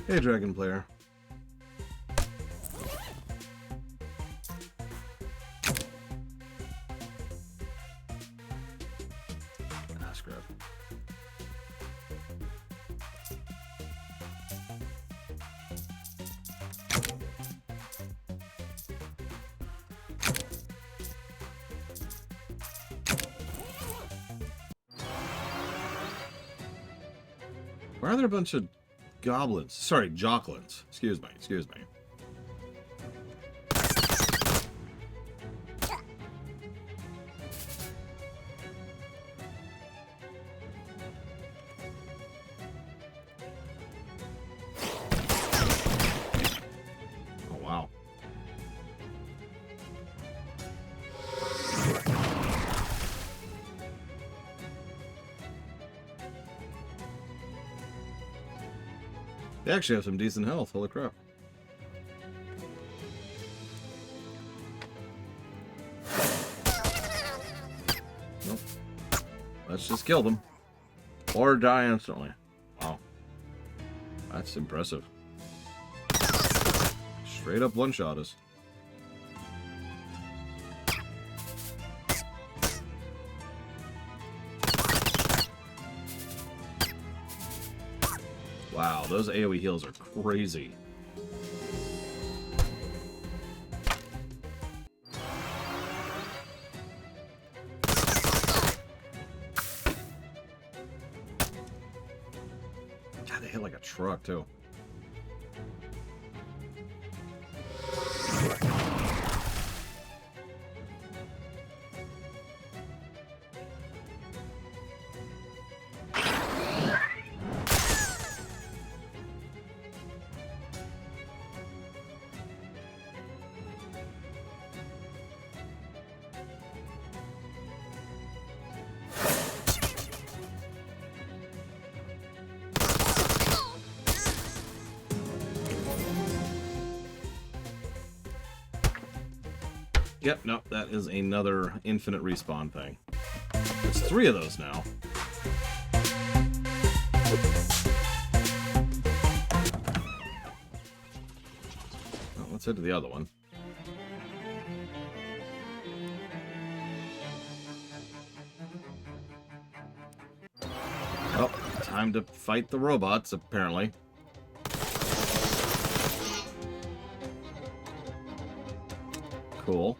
Hey, Dragon Player. Ah, screw it. Why are there a bunch of goblins? Sorry, jocklins. Excuse me, excuse me. Oh, wow. They actually have some decent health. Holy crap. Nope. Let's just kill them. Or die instantly. Wow. That's impressive. Straight up one-shot us. Wow, those AoE heals are crazy. God, they hit like a truck, too. Yep, no, that is another infinite respawn thing. There's 3 of those now. Well, let's head to the other one. Oh, time to fight the robots, apparently. Cool.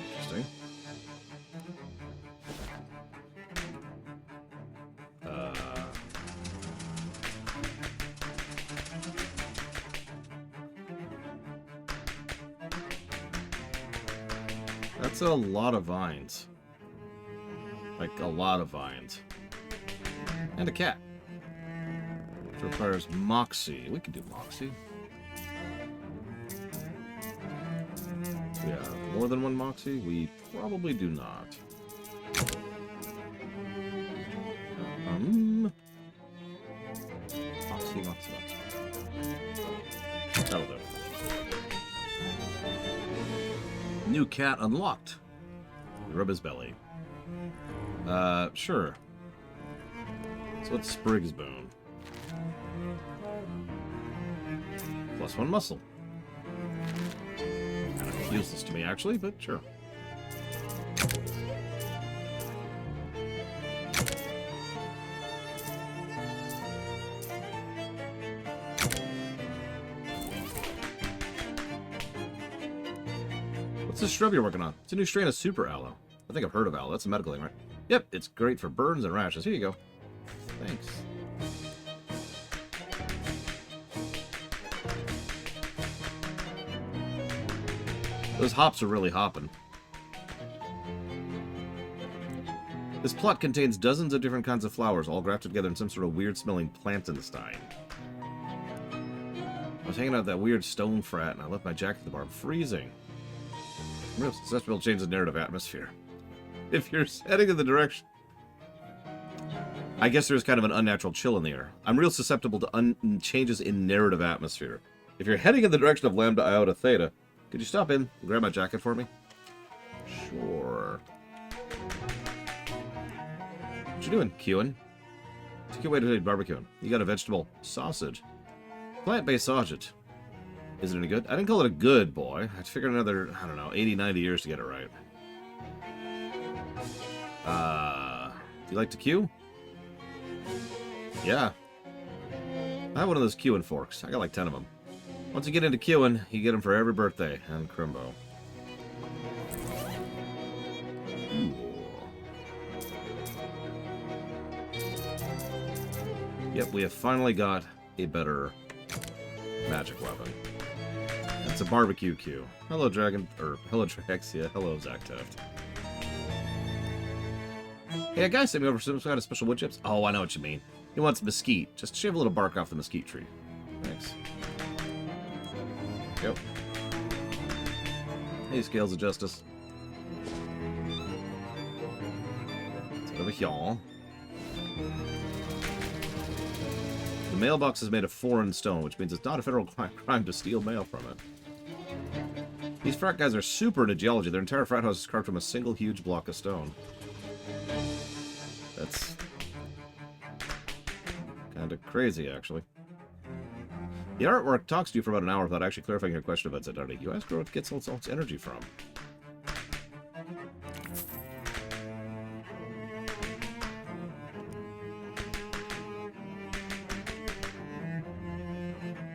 Interesting. That's a lot of vines. Like, a lot of vines. And a cat. Which requires Moxie. We could do Moxie. We have more than one Moxie? We probably do not. Moxie, Moxie, Moxie. That'll do. New cat unlocked. Rub his belly. Sure. So what's Sprig's boon? +1 muscle. Kind of useless to me, actually, but sure. What's this shrub you're working on? It's a new strain of super aloe. I think I've heard of aloe. That's a medical thing, right? Yep, it's great for burns and rashes. Here you go. Thanks. Those hops are really hopping. This plot contains dozens of different kinds of flowers, all grafted together in some sort of weird-smelling Plantenstein. I was hanging out at that weird stone frat, and I left my jacket at the bar. I'm freezing. I'm real susceptible to change the narrative atmosphere. If you're heading in the direction... I guess there's kind of an unnatural chill in the air. I'm real susceptible to changes in narrative atmosphere. If you're heading in the direction of Lambda Iota Theta, could you stop in and grab my jacket for me? Sure. What you doing, queuing? Take your way to barbecuing. You got a vegetable sausage. Plant-based sausage. Is it any good? I didn't call it a good, boy. I'd figure another, I don't know, 80, 90 years to get it right. Do you like to queue? Yeah. I have one of those queuing forks. I got like 10 of them. Once you get into queuing, you get them for every birthday and Crimbo. Ooh. Yep, we have finally got a better magic weapon. It's a barbecue queue. Hello, Dragon, or hello, Drexia. Hello, Zach Teft. Hey, a guy sent me over some kind of special wood chips. Oh, I know what you mean. He wants mesquite. Just shave a little bark off the mesquite tree. Thanks. Yep. Hey, Scales of Justice. It's a bit of a yawn. The mailbox is made of foreign stone, which means it's not a federal crime to steal mail from it. These frat guys are super into geology. Their entire frat house is carved from a single huge block of stone. That's kind of crazy, actually. The artwork talks to you for about an hour without actually clarifying your question about its identity. You ask where it gets all its energy from.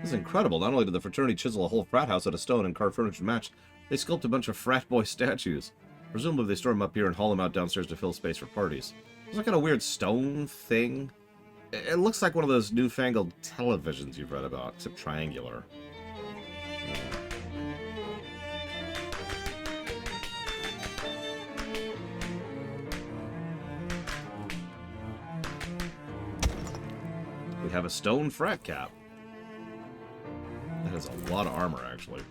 This is incredible. Not only did the fraternity chisel a whole frat house out of stone and carve furniture to match, they sculpt a bunch of frat boy statues. Presumably they store them up here and haul them out downstairs to fill space for parties. It's like a weird stone thing. It looks like one of those newfangled televisions you've read about, except triangular. We have a stone frat cap. That has a lot of armor, actually.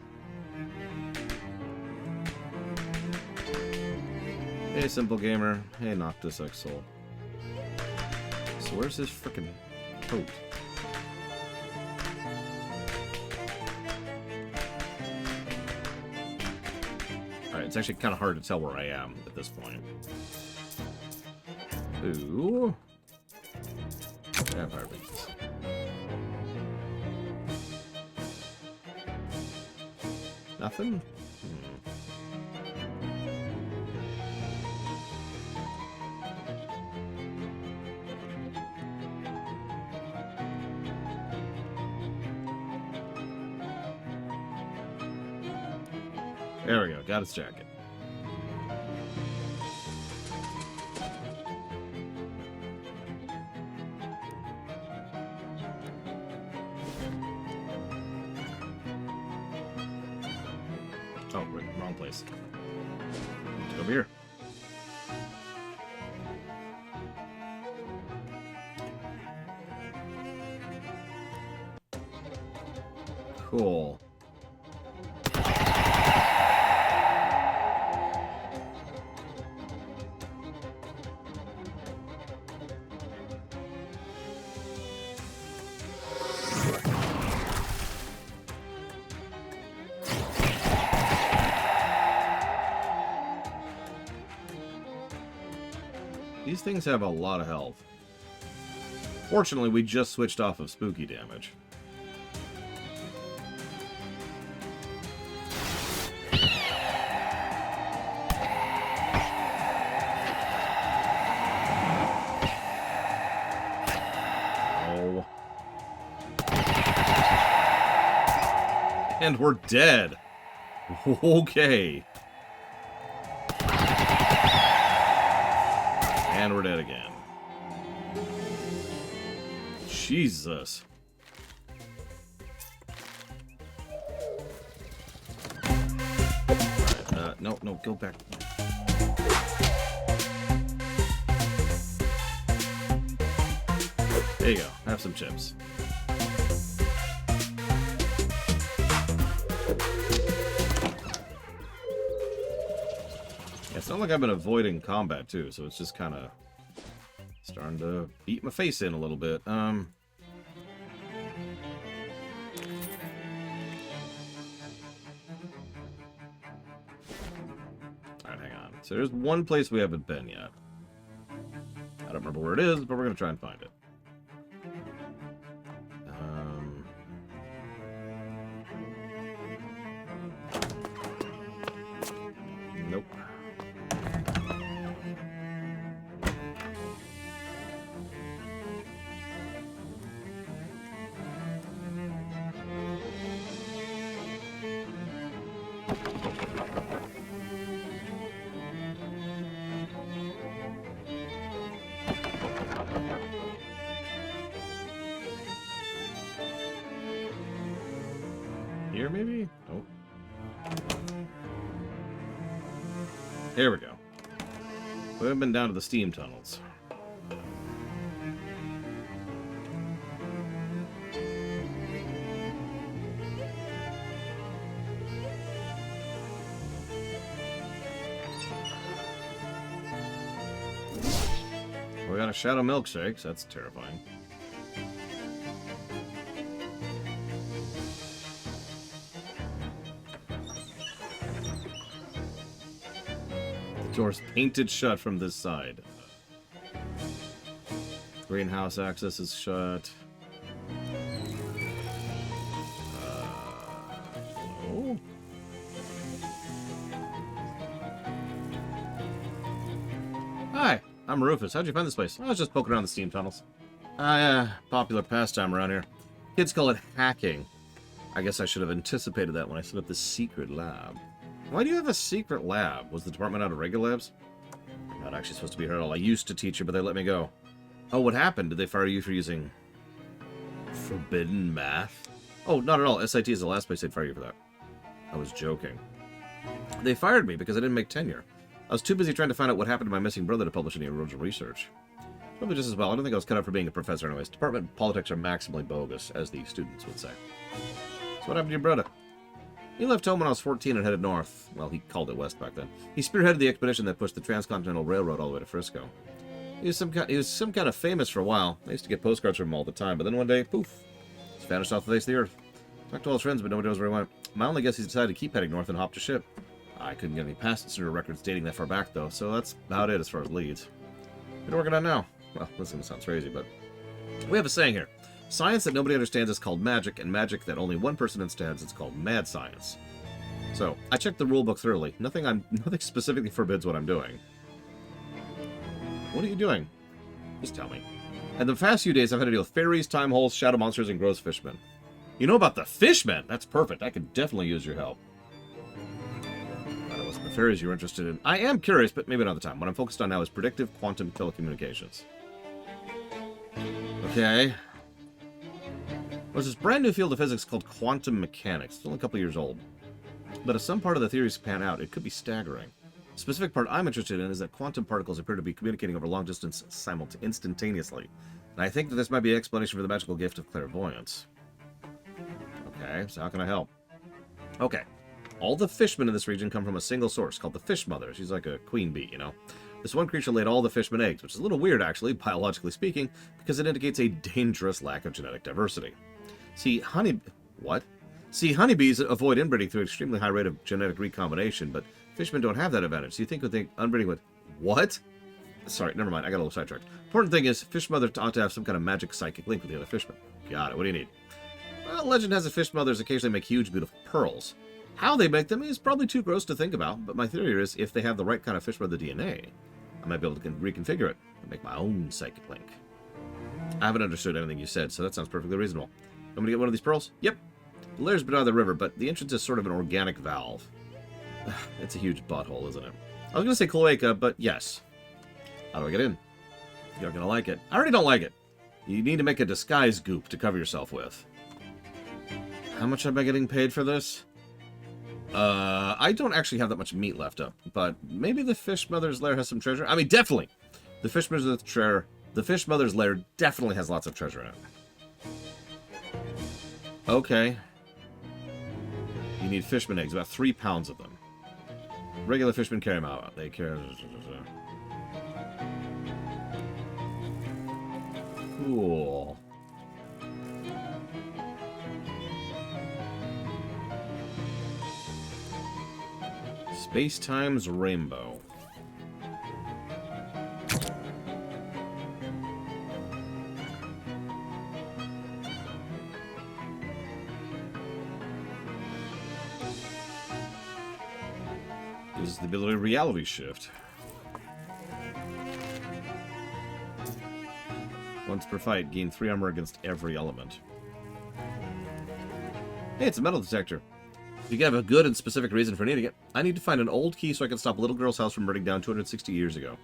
Hey, Simple Gamer. Hey, Noctis X Soul. So where's his frickin' coat? Alright, it's actually kind of hard to tell where I am at this point. Ooh. Vampire beasts. Nothing? There we go, got his jacket. Oh, wrong place. Over here. Cool. These things have a lot of health. Fortunately, we just switched off of spooky damage. Oh. And we're dead. Okay. And we're dead again. Jesus. Alright, no, go back. There you go. Have some chips. It's not like I've been avoiding combat, too, so it's just kind of Starting to beat my face in a little bit. Alright, hang on. So there's one place we haven't been yet. I don't remember where it is, but we're going to try and find it. Nope. Here, maybe? Nope. Here we go. We haven't been down to the steam tunnels. We got a shadow milkshake, so that's terrifying. Door's painted shut from this side. Greenhouse access is shut. Hello? Hi, I'm Rufus. How'd you find this place? I was just poking around the steam tunnels. Popular pastime around here. Kids call it hacking. I guess I should have anticipated that when I set up this secret lab. Why do you have a secret lab? Was the department out of regular labs? I'm not actually supposed to be here at all. I used to teach you, but they let me go. Oh, what happened? Did they fire you for using forbidden math? Oh, not at all. SIT is the last place they'd fire you for that. I was joking. They fired me because I didn't make tenure. I was too busy trying to find out what happened to my missing brother to publish any original research. Probably just as well. I don't think I was cut out for being a professor anyways. Department politics are maximally bogus, as the students would say. So what happened to your brother? He left home when I was 14 and headed north. Well, he called it west back then. He spearheaded the expedition that pushed the Transcontinental Railroad all the way to Frisco. He was some kind of famous for a while. I used to get postcards from him all the time, but then one day, poof, he's vanished off the face of the earth. Talked to all his friends, but nobody knows where he went. My only guess he's decided to keep heading north and hopped a ship. I couldn't get any passenger records dating that far back, though, so that's about it as far as leads. What are you working on now? Well, this is going to sound crazy, but we have a saying here. Science that nobody understands is called magic, and magic that only one person understands is called mad science. So, I checked the rulebook thoroughly. Nothing specifically forbids what I'm doing. What are you doing? Just tell me. In the past few days, I've had to deal with fairies, time holes, shadow monsters, and gross fishmen. You know about the fishmen? That's perfect. I could definitely use your help. That wasn't the fairies you were interested in. I am curious, but maybe another time. What I'm focused on now is predictive quantum telecommunications. Okay. There's this brand new field of physics called quantum mechanics. It's only a couple years old. But if some part of the theories pan out, it could be staggering. The specific part I'm interested in is that quantum particles appear to be communicating over long distance instantaneously. And I think that this might be an explanation for the magical gift of clairvoyance. Okay, so how can I help? Okay. All the fishmen in this region come from a single source called the fish mother. She's like a queen bee, you know? This one creature laid all the fishmen eggs, which is a little weird, actually, biologically speaking, because it indicates a dangerous lack of genetic diversity. See, honeybees avoid inbreeding through an extremely high rate of genetic recombination, but fishmen don't have that advantage. So you think that inbreeding would... What? Sorry, never mind. I got a little sidetracked. Important thing is, fish mother ought to have some kind of magic psychic link with the other fishmen. Got it. What do you need? Well, legend has it fish mothers occasionally make huge, beautiful pearls. How they make them is probably too gross to think about, but my theory is if they have the right kind of fish mother DNA, I might be able to reconfigure it and make my own psychic link. I haven't understood anything you said, so that sounds perfectly reasonable. I'm gonna get one of these pearls? Yep. The lair's been out of the river, but the entrance is sort of an organic valve. It's a huge butthole, isn't it? I was gonna say cloaca, but yes. How do I get in? You're not gonna like it. I already don't like it. You need to make a disguise goop to cover yourself with. How much am I getting paid for this? I don't actually have that much meat left up, but maybe the fish mother's lair has some treasure. I mean, definitely. The fish mother's lair definitely has lots of treasure in it. Okay. You need fishman eggs, about 3 pounds of them. Regular fishmen carry them out. They carry... Cool. Space Time's Rainbow. This is the ability to reality shift. Once per fight, gain 3 armor against every element. Hey, it's a metal detector. You can have a good and specific reason for needing it. I need to find an old key so I can stop a little girl's house from burning down 260 years ago.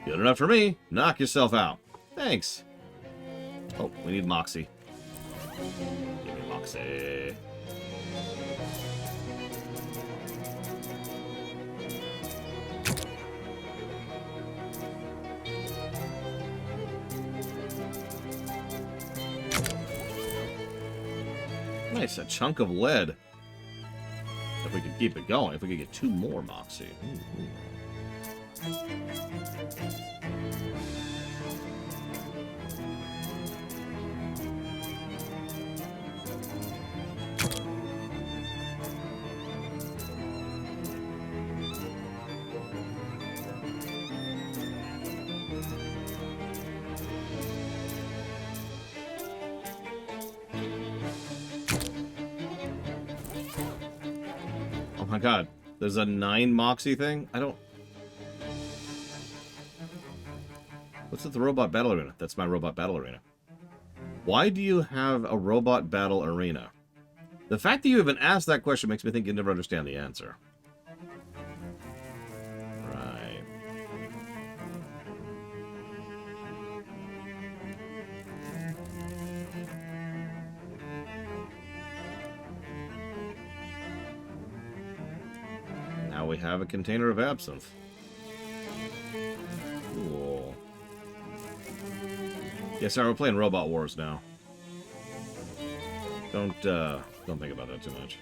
Good enough for me. Knock yourself out. Thanks. Oh, we need Moxie. Give me Moxie. Nice, a chunk of lead. If we could keep it going, if we could get 2 more Moxie. Ooh. Oh my god, there's a 9 Moxie thing? I don't... What's at the Robot Battle Arena? That's my Robot Battle Arena. Why do you have a Robot Battle Arena? The fact that you even asked that question makes me think you never understand the answer. Right. Now we have a container of absinthe. Cool. Yeah, sorry, we're playing Robot Wars now. Don't think about that too much.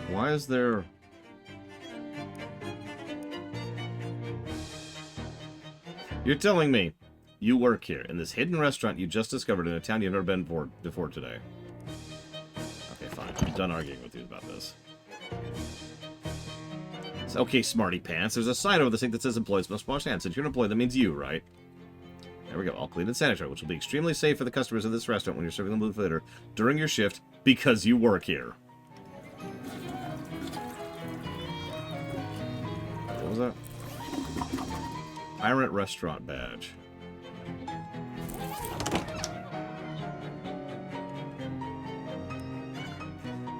Why is there... You're telling me you work here in this hidden restaurant you just discovered in a town you've never been before today. Okay, fine. I'm done arguing with you about this. It's okay, smarty pants. There's a sign over the sink that says employees must wash hands. Since you're an employee, that means you, right? There we go. All clean and sanitary, which will be extremely safe for the customers of this restaurant when you're serving them food later during your shift because you work here. What was that? Pirate Restaurant Badge.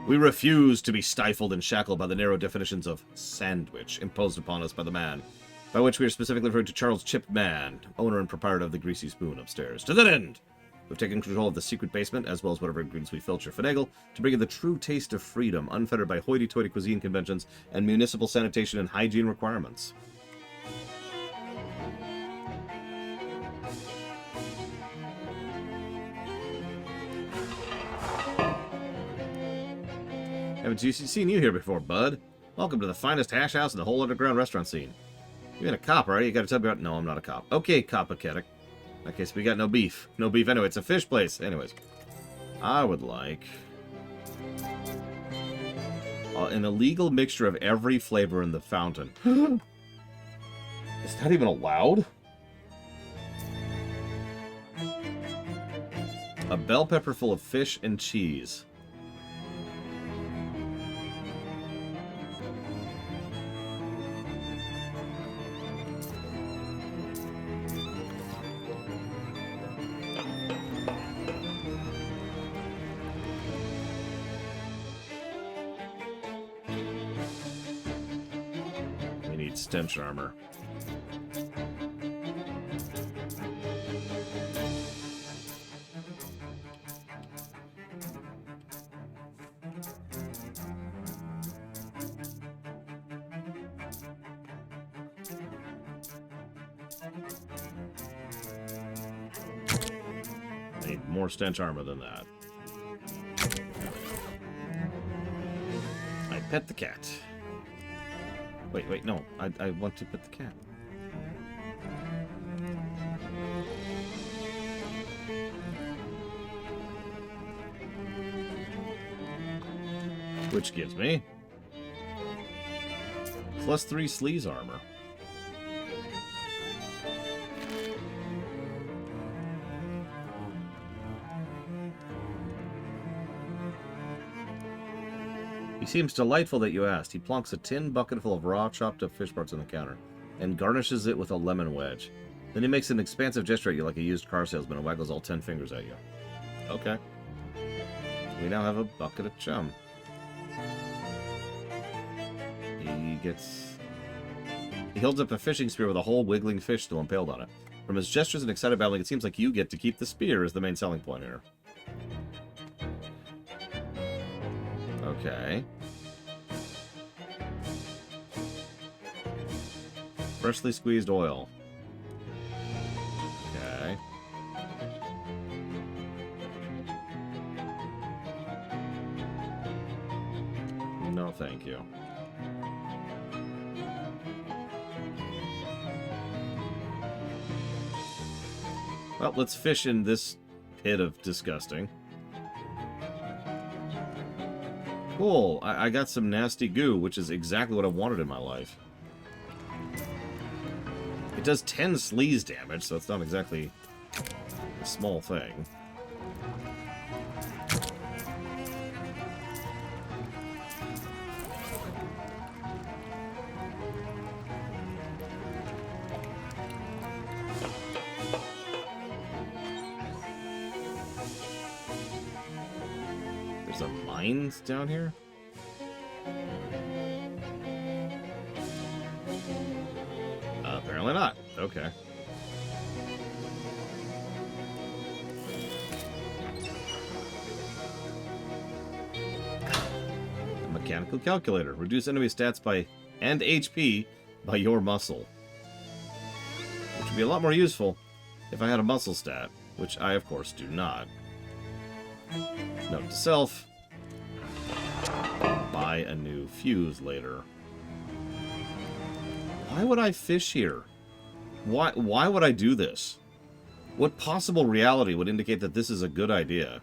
We refuse to be stifled and shackled by the narrow definitions of sandwich imposed upon us by the man, by which we are specifically referring to Charles Chipman, owner and proprietor of the Greasy Spoon upstairs. To that end, we've taken control of the secret basement, as well as whatever ingredients we filch or finagle, to bring in the true taste of freedom, unfettered by hoity-toity cuisine conventions and municipal sanitation and hygiene requirements. Haven't seen you here before, bud. Welcome to the finest hash house in the whole underground restaurant scene. You ain't a cop, right? You gotta tell me about... No, I'm not a cop. Okay, Cop-a-Ketic. In that case, we got no beef. No beef anyway. It's a fish place. Anyways. I would like... an illegal mixture of every flavor in the fountain. Is that even allowed? A bell pepper full of fish and cheese. Stench armor. I need more stench armor than that. I pet the cat. Wait, no. I want to pet the cat. Which gives me +3 sleaze armor. He seems delightful that you asked. He plonks a tin bucket full of raw, chopped up fish parts on the counter and garnishes it with a lemon wedge. Then he makes an expansive gesture at you like a used car salesman and waggles all 10 fingers at you. Okay. We now have a bucket of chum. He holds up a fishing spear with a whole wiggling fish still impaled on it. From his gestures and excited babbling, it seems like you get to keep the spear as the main selling point here. Okay. Freshly squeezed oil. Okay. No, thank you. Well, let's fish in this pit of disgusting. Cool. I got some nasty goo, which is exactly what I wanted in my life. It does 10 sleaze damage, so it's not exactly a small thing. There's a mine down here? Apparently not. Okay. A mechanical calculator. Reduce enemy stats by and HP by your muscle. Which would be a lot more useful if I had a muscle stat, which I, of course, do not. Note to self. Buy a new fuse later. Why would I fish here? Why would I do this? What possible reality would indicate that this is a good idea?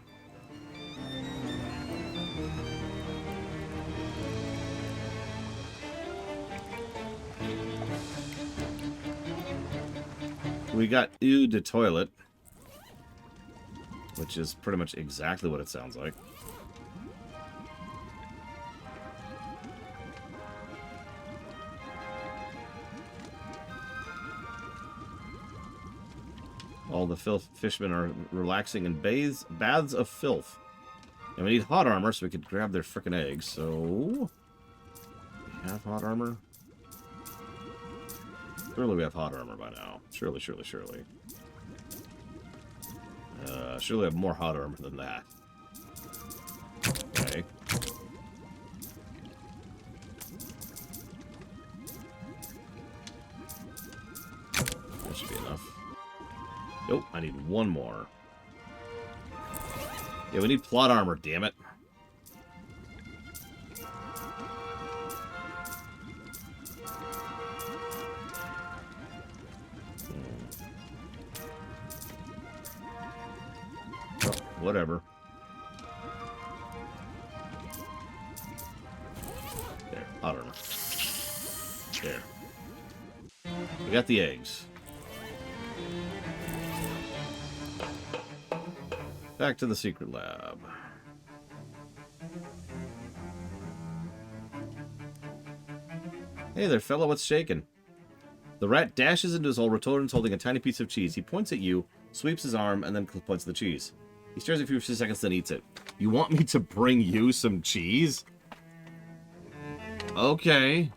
We got eau de toilet, which is pretty much exactly what it sounds like. All the fishmen are relaxing in baths of filth. And we need hot armor so we could grab their frickin' eggs. So, we have hot armor? Surely we have hot armor by now. Surely. Surely we have more hot armor than that. Okay. That should be enough. Nope, I need one more. Yeah, we need plot armor, damn it. Oh, whatever. There, hot armor. There. We got the eggs. Back to the secret lab. Hey there, fella, what's shaking? The rat dashes into his hole, returns holding a tiny piece of cheese. He points at you, sweeps his arm, and then points at the cheese. He stares at you for a few seconds, then eats it. You want me to bring you some cheese? Okay.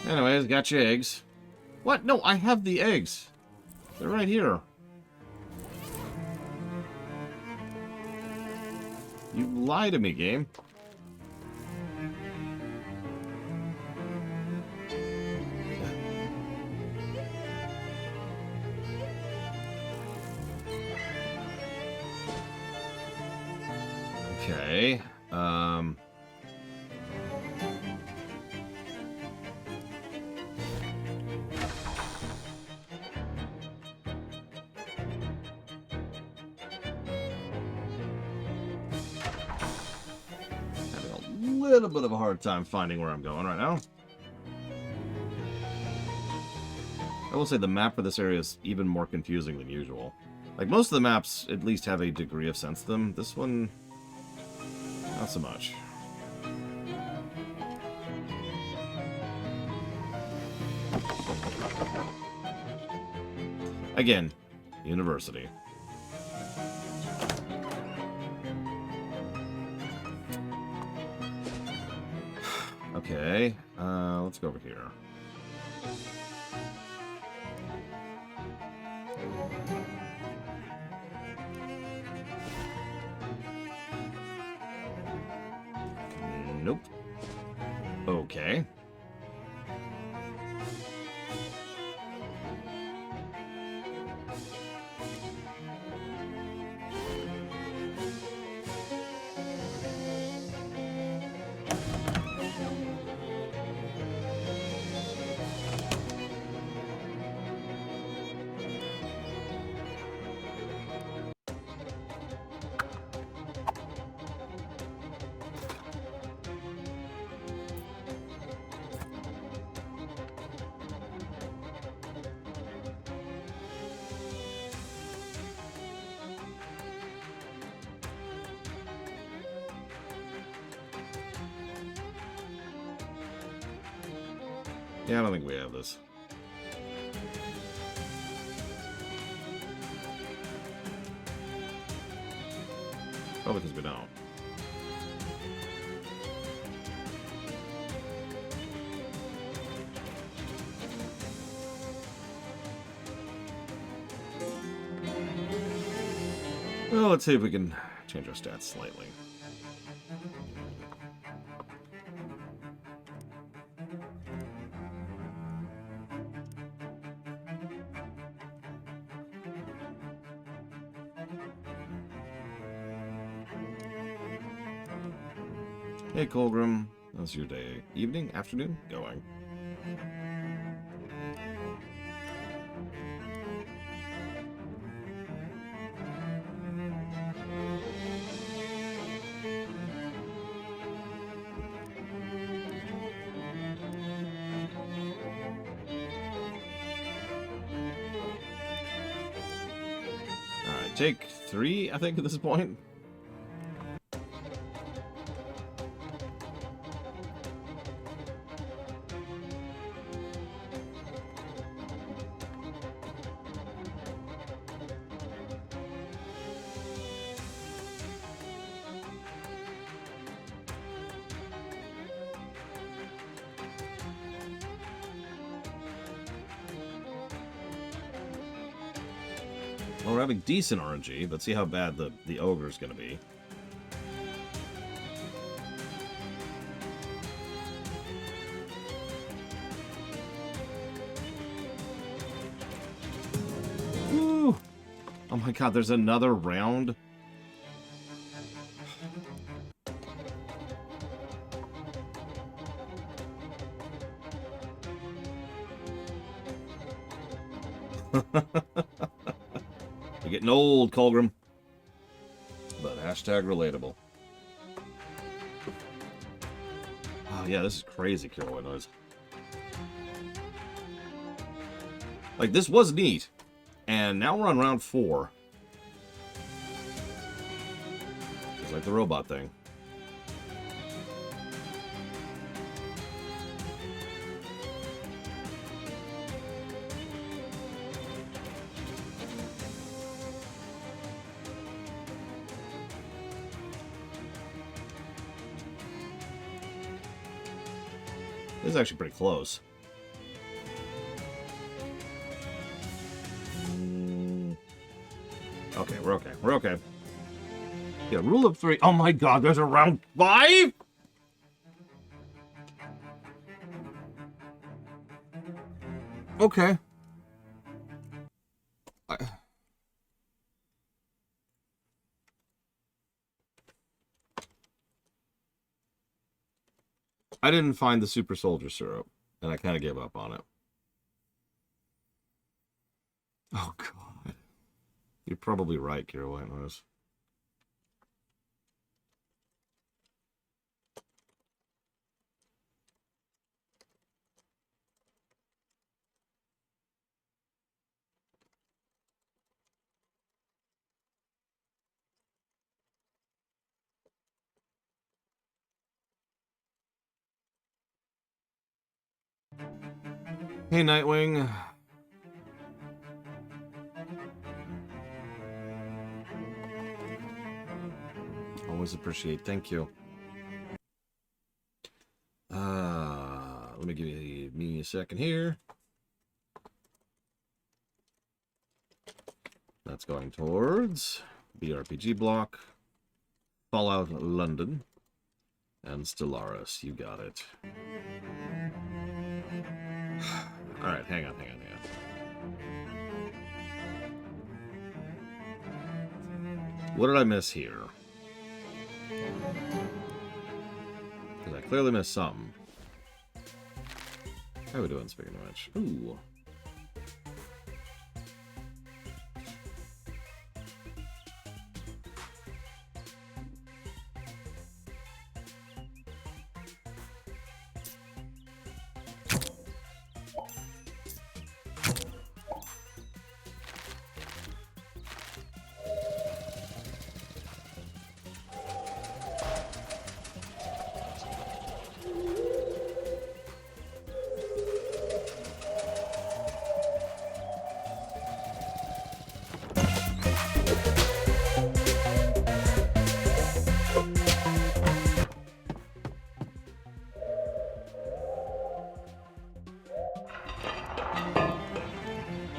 Anyways, got your eggs. What? No, I have the eggs. They're right here. You lie to me, game. Okay. Having a little bit of a hard time finding where I'm going right now. I will say the map for this area is even more confusing than usual. Like, most of the maps at least have a degree of sense to them. This one, not so much. Again, university. Okay, let's go over here. Nope. Okay. Yeah, I don't think we have this. Probably because we don't. Well, let's see if we can change our stats slightly. Hey, Colgrim. How's your day? Evening? Afternoon? Going. Alright, take 3, I think, at this point. Well, we're having decent RNG. Let's see how bad the ogre's gonna be. Woo! Oh my god, there's another round? You're getting old, Colgrim. But hashtag relatable. Oh yeah, this is crazy kiloway noise. Like, this was neat. And now we're on round 4. It's like the robot thing. This is actually pretty close. Okay, we're okay. We're okay. Yeah, rule of 3. Oh my god, there's a round 5? Okay. I didn't find the super soldier syrup, and I kind of gave up on it. Oh god. You're probably right, Kira White Noise. Hey, Nightwing. Always appreciate. Thank you. Let me give me a second here. That's going towards BRPG block, Fallout London, and Stellaris. You got it. Alright, hang on. What did I miss here? Because I clearly missed something. How are we doing, speaking of which? Ooh.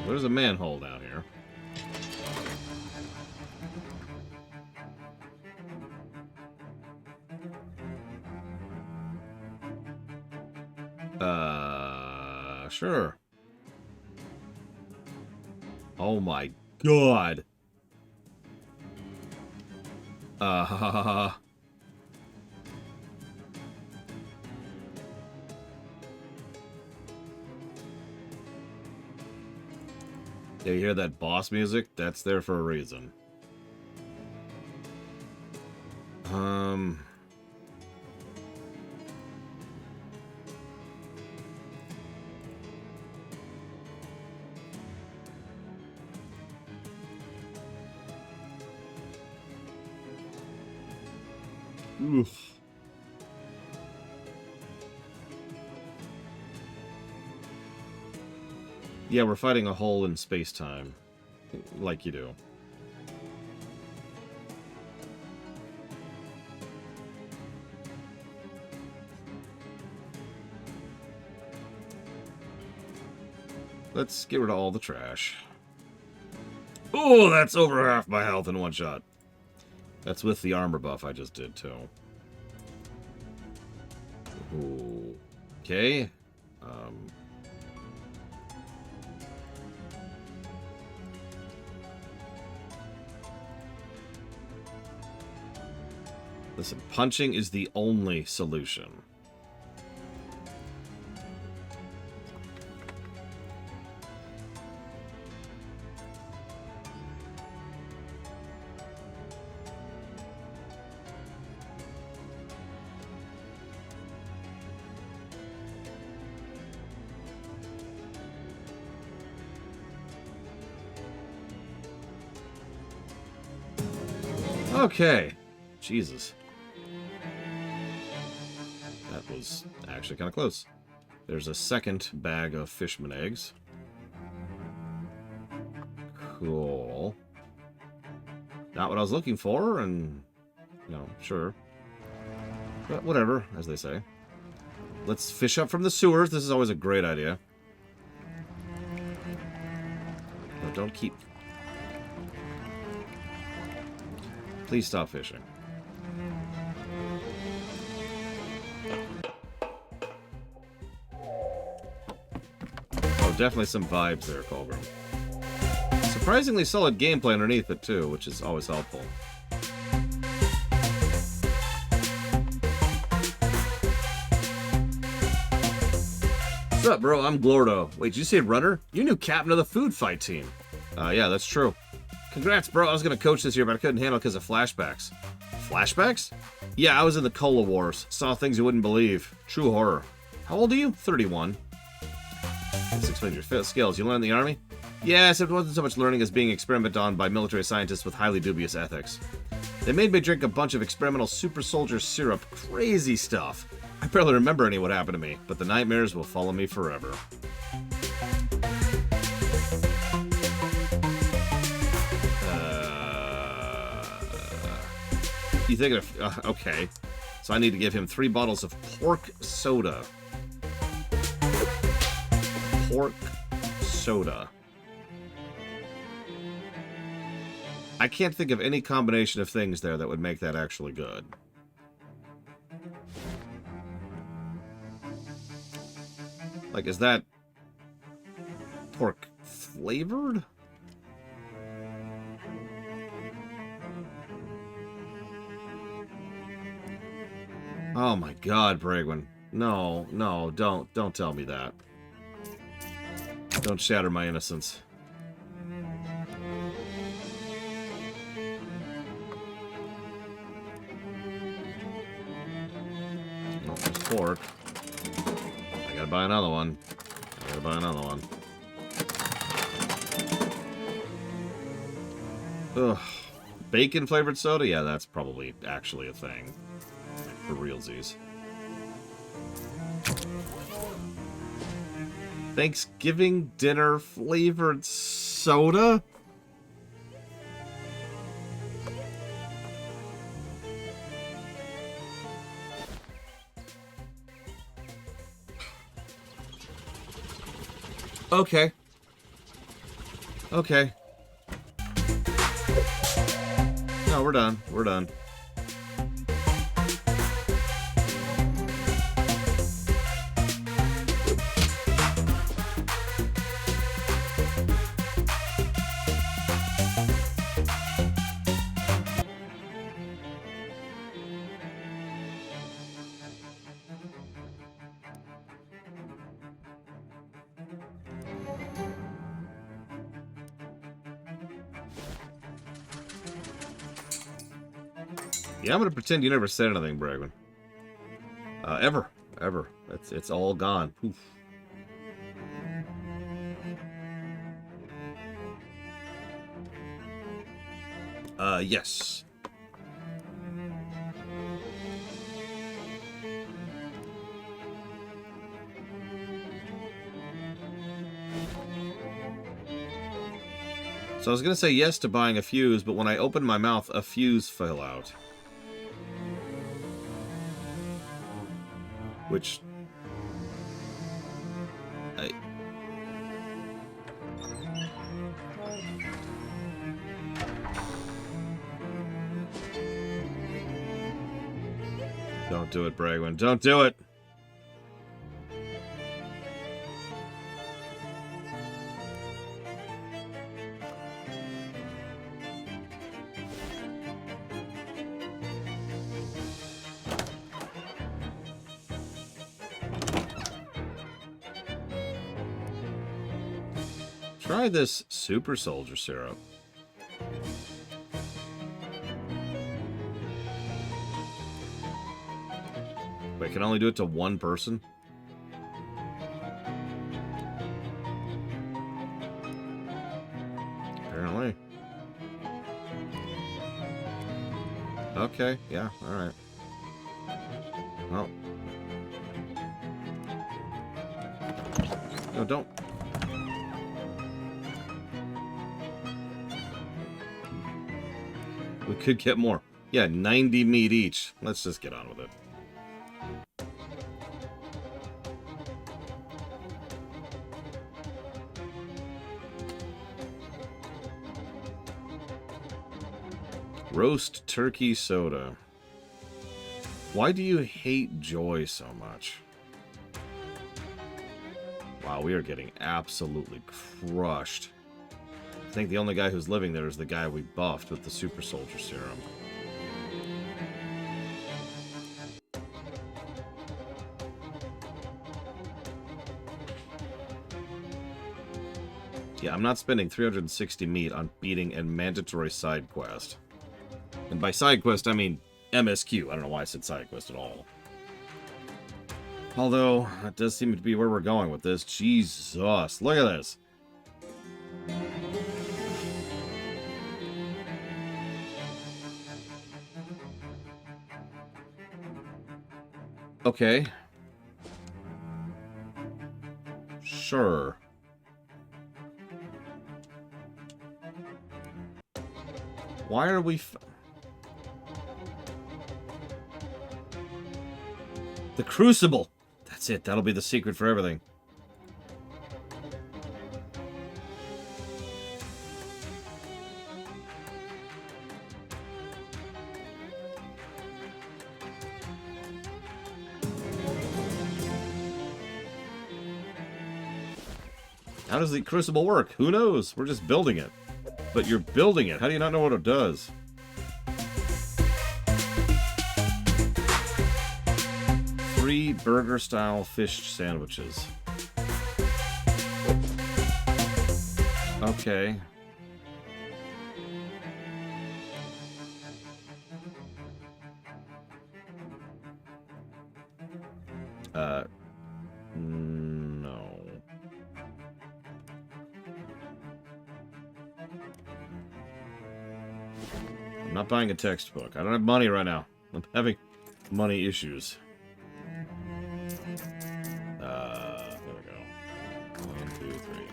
There's a manhole down here. Sure. Oh my god. Yeah, you hear that boss music? That's there for a reason. Oof. Yeah, we're fighting a hole in space-time. Like you do. Let's get rid of all the trash. Oh, that's over half my health in one shot. That's with the armor buff I just did, too. Okay. Listen, punching is the only solution. Okay. Jesus. That was actually kind of close. There's a second bag of fishman eggs. Cool. Not what I was looking for, and, you know, sure. But whatever, as they say. Let's fish up from the sewers. This is always a great idea. But don't keep... Please stop fishing. Oh, definitely some vibes there, Colgrim. Surprisingly solid gameplay underneath it, too, which is always helpful. What's up, bro? I'm Glordo. Wait, did you say runner? You're new captain of the food fight team. Yeah, that's true. Congrats, bro. I was going to coach this year, but I couldn't handle it because of flashbacks. Flashbacks? Yeah, I was in the Cola Wars. Saw things you wouldn't believe. True horror. How old are you? 31. Let's explain your skills. You learned in the army? Yes, it wasn't so much learning as being experimented on by military scientists with highly dubious ethics. They made me drink a bunch of experimental super soldier syrup. Crazy stuff. I barely remember any what happened to me, but the nightmares will follow me forever. You thinking of... okay. So I need to give him 3 bottles of pork soda. Pork soda. I can't think of any combination of things there that would make that actually good. Like, is that pork flavored? Oh my god, Bragwin. No, no, don't tell me that. Don't shatter my innocence. Oh, there's pork. I gotta buy another one. I gotta buy another one. Ugh. Bacon flavored soda? Yeah, that's probably actually a thing. For realsies. Thanksgiving dinner flavored soda? Okay. Okay. No, we're done. We're done. Yeah, I'm gonna pretend you never said anything, Bragwin. Ever. It's all gone. Poof. Yes. So I was gonna say yes to buying a fuse, but when I opened my mouth, a fuse fell out. Which... Don't do it, Bragwin. Don't do it! Try this super soldier syrup. Wait, can I only do it to one person? Apparently. Okay, yeah, alright. Well. No, don't. We could get more. Yeah, 90 meat each. Let's just get on with it. Roast turkey soda. Why do you hate joy so much? Wow, we are getting absolutely crushed. I think the only guy who's living there is the guy we buffed with the super soldier serum. Yeah, I'm not spending 360 meat on beating a mandatory side quest. And by side quest, I mean MSQ. I don't know why I said side quest at all. Although, that does seem to be where we're going with this. Jesus, look at this. Okay. Sure. Why are we... The Crucible! That's it. That'll be the secret for everything. How does the Crucible work? Who knows? We're just building it. But you're building it. How do you not know what it does? Free burger-style fish sandwiches. Okay. No. I'm not buying a textbook. I don't have money right now. I'm having money issues. There we go. 1, 2, 3.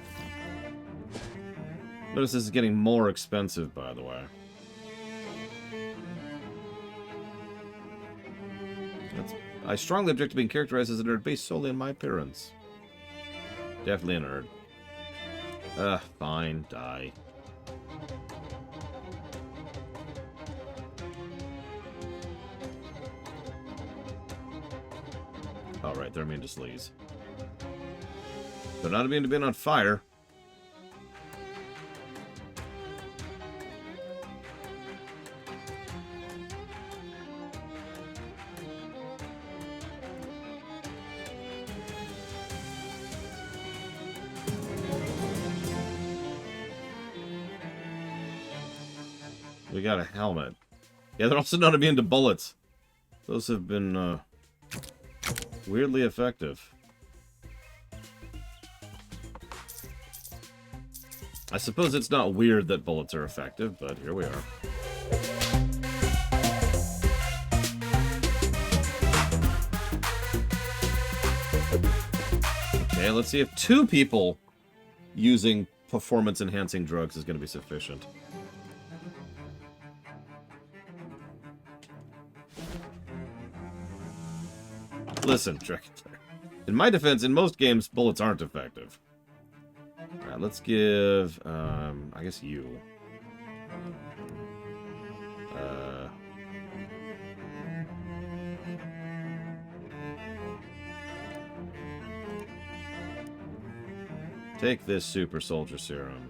Notice this is getting more expensive, by the way. I strongly object to being characterized as a nerd based solely on my appearance. Definitely a nerd. Fine, die. Alright, they're immune to sleaze. They're not immune to being on fire. We got a helmet. Yeah, they're also not immune to bullets. Those have been, weirdly effective. I suppose it's not weird that bullets are effective, but here we are. Okay, let's see if 2 people using performance-enhancing drugs is going to be sufficient. Listen, Dragonflare. In my defense, in most games, bullets aren't effective. Alright, let's give, I guess you. Take this super soldier serum.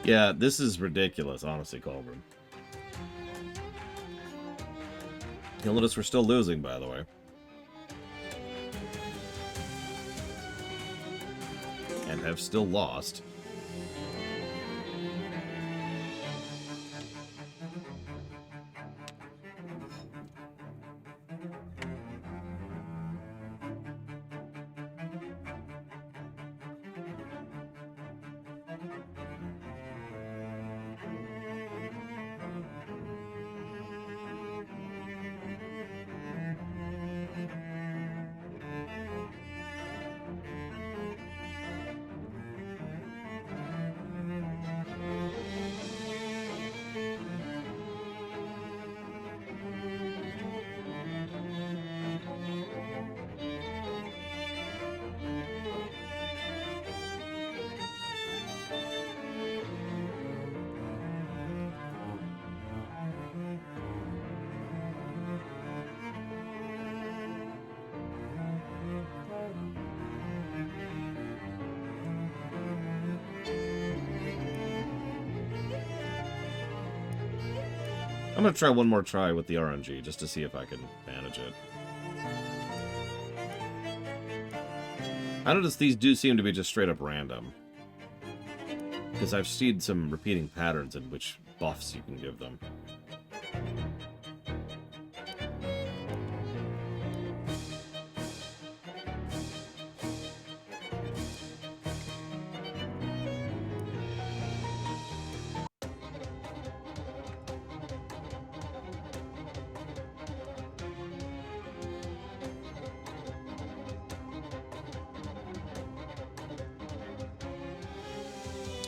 Yeah, this is ridiculous, honestly, Colburn. You'll notice we're still losing, by the way. And have still lost. I'm going to try one more try with the RNG, just to see if I can manage it. I notice these do seem to be just straight up random. Because I've seen some repeating patterns in which buffs you can give them.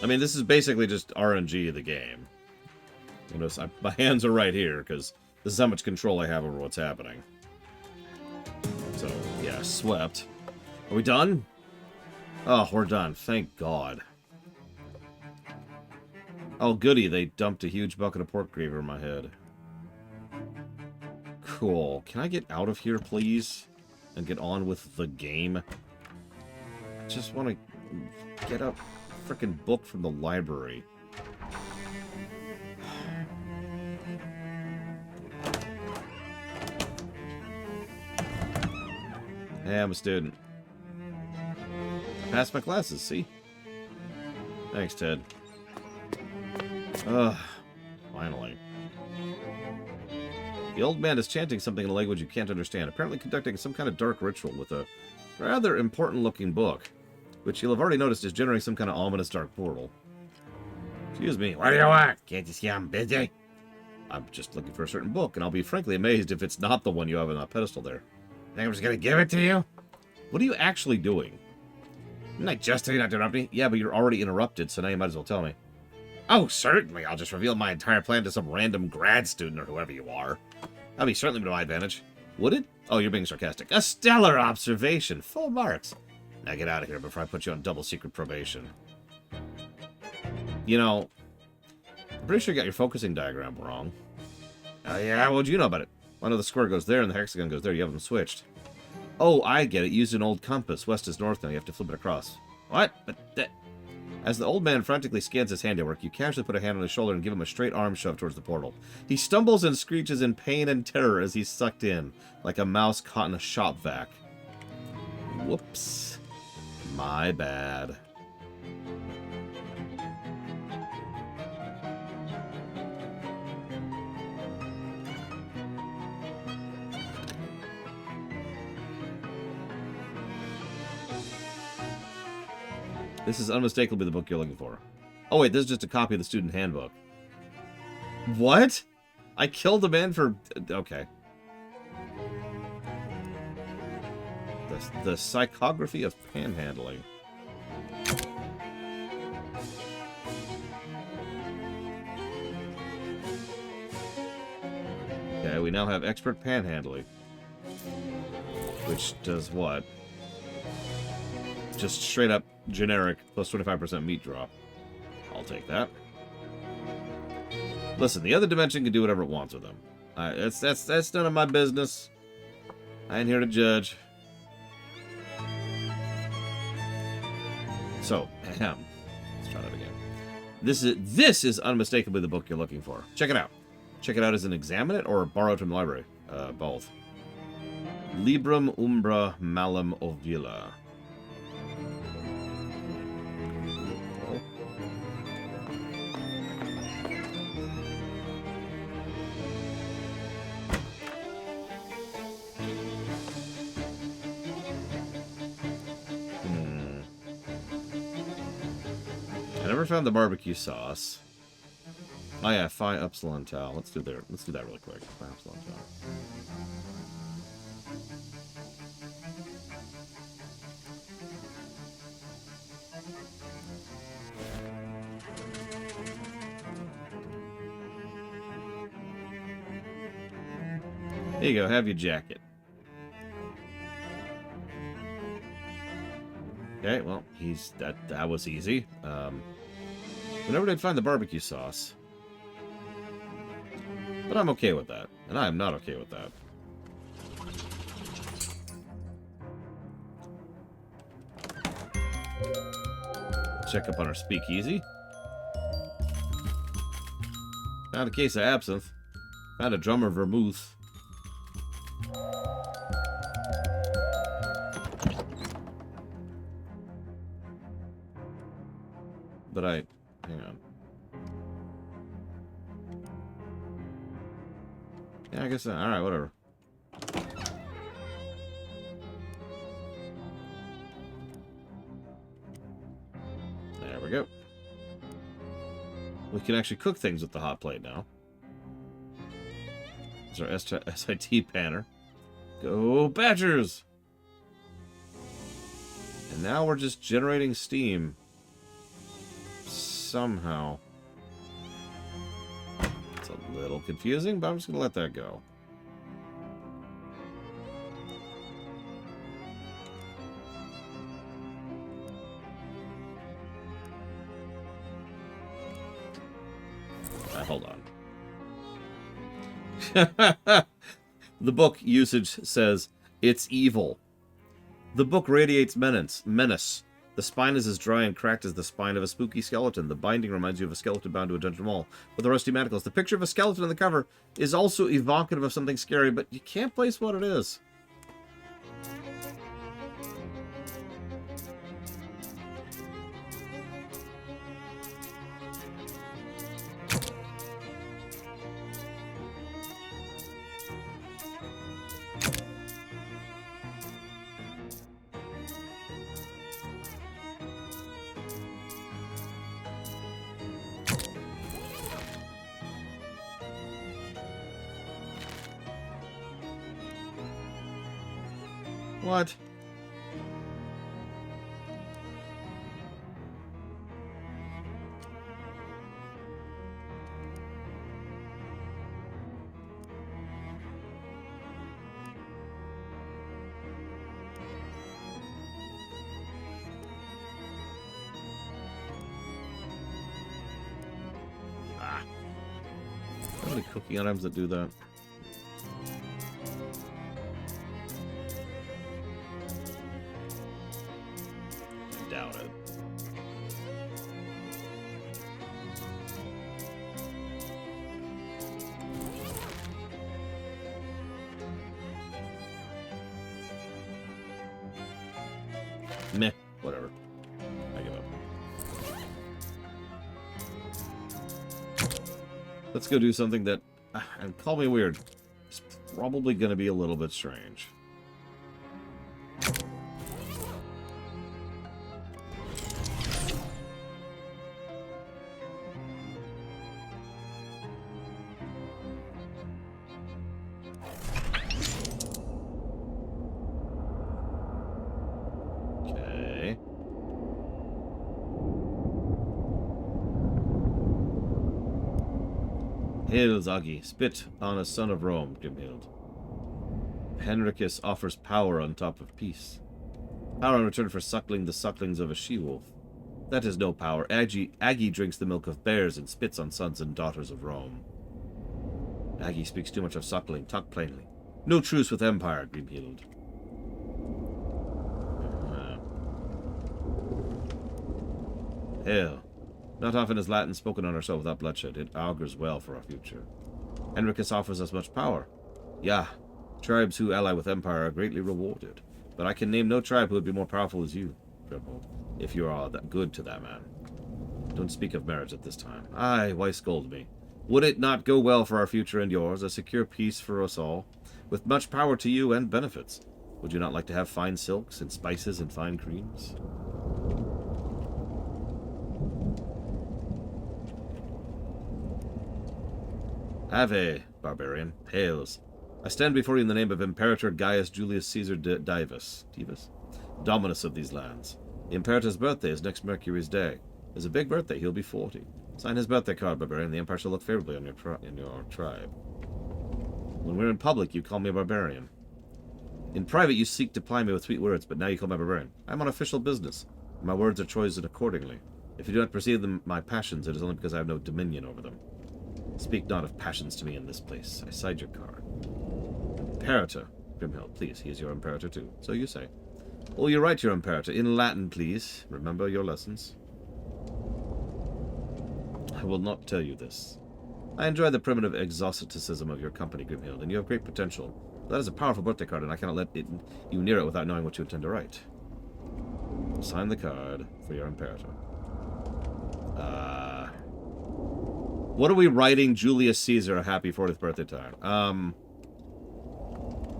I mean, this is basically just RNG of the game. You notice my hands are right here, because this is how much control I have over what's happening. So, yeah, swept. Are we done? Oh, we're done. Thank God. Oh, goody. They dumped a huge bucket of pork gravy in my head. Cool. Can I get out of here, please? And get on with the game? I just want to get a freaking book from the library. Hey, I'm a student. I passed my classes, see? Thanks, Ted. Ugh. Finally. The old man is chanting something in a language you can't understand, apparently conducting some kind of dark ritual with a rather important-looking book, which you'll have already noticed is generating some kind of ominous dark portal. Excuse me, what do you want? Can't you see I'm busy? I'm just looking for a certain book, and I'll be frankly amazed if it's not the one you have on that pedestal there. Think I'm just gonna give it to you? What are you actually doing? Didn't I just tell you not to interrupt me? Yeah, but you're already interrupted, so now you might as well tell me. Oh, certainly. I'll just reveal my entire plan to some random grad student or whoever you are. That'll be certainly to my advantage. Would it? Oh, you're being sarcastic. A stellar observation. Full marks. Now get out of here before I put you on double secret probation. You know, I'm pretty sure you got your focusing diagram wrong. Oh, yeah? What'd you know about it? I know the square goes there and the hexagon goes there. You have them switched. Oh, I get it. Use an old compass. West is north now. You have to flip it across. What? But that... As the old man frantically scans his handiwork, you casually put a hand on his shoulder and give him a straight arm shove towards the portal. He stumbles and screeches in pain and terror as he's sucked in, like a mouse caught in a shop vac. Whoops. My bad. This is unmistakably the book you're looking for. Oh wait, this is just a copy of the student handbook. What? I killed a man for... Okay. The psychography of panhandling. Okay, we now have expert panhandling. Which does what? Just straight up generic plus 25% meat drop. I'll take that. Listen, the other dimension can do whatever it wants with them. That's none of my business. I ain't here to judge. So, let's try that again. This is unmistakably the book you're looking for. Check it out. Check it out as an examine it or borrow it from the library. Both. Librum umbra malum ovula. I never found the barbecue sauce. Oh yeah, Phi Epsilon Tau. Let's do that really quick. Phi Epsilon Tau. Here you go, have your jacket. Okay, well, that was easy. We never did find the barbecue sauce. But I'm okay with that. And I am not okay with that. Check up on our speakeasy. Found a case of absinthe. I had a drummer vermouth. But hang on. Yeah, I guess, alright, whatever. There we go. We can actually cook things with the hot plate now. There's our SIT panner. Go Badgers! And now we're just generating steam. Somehow. It's a little confusing, but I'm just going to let that go. Hold on. The book usage says, it's evil. The book radiates menace. The spine is as dry and cracked as the spine of a spooky skeleton. The binding reminds you of a skeleton bound to a dungeon wall with the rusty manacles. The picture of a skeleton on the cover is also evocative of something scary, but you can't place what it is. What? How many cooking items that do that? I doubt it. Meh, whatever. I give up. Let's go do something that, and call me weird, it's probably going to be a little bit strange. Okay. Hail, Zagi, spit on a son of Rome, Grimhild. Henricus offers power on top of peace. Power in return for suckling the sucklings of a she-wolf. That is no power. Aggie drinks the milk of bears and spits on sons and daughters of Rome. Aggie speaks too much of suckling. Talk plainly. No truce with Empire, Grimhild. Hail. Not often is Latin spoken on our soil without bloodshed. It augurs well for our future. Henricus offers us much power. Yeah, tribes who ally with Empire are greatly rewarded. But I can name no tribe who would be more powerful as you, Grimhild, if you are that good to that man. Don't speak of marriage at this time. Aye, why scold me? Would it not go well for our future and yours, a secure peace for us all, with much power to you and benefits? Would you not like to have fine silks and spices and fine creams? Ave, barbarian, hails. I stand before you in the name of Imperator Gaius Julius Caesar Divus, Dominus of these lands. The Imperator's birthday is next Mercury's day. It's a big birthday, he'll be 40. Sign his birthday card, barbarian. The Empire shall look favorably on your tribe. When we're in public, you call me a barbarian. In private, you seek to ply me with sweet words, but now you call me a barbarian. I'm on official business. My words are chosen accordingly. If you do not perceive them my passions, it is only because I have no dominion over them. Speak not of passions to me in this place. I side your card. Imperator. Grimhild, please. He is your Imperator too. So you say. Oh, you're right, your Imperator. In Latin, please. Remember your lessons. I will not tell you this. I enjoy the primitive exoticism of your company, Grimhild, and you have great potential. That is a powerful birthday card, and I cannot let you near it without knowing what you intend to write. Sign the card for your imperator. What are we writing Julius Caesar a happy 40th birthday time?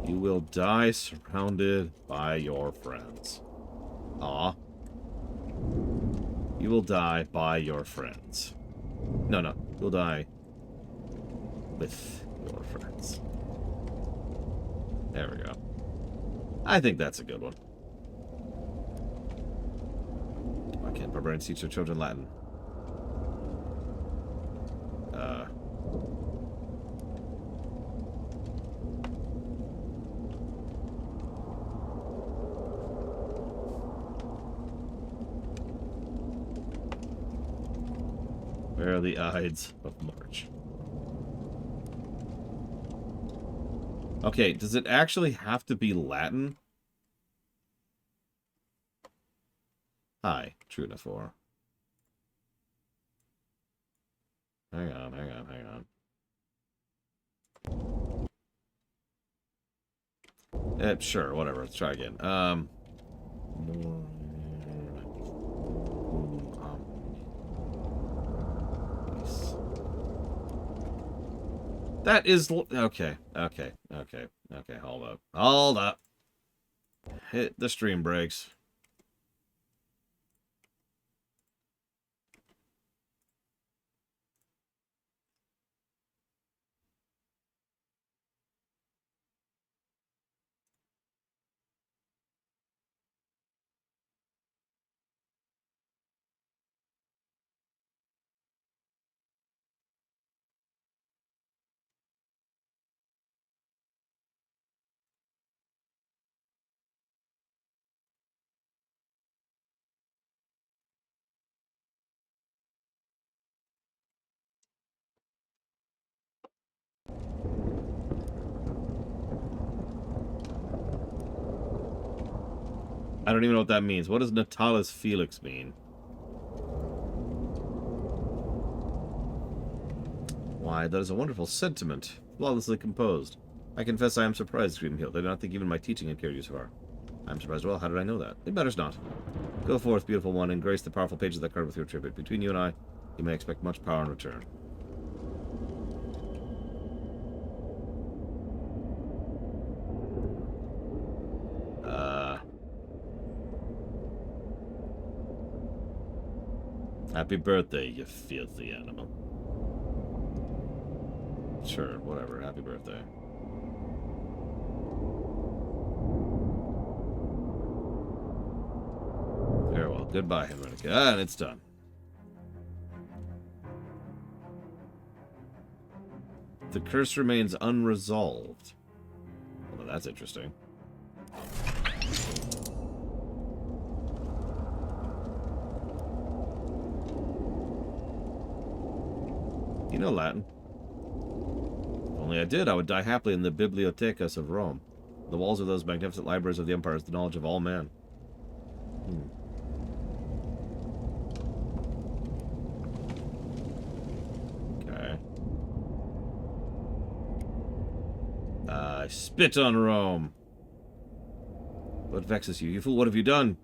You will die surrounded by your friends. Aw. You will die by your friends. No. You'll die with your friends. There we go. I think that's a good one. Why can't barbarians teach their children Latin? Where are the Ides of March? Okay, does it actually have to be Latin? Hi, Trunifor. Hang on. Sure, whatever. Let's try again. That is... Okay. Hold up. Hit the stream brakes. I don't even know what that means. What does Natalis Felix mean? Why, that is a wonderful sentiment. Flawlessly composed. I confess I am surprised, Grimhild. I did not think even my teaching had carried you so far. I am surprised. Well, how did I know that? It matters not. Go forth, beautiful one, and grace the powerful pages of that card with your tribute. Between you and I, you may expect much power in return. Happy birthday, you filthy animal. Sure, whatever. Happy birthday. Very well. Goodbye, Henrietta. And it's done. The curse remains unresolved. Well, that's interesting. You know Latin. If only I did, I would die happily in the bibliotecas of Rome. The walls of those magnificent libraries of the empire is the knowledge of all men. Okay. I spit on Rome. What vexes you? You fool, what have you done?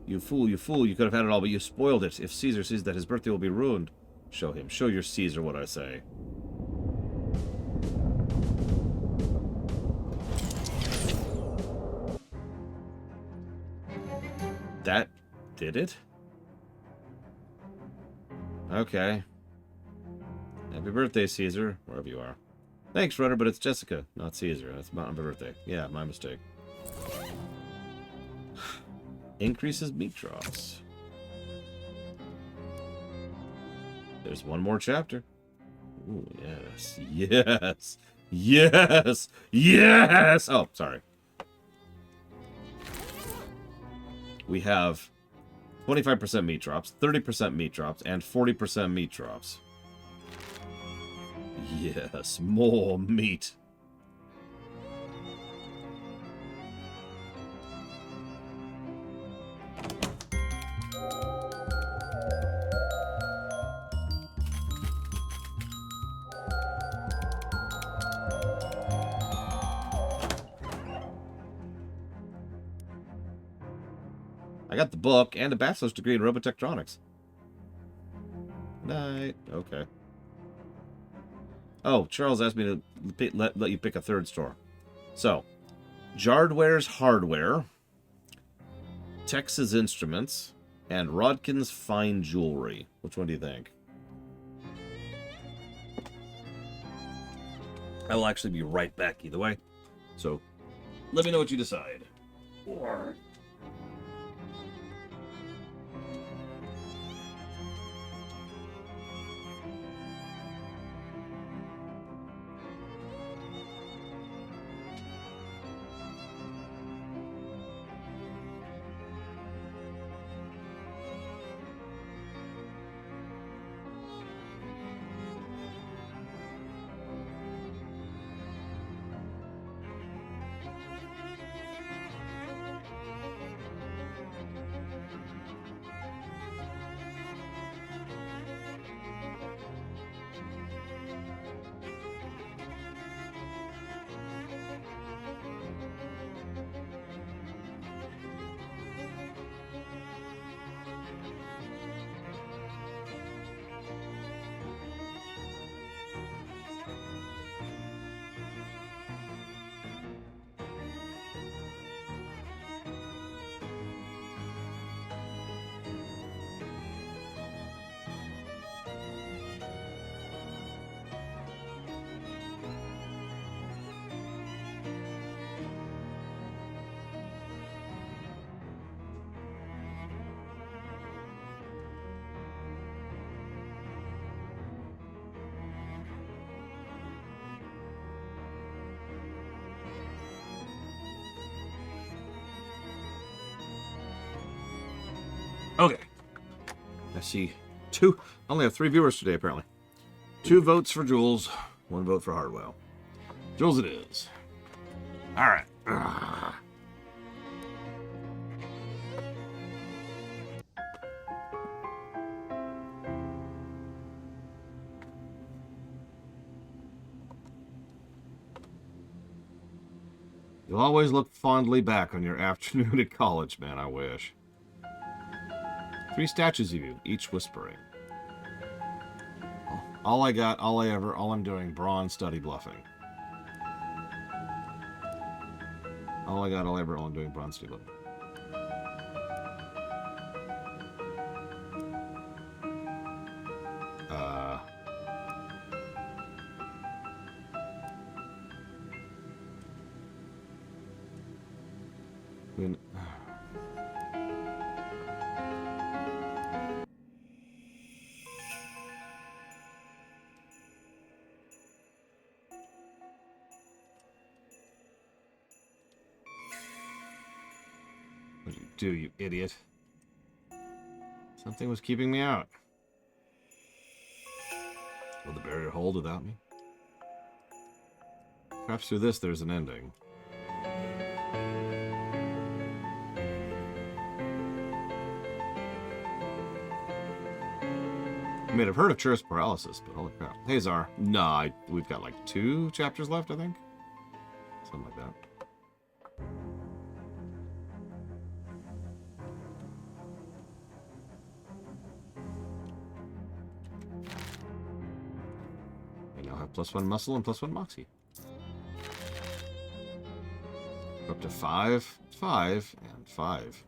You fool, you fool. You could have had it all, but you spoiled it. If Caesar sees that his birthday will be ruined, show him. Show your Caesar what I say. That did it? Okay. Happy birthday, Caesar, wherever you are. Thanks, Rudder, but it's Jessica, not Caesar. That's my birthday. Yeah, my mistake. Increases meat drops. There's one more chapter. Ooh, yes. Yes! Yes! Yes! Oh, sorry. We have 25% meat drops, 30% meat drops, and 40% meat drops. Yes, more meat. I got the book and a bachelor's degree in robotectronics. Night. Okay. Oh, Charles asked me to let you pick a third store. So, Jardware's Hardware, Texas Instruments, and Rodkin's Fine Jewelry. Which one do you think? I will actually be right back either way. So, let me know what you decide. Or... Okay. I see two. I only have 3 viewers today, apparently. 2 votes for Jules, 1 vote for Hardwell. Jules it is. All right. You'll always look fondly back on your afternoon at college, man, I wish. 3 statues of you, each whispering. All I'm doing, brawn, study, bluffing. All I'm doing, brawn, study, bluffing. What did you do, you idiot? Something was keeping me out. Will the barrier hold without me? Perhaps through this there's an ending. I mean, I've heard of Church Paralysis, but holy crap. Hey, Czar. Nah, we've got like 2 chapters left, I think. Something like that. We now have +1 muscle and +1 moxie. Up to 5, 5, and 5.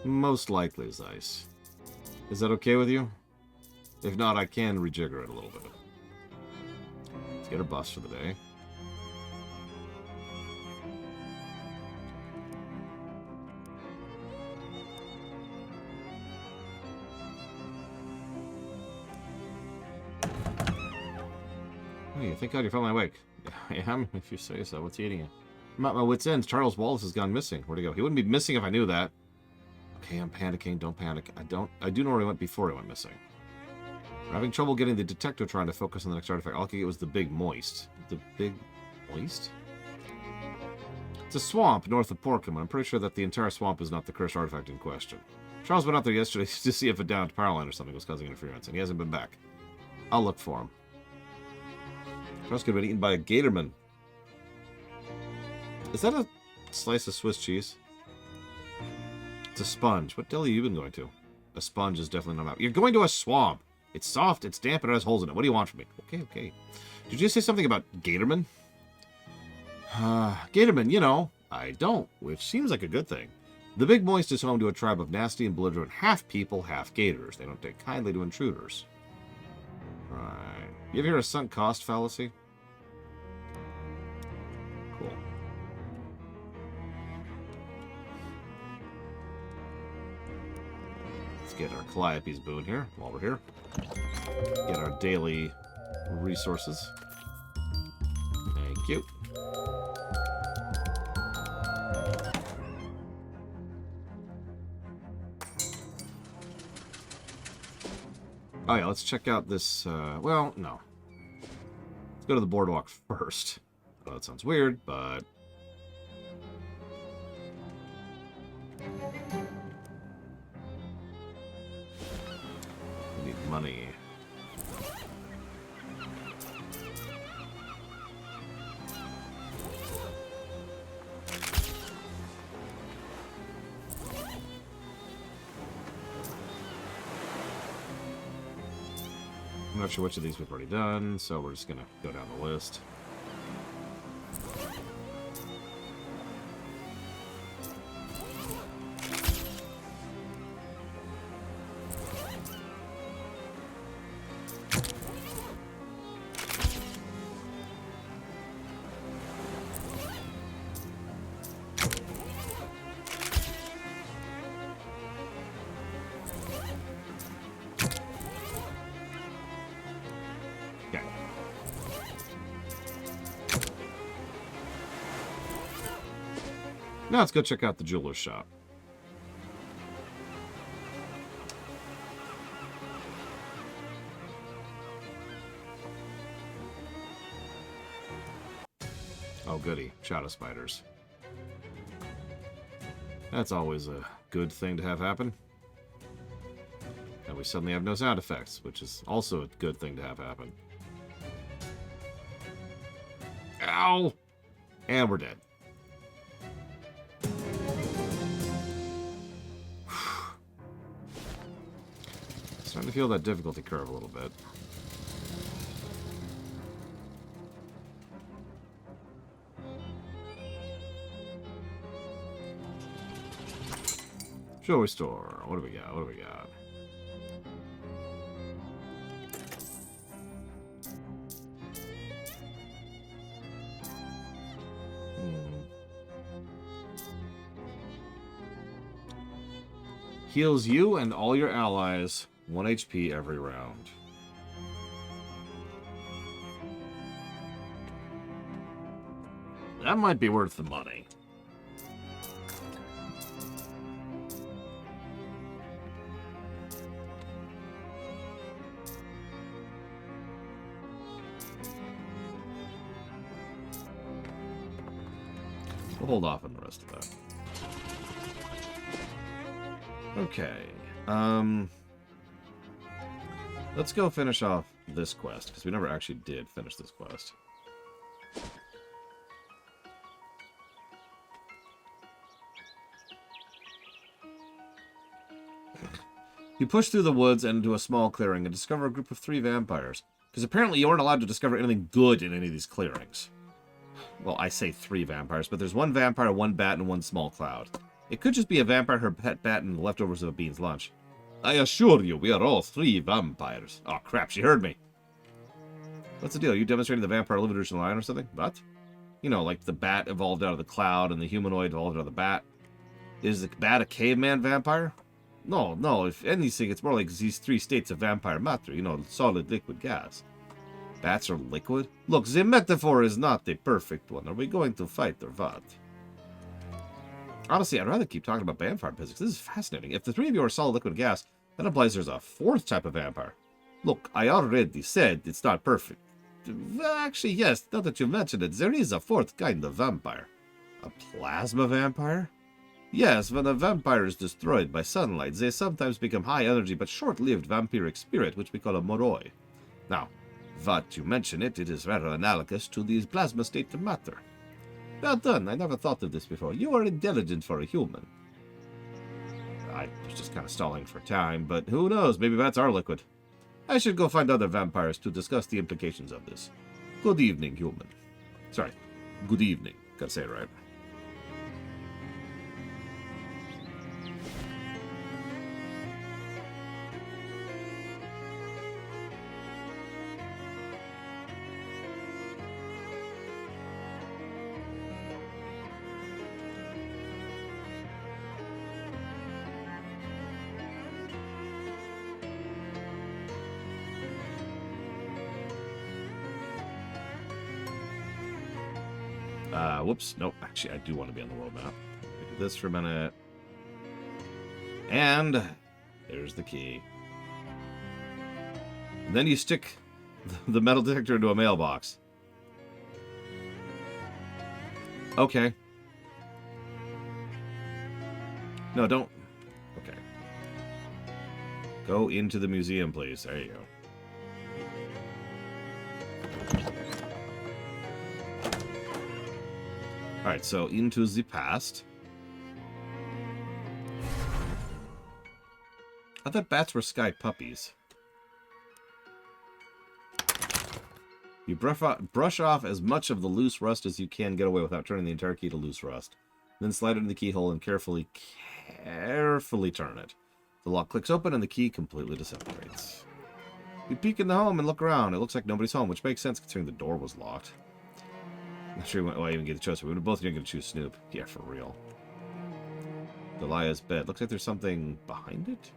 Most likely is ice. Is that okay with you? If not, I can rejigger it a little bit. Let's get a bust for the day. Hey, thank God you're finally awake. I am, if you say so. What's eating you? I'm at my wit's end. Charles Wallace has gone missing. Where'd he go? He wouldn't be missing if I knew that. Okay, I'm panicking. Don't panic. I do know where he went before he went missing. We're having trouble getting the detectotron to focus on the next artifact. All I could get was the Big Moist. The Big Moist? It's a swamp north of Porkham. I'm pretty sure that the entire swamp is not the cursed artifact in question. Charles went out there yesterday to see if a downed power line or something was causing interference, and he hasn't been back. I'll look for him. Trust could have been eaten by a gatorman. Is that a slice of Swiss cheese? It's a sponge. What deli have you been going to? A sponge is definitely not out. You're going to a swamp. It's soft, it's damp, and it has holes in it. What do you want from me? Okay, okay. Did you say something about gatorman? Gatorman, you know, I don't, which seems like a good thing. The Big Moist is home to a tribe of nasty and belligerent half-people, half-gators. They don't take kindly to intruders. Right. You ever hear of sunk cost fallacy? Cool. Let's get our Calliope's boon here while we're here. Get our daily resources. Thank you. Oh yeah, let's check out this, well, no. Let's go to the boardwalk first. I know that sounds weird, but... we need money. I'm not sure which of these we've already done, so we're just going to go down the list. Now let's go check out the jeweler's shop. Oh, goody. Shadow spiders. That's always a good thing to have happen. And we suddenly have no sound effects, which is also a good thing to have happen. Ow! And we're dead. Starting to feel that difficulty curve a little bit. Jewelry store. What do we got? What do we got? Heals you and all your allies 1 HP every round. That might be worth the money. We'll hold off on the rest of that. Okay. Let's go finish off this quest, because we never actually did finish this quest. You push through the woods and into a small clearing and discover a group of 3 vampires. Because apparently you aren't allowed to discover anything good in any of these clearings. Well, I say 3 vampires, but there's 1 vampire, 1 bat, and 1 small cloud. It could just be a vampire, her pet bat, and the leftovers of a bean's lunch. I assure you, we are all 3 vampires. Oh, crap, she heard me. What's the deal? Are you demonstrating the vampire evolution line or something? What? You know, like the bat evolved out of the cloud and the humanoid evolved out of the bat. Is the bat a caveman vampire? No, no, if anything, it's more like these 3 states of vampire matter. You know, solid, liquid, gas. Bats are liquid? Look, the metaphor is not the perfect one. Are we going to fight or what? Honestly, I'd rather keep talking about vampire physics. This is fascinating. If the 3 of you are solid, liquid, gas, that implies there's a 4th type of vampire. Look, I already said it's not perfect. Well, actually, yes, now that you mention it, there is a 4th kind of vampire. A plasma vampire? Yes, when a vampire is destroyed by sunlight, they sometimes become high-energy but short-lived vampiric spirit, which we call a moroi. Now, what you mention it is very analogous to the plasma state of matter. Well done, I never thought of this before. You are intelligent for a human. I was just kind of stalling for time, but who knows, maybe that's our liquid. I should go find other vampires to discuss the implications of this. Good evening, human. Sorry, good evening. Gotta say it right. Whoops. Nope. Actually, I do want to be on the world map. Look at this for a minute. And there's the key. And then you stick the metal detector into a mailbox. Okay. No, don't. Okay. Go into the museum, please. There you go. Alright, so into the past. I thought bats were sky puppies. You brush off as much of the loose rust as you can get away without turning the entire key to loose rust. Then slide it in the keyhole and carefully turn it. The lock clicks open and the key completely disintegrates. You peek in the home and look around. It looks like nobody's home, which makes sense considering the door was locked. I'm not sure I even get the choice. We're both going to choose Snoop. Yeah, for real. Delia's bed. Looks like there's something behind it.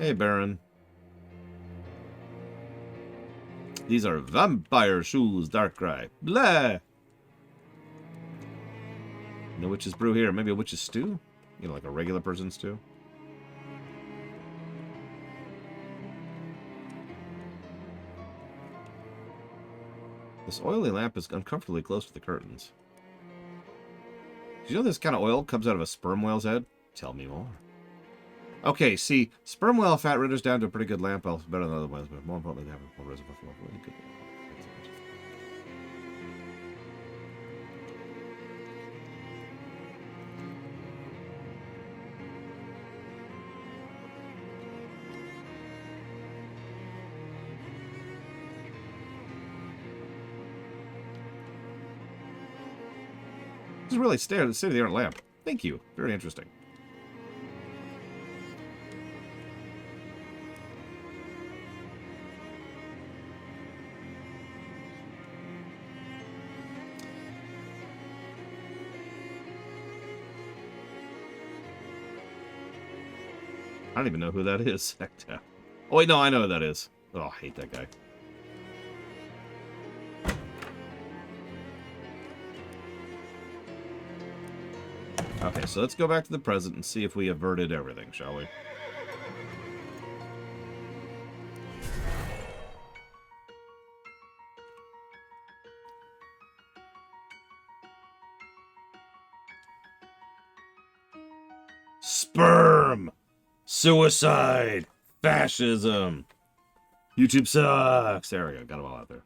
Hey, Baron. These are vampire shoes, Darkrai. Blah! No witch's brew here. Maybe a witch's stew? You know, like a regular person's stew? This oily lamp is uncomfortably close to the curtains. Did you know this kind of oil comes out of a sperm whale's head? Tell me more. Okay, see, sperm whale fat renders down to a pretty good lamp oil. Better than other ones, but more importantly, they have a more reservoir for really good. This is really state-of-the-art lamp. Thank you. Very interesting. I don't even know who that is. Oh, wait, no, I know who that is. Oh, I hate that guy. Okay, so let's go back to the present and see if we averted everything, shall we? Sperm! Suicide! Fascism! YouTube sucks! There we go, got them all out there.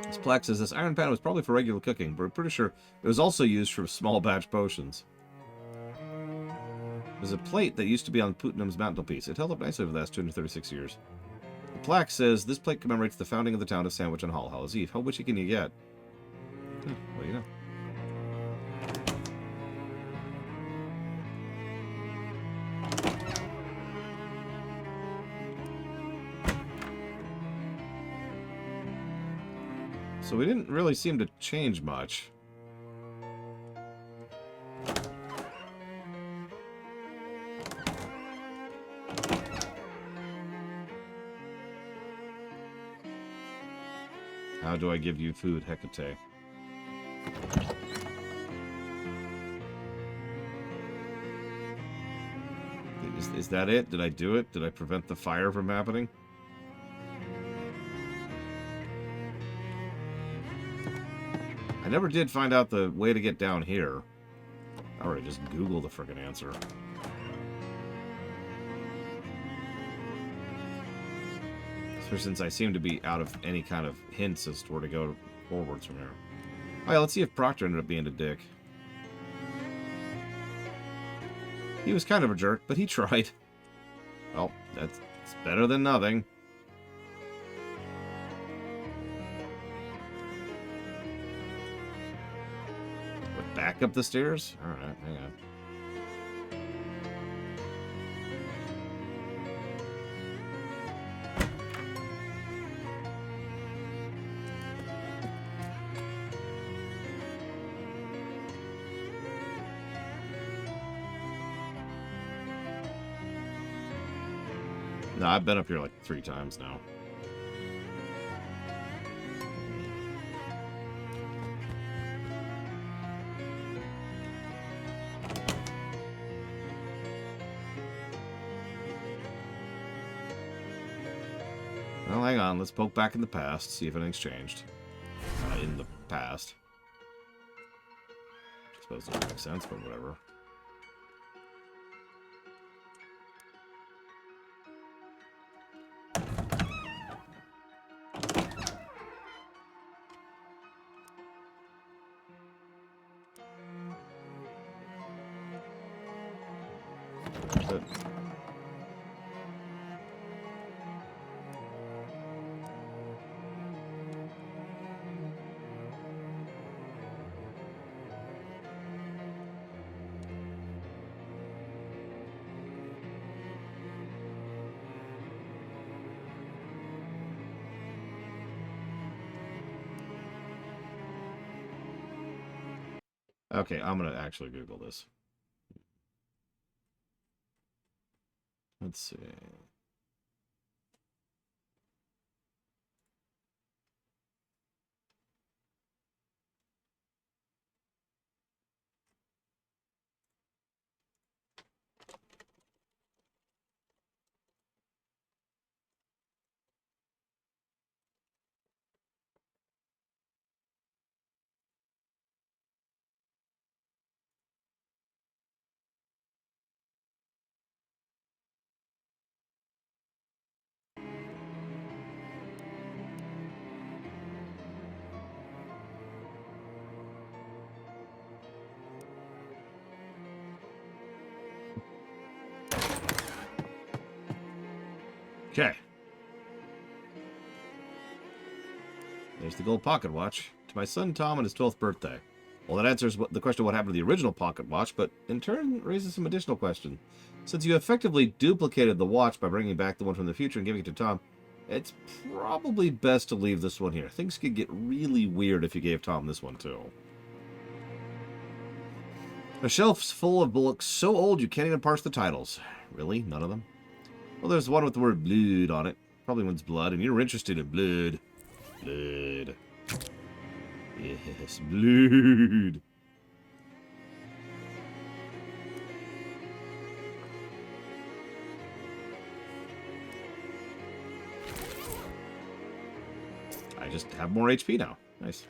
This plaque says this iron pan was probably for regular cooking, but we're pretty sure it was also used for small batch potions. There's a plate that used to be on Putnam's mantelpiece. It held up nicely over the last 236 years. The plaque says this plate commemorates the founding of the town of Sandwich on All Hallows Eve. How witchy can you get? What do you know? So we didn't really seem to change much. How do I give you food, Hecate? Is that it? Did I do it? Did I prevent the fire from happening? I never did find out the way to get down here. I already just Googled the frickin' answer. Especially since I seem to be out of any kind of hints as to where to go forwards from here. Alright, let's see if Proctor ended up being a dick. He was kind of a jerk, but he tried. Well, that's better than nothing. But back up the stairs? Alright, hang on. No, I've been up here like 3 times now. Well, hang on. Let's poke back in the past, see if anything's changed. In the past. I suppose it doesn't make sense, but whatever. That's it. Okay, I'm gonna actually Google this. Let's see. Okay. There's the gold pocket watch. To my son Tom on his 12th birthday. Well, that answers the question what happened to the original pocket watch, but in turn raises some additional questions. Since you effectively duplicated the watch by bringing back the one from the future and giving it to Tom, it's probably best to leave this one here. Things could get really weird if you gave Tom this one too. A shelf's full of books so old you can't even parse the titles. Really? None of them? Well, there's one with the word blood on it. Probably one's blood, and you're interested in blood. Blood. Yes, blood. I just have more HP now. Nice.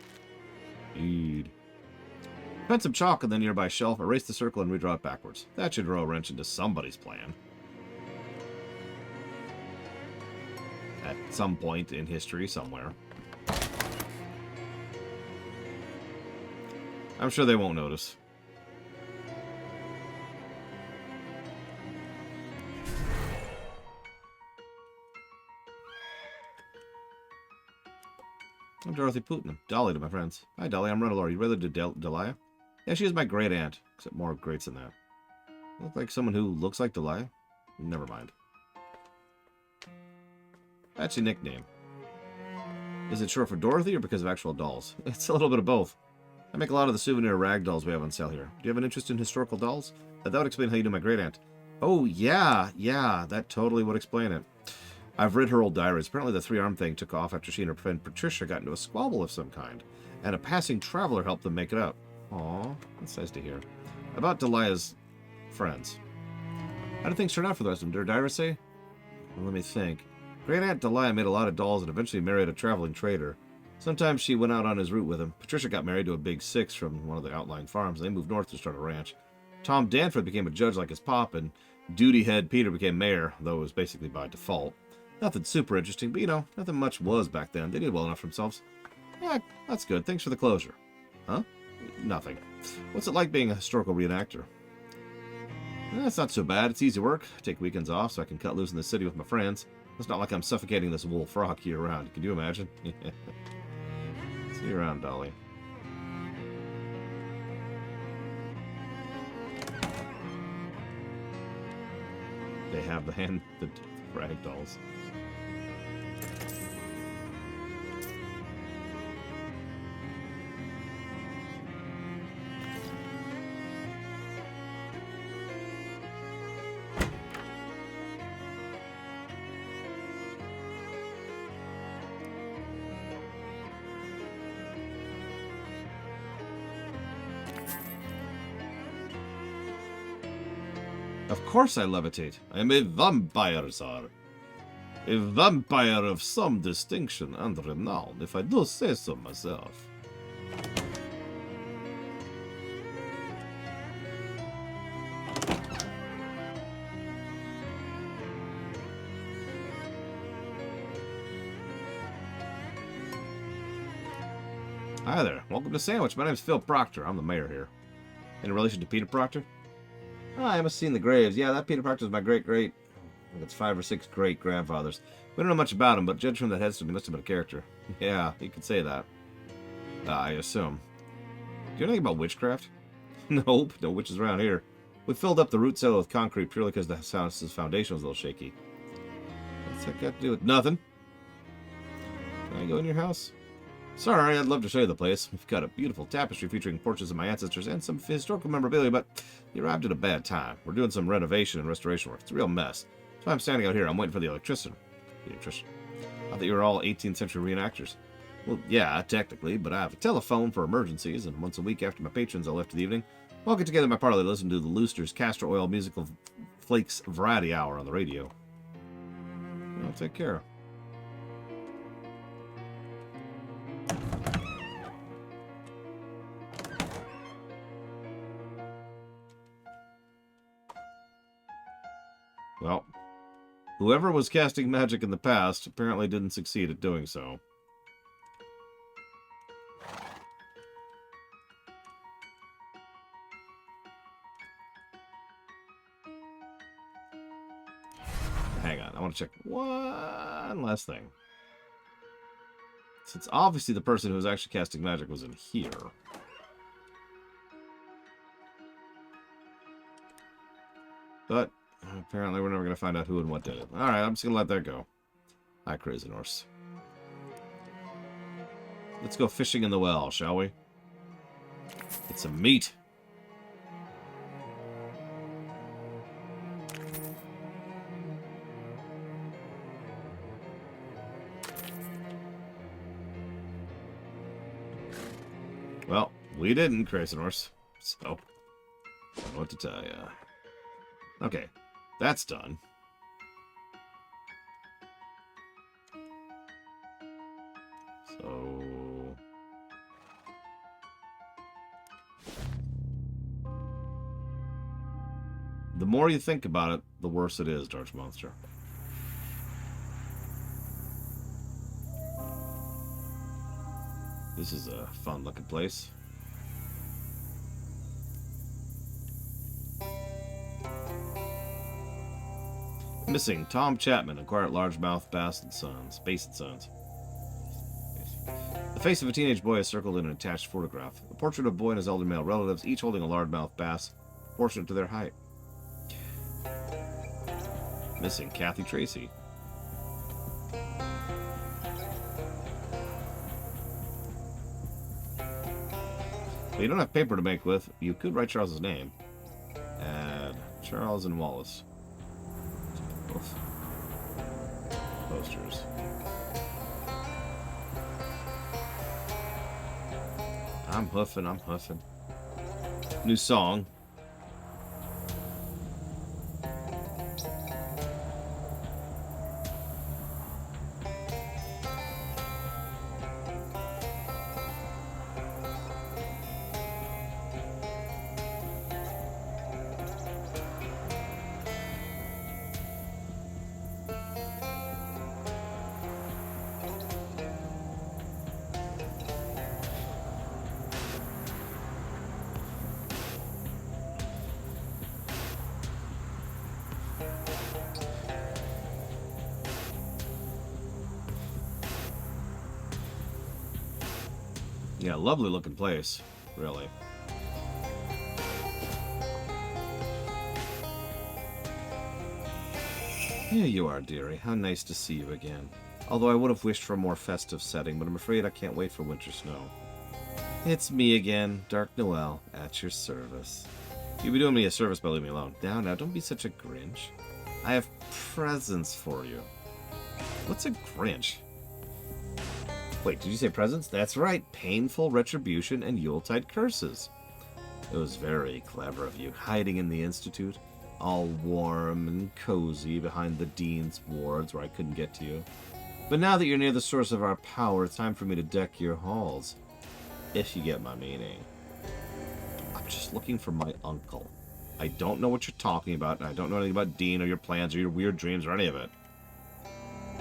Dude. Find some chalk on the nearby shelf, erase the circle, and redraw it backwards. That should throw a wrench into somebody's plan. At some point in history, somewhere. I'm sure they won't notice. I'm Dorothy Putin. Dolly to my friends. Hi, Dolly. I'm Renalor. You related to Delia? Yeah, she is my great aunt, except more greats than that. Look like someone who looks like Delia? Never mind. That's your nickname. Is it short for Dorothy or because of actual dolls? It's a little bit of both. I make a lot of the souvenir rag dolls we have on sale here. Do you have an interest in historical dolls? That would explain how you know my great aunt. Oh, yeah, that totally would explain it. I've read her old diaries. Apparently the three-arm thing took off after she and her friend Patricia got into a squabble of some kind, and a passing traveler helped them make it up. Aw, that's nice to hear. About Delia's friends. How did things turn out for the rest of them? Did her diary say? Well, let me think. Great Aunt Delia made a lot of dolls and eventually married a traveling trader. Sometimes she went out on his route with him. Patricia got married to a big six from one of the outlying farms, and they moved north to start a ranch. Tom Danforth became a judge like his pop, and duty head Peter became mayor, though it was basically by default. Nothing super interesting, but you know, nothing much was back then. They did well enough for themselves. Yeah, that's good. Thanks for the closure. Huh? Nothing. What's it like being a historical reenactor? It's not so bad. It's easy work. I take weekends off so I can cut loose in the city with my friends. It's not like I'm suffocating this wool frog year round. Can you imagine? See you around, Dolly. They have the rag dolls. Of course I levitate. I am a vampire, sir. A vampire of some distinction and renown, if I do say so myself. Hi there. Welcome to Sandwich. My name's Phil Proctor. I'm the mayor here. In relation to Peter Proctor? Oh, I haven't seen the graves. Yeah, that Peter Proctor is my great-great... I think it's 5 or 6 great-grandfathers. We don't know much about him, but judge from that headstone, he must have been a character. Yeah, you could say that. I assume. Do you know anything about witchcraft? Nope, no witches around here. We filled up the root cellar with concrete purely because the house's foundation was a little shaky. What's that got to do with nothing? Can I go in your house? Sorry, I'd love to show you the place. We've got a beautiful tapestry featuring portraits of my ancestors and some historical memorabilia, but you arrived at a bad time. We're doing some renovation and restoration work. It's a real mess. So I'm standing out here. I'm waiting for the electrician. I thought you were all 18th century reenactors. Well, yeah, technically, but I have a telephone for emergencies, and once a week after my patrons are left for the evening, I'll get together in my parlor to listen to the Looster's Castor Oil Musical Flakes Variety Hour on the radio. Well, take care. Well, whoever was casting magic in the past apparently didn't succeed at doing so. Hang on, I want to check one last thing. Since obviously the person who was actually casting magic was in here. But apparently we're never going to find out who and what did it. Alright, I'm just going to let that go. Hi, Crazy Norse. Let's go fishing in the well, shall we? Get some meat. Well, we didn't, Crazy Norse. So, I don't know what to tell ya. Okay, that's done. So... the more you think about it, the worse it is, Darch Monster. This is a fun-looking place. Missing Tom Chapman, acquired largemouth bass and sons. Basin Sons. The face of a teenage boy is circled in an attached photograph. A portrait of a boy and his elder male relatives, each holding a largemouth bass, proportionate to their height. Missing Kathy Tracy. Well, you don't have paper to make with. You could write Charles's name. Add Charles and Wallace. Both posters. I'm huffing, I'm huffing. New song. Yeah, lovely looking place, really. Here you are, dearie. How nice to see you again. Although I would have wished for a more festive setting, but I'm afraid I can't wait for winter snow. It's me again, Dark Noel, at your service. You'd be doing me a service by leaving me alone. Now, don't be such a Grinch. I have presents for you. What's a Grinch? Wait, did you say presents? That's right, painful retribution and Yuletide curses. It was very clever of you, hiding in the Institute, all warm and cozy behind the Dean's wards where I couldn't get to you. But now that you're near the source of our power, it's time for me to deck your halls. If you get my meaning. I'm just looking for my uncle. I don't know what you're talking about, and I don't know anything about Dean or your plans or your weird dreams or any of it.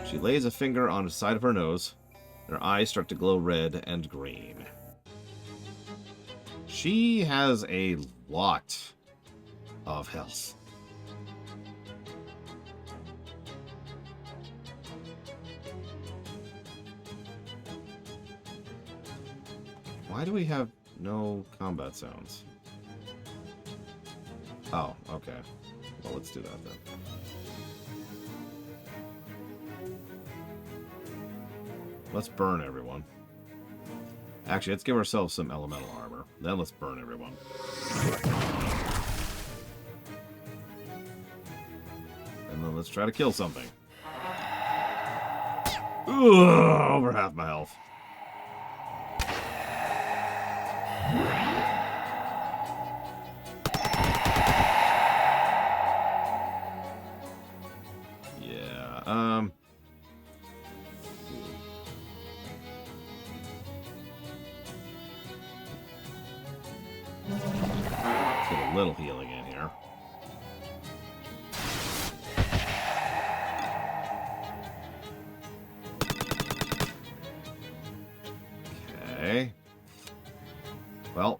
She lays a finger on the side of her nose. Her eyes start to glow red and green. She has a lot of health. Why do we have no combat sounds? Oh, okay. Well, let's do that then. Let's burn everyone. Actually, let's give ourselves some elemental armor. Then let's burn everyone. And then let's try to kill something. Ugh, over half my health. Yeah, let's get a little healing in here. Okay. Well,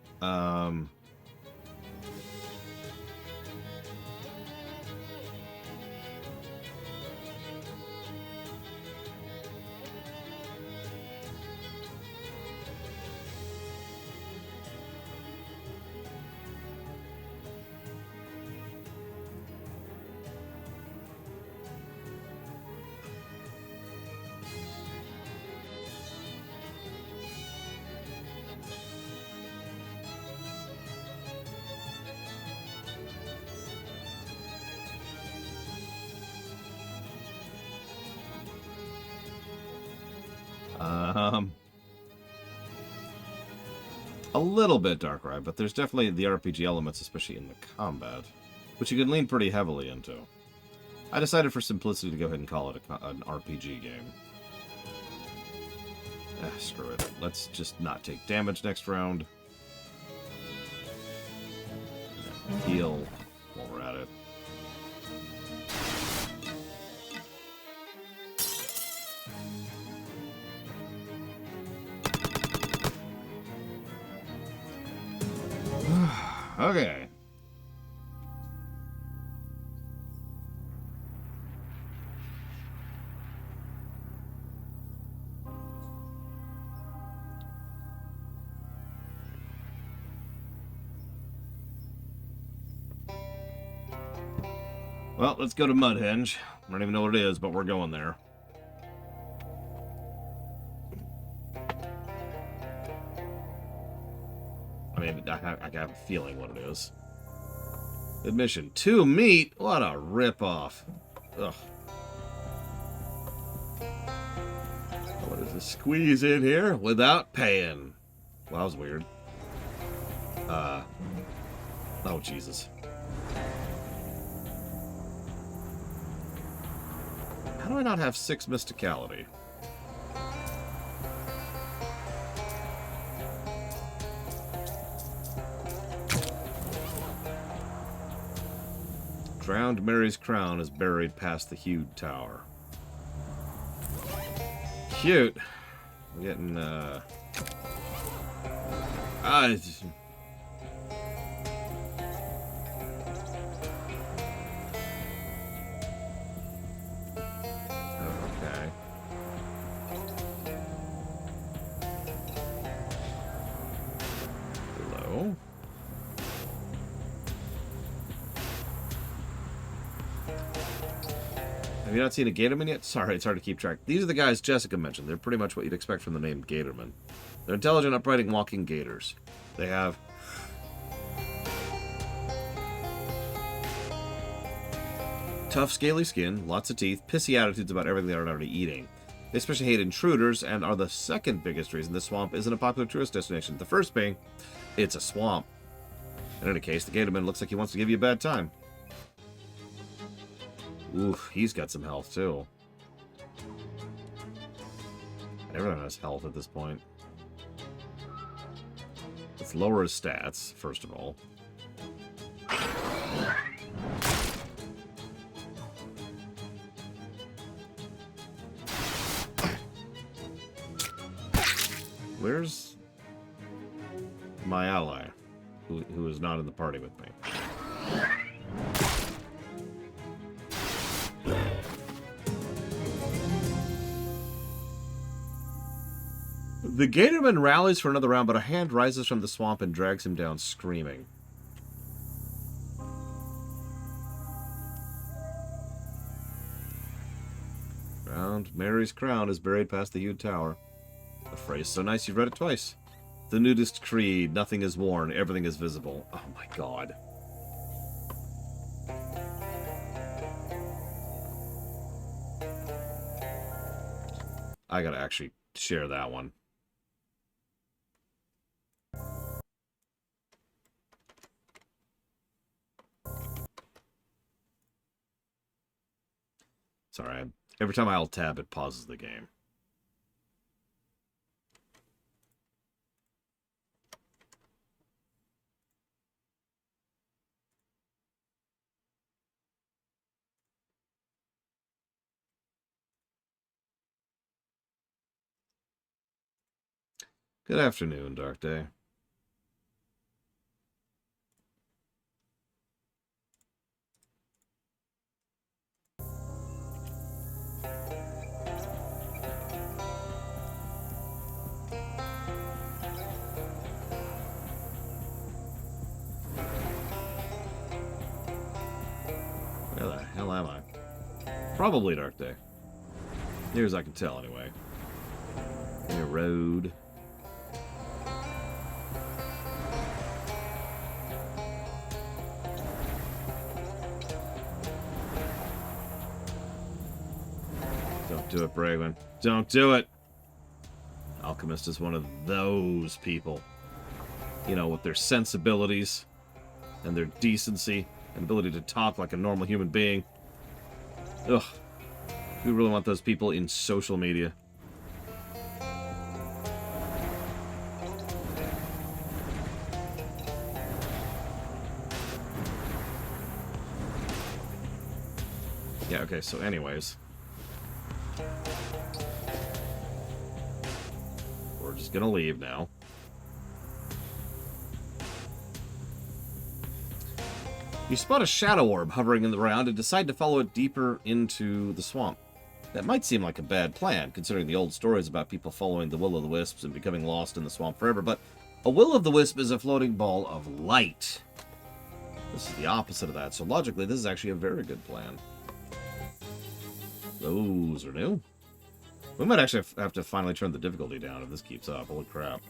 a little bit Darkrai, but there's definitely the RPG elements, especially in the combat, which you can lean pretty heavily into. I decided for simplicity to go ahead and call it an RPG game. Screw it. Let's just not take damage next round. Heal while we're at it. Okay. Well, let's go to Mudhenge. I don't even know what it is, but we're going there. I mean, I have a feeling what it is. Admission 2 meat? What a ripoff. Ugh. What is this? Squeeze in here without paying. Well, that was weird. Oh, Jesus. How do I not have 6 mysticality? Drowned Mary's crown is buried past the hued tower. Cute. I'm getting, Have you not seen a Gatorman yet? Sorry, it's hard to keep track. These are the guys Jessica mentioned. They're pretty much what you'd expect from the name Gatorman. They're intelligent, upright, walking gators. They have tough, scaly skin, lots of teeth, pissy attitudes about everything they're already eating. They especially hate intruders and are the second biggest reason this swamp isn't a popular tourist destination. The first being, it's a swamp. In any case, the Gatorman looks like he wants to give you a bad time. Oof, he's got some health, too. Everyone has health at this point. Let's lower his stats, first of all. Where's my ally, who is not in the party with me? The Gatorman rallies for another round, but a hand rises from the swamp and drags him down, screaming. Round Mary's crown is buried past the huge tower. A phrase so nice you've read it twice. The nudist creed, nothing is worn, everything is visible. Oh my god. I gotta actually share that one. Sorry, every time I alt-tab, it pauses the game. Good afternoon, Dark Day. Where the hell am I? Probably Dark Day. Near as I can tell, anyway. In a road. Don't do it, Braylon. Don't do it! Alchemist is one of those people. You know, with their sensibilities and their decency and ability to talk like a normal human being. Ugh. We really want those people in social media. Yeah, okay, so anyways. We're just gonna leave now. You spot a shadow orb hovering in the ground and decide to follow it deeper into the swamp. That might seem like a bad plan, considering the old stories about people following the will-o'-the-wisps and becoming lost in the swamp forever, but a will-o'-the-wisp is a floating ball of light. This is the opposite of that, so logically this is actually a very good plan. Those are new. We might actually have to finally turn the difficulty down if this keeps up. Holy crap.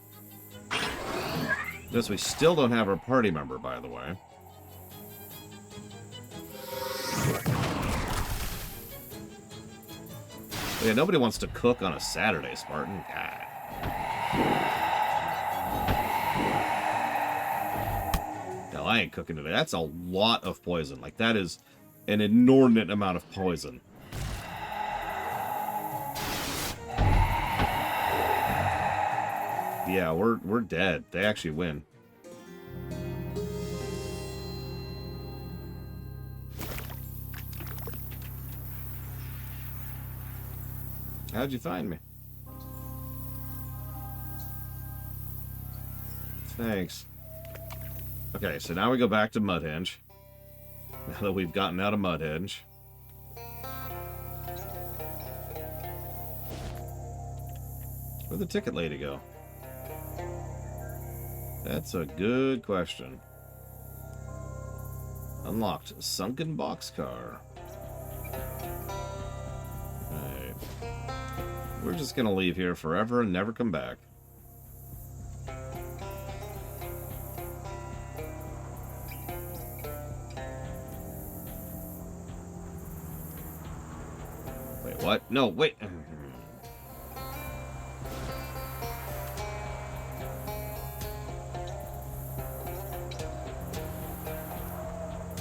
Notice we still don't have our party member, by the way. Yeah, nobody wants to cook on a Saturday, Spartan. God. Hell, I ain't cooking today. That's a lot of poison. Like, that is an inordinate amount of poison. Yeah, we're dead. They actually win. How'd you find me? Thanks. Okay, so now we go back to Mudhenge. Now that we've gotten out of Mudhenge. Where'd the ticket lady go? That's a good question. Unlocked. Sunken boxcar. We're just gonna leave here forever and never come back. Wait, what? No, wait.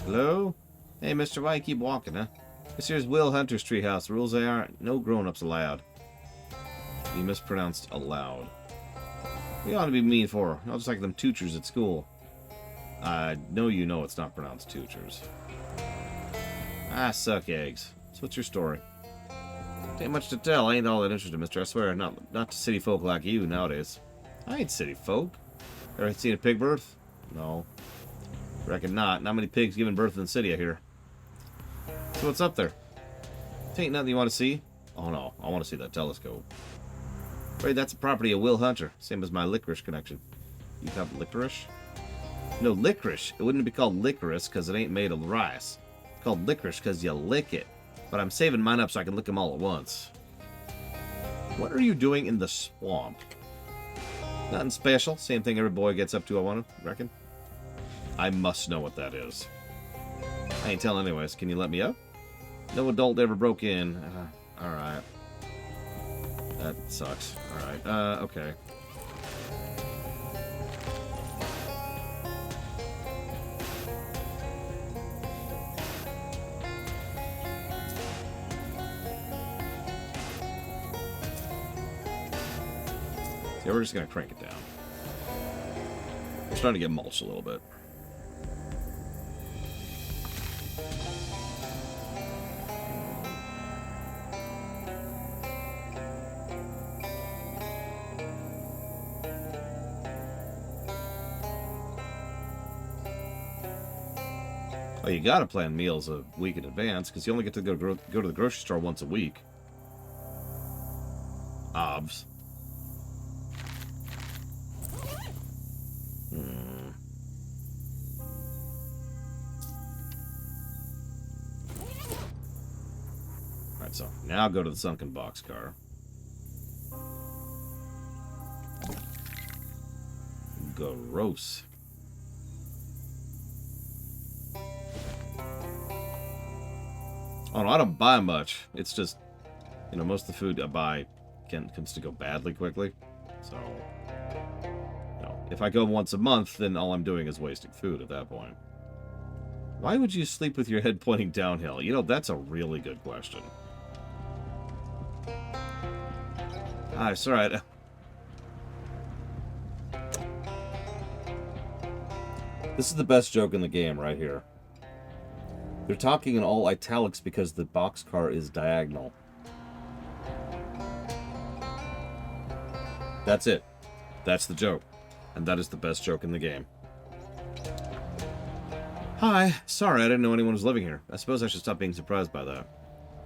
Hello? Hey, mister, why you keep walking, huh? This here's Will Hunter's treehouse. The rules they are, no grown-ups allowed. You mispronounced allowed. What you ought to be mean for? Not just like them toochers at school. I know you know it's not pronounced toochers. I suck eggs. So what's your story? Ain't much to tell. I ain't all that interested, mister. I swear, not to city folk like you nowadays. I ain't city folk. Ever seen a pig birth? No. Reckon not. Not many pigs giving birth in the city, I hear. So what's up there? Ain't nothing you want to see? Oh no, I want to see that telescope. Wait, that's the property of Will Hunter. Same as my licorice connection. You have licorice? No, licorice. It wouldn't be called licorice because it ain't made of rice. It's called licorice because you lick it. But I'm saving mine up so I can lick them all at once. What are you doing in the swamp? Nothing special. Same thing every boy gets up to, I want to reckon. I must know what that is. I ain't telling anyways. Can you let me up? No adult ever broke in. Alright. That sucks. Alright. Okay. Yeah, we're just gonna crank it down. We're starting to get mulched a little bit. Oh, you gotta plan meals a week in advance, because you only get to go to the grocery store once a week. Obvs. Alright, so now go to the sunken boxcar. Gross. Oh no, I don't buy much. It's just, you know, most of the food I buy tends to go badly quickly. So, you know, if I go once a month, then all I'm doing is wasting food at that point. Why would you sleep with your head pointing downhill? You know, that's a really good question. Ah, it's alright. This is the best joke in the game right here. They're talking in all italics because the boxcar is diagonal. That's it. That's the joke. And that is the best joke in the game. Hi. Sorry, I didn't know anyone was living here. I suppose I should stop being surprised by that.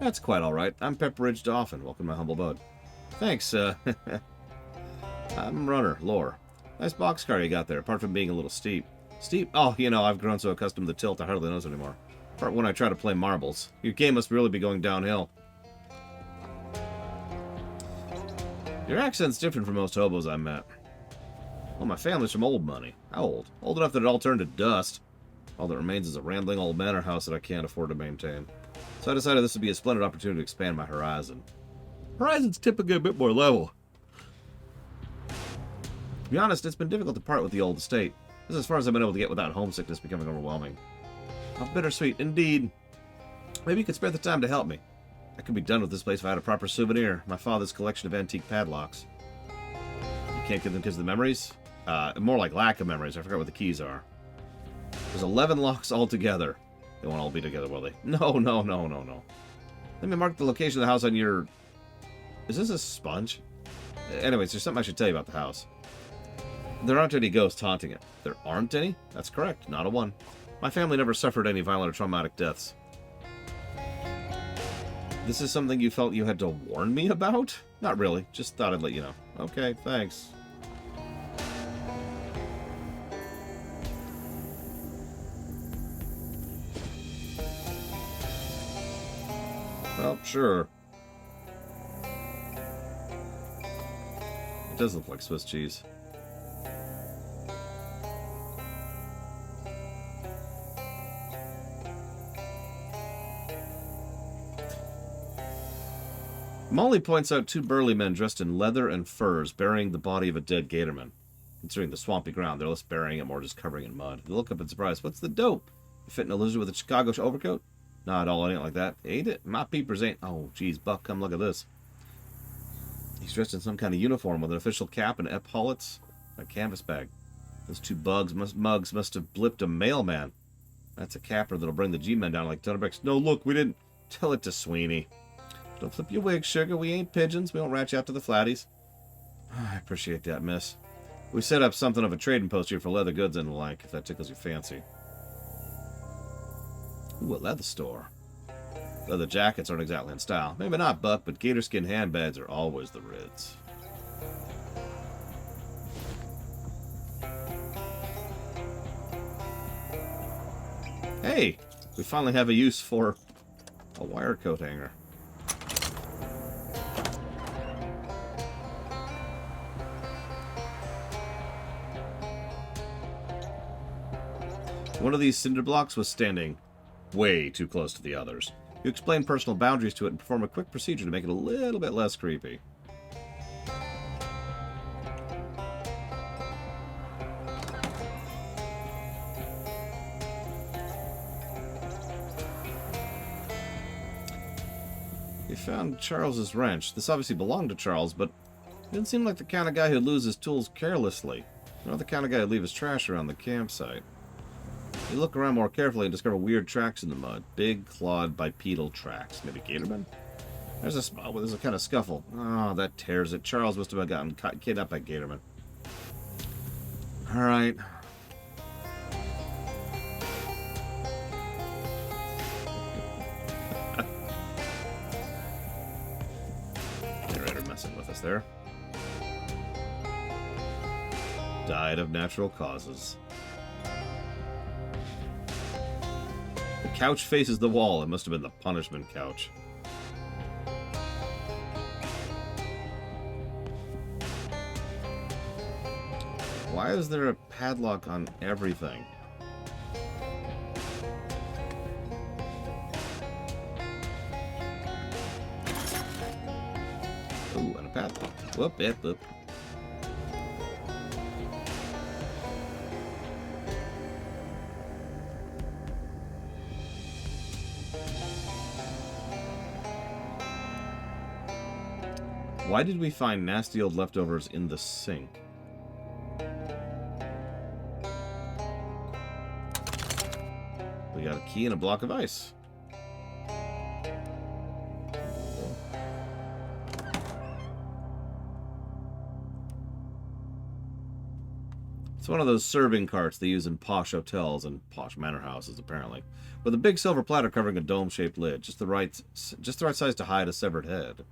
That's quite alright. I'm Pepperidge Dolphin. Welcome to my humble abode. Thanks, I'm Runner, Lore. Nice boxcar you got there, apart from being a little steep. Steep? Oh, you know, I've grown so accustomed to the tilt I hardly notice anymore. Apart when I try to play marbles. Your game must really be going downhill. Your accent's different from most hobos I met. Well, my family's from old money. How old? Old enough that it all turned to dust. All that remains is a rambling old manor house that I can't afford to maintain. So I decided this would be a splendid opportunity to expand my horizon. Horizon's typically a bit more level. To be honest, it's been difficult to part with the old estate. This is as far as I've been able to get without homesickness becoming overwhelming. How bittersweet, indeed. Maybe you could spare the time to help me. I could be done with this place if I had a proper souvenir. My father's collection of antique padlocks. You can't give them because of the memories? More like lack of memories. I forgot what the keys are. There's 11 locks altogether. They won't all be together, will they? No. Let me mark the location of the house on your... Is this a sponge? Anyways, there's something I should tell you about the house. There aren't any ghosts haunting it. There aren't any? That's correct. Not a one. My family never suffered any violent or traumatic deaths. This is something you felt you had to warn me about? Not really. Just thought I'd let you know. Okay, thanks. Well, sure. does look like Swiss cheese. Molly points out two burly men dressed in leather and furs burying the body of a dead gatorman. Considering the swampy ground, they're less burying it, more just covering it in mud. They look up in surprise. What's the dope? You fitting a lizard with a Chicago overcoat? Not at all, it ain't like that. Ain't it? My peepers ain't. Oh, geez, Buck, come look at this. He's dressed in some kind of uniform with an official cap and epaulets and a canvas bag. Those two mugs must have blipped a mailman. That's a capper that'll bring the G-men down like Thunderbricks. No, look, we didn't. Tell it to Sweeney. Don't flip your wig, sugar. We ain't pigeons. We don't rat you out to the flatties. I appreciate that, miss. We set up something of a trading post here for leather goods and the like, if that tickles your fancy. Ooh, a leather store. Leather jackets aren't exactly in style. Maybe not, Buck, but gator skin handbags are always the Rids. Hey! We finally have a use for a wire coat hanger. One of these cinder blocks was standing way too close to the others. You explain personal boundaries to it and perform a quick procedure to make it a little bit less creepy. You found Charles's wrench. This obviously belonged to Charles, but he didn't seem like the kind of guy who'd lose his tools carelessly. Not the kind of guy who'd leave his trash around the campsite. You look around more carefully and discover weird tracks in the mud. Big, clawed, bipedal tracks. Maybe gatormen? There's a spot where there's a kind of scuffle. Oh, that tears it. Charles must have gotten kidnapped by gatormen. Alright. Narrator messing with us there. Died of natural causes. The couch faces the wall. It must have been the punishment couch. Why is there a padlock on everything? Ooh, and a padlock. Whoop, yep, whoop. Why did we find nasty old leftovers in the sink? We got a key and a block of ice. It's one of those serving carts they use in posh hotels and posh manor houses, apparently, with a big silver platter covering a dome-shaped lid, just the right size to hide a severed head.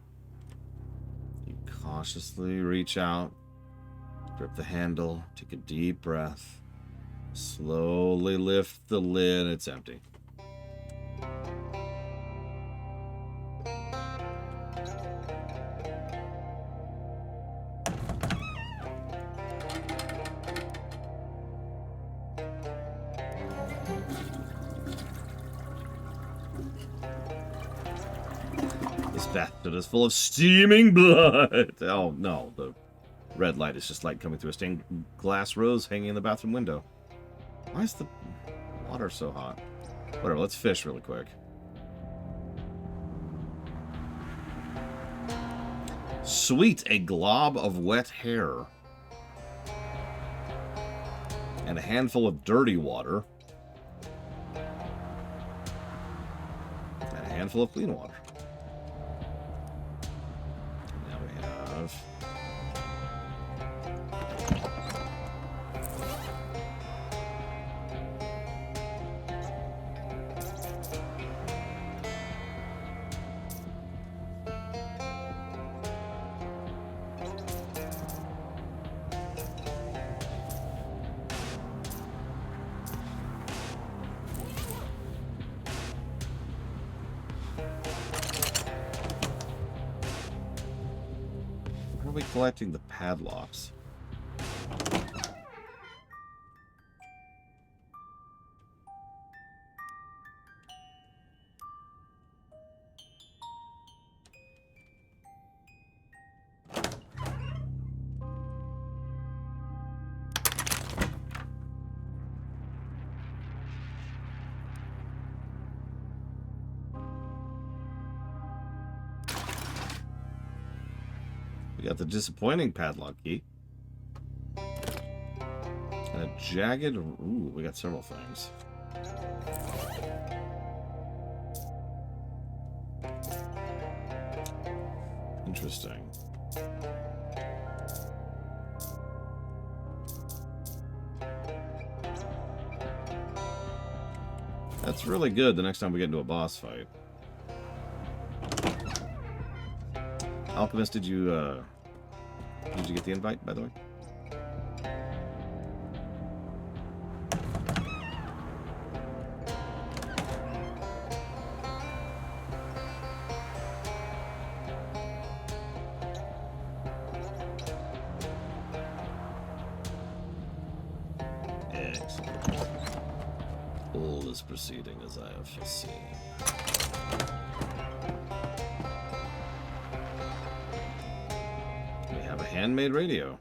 Cautiously reach out, grip the handle, take a deep breath, slowly lift the lid. It's empty. This bathtub is full of steaming blood. Oh no, the red light is just light coming through a stained glass rose hanging in the bathroom window. Why is the water so hot? Whatever, let's fish really quick. Sweet, a glob of wet hair. And a handful of dirty water. And a handful of clean water. Now we have... we collecting the padlocks? We got the disappointing padlock key. And a jagged... Ooh, we got several things. Interesting. That's really good the next time we get into a boss fight. Alchemist, did you get the invite, by the way? Excellent. All is proceeding as I have foreseen. We have a handmade radio.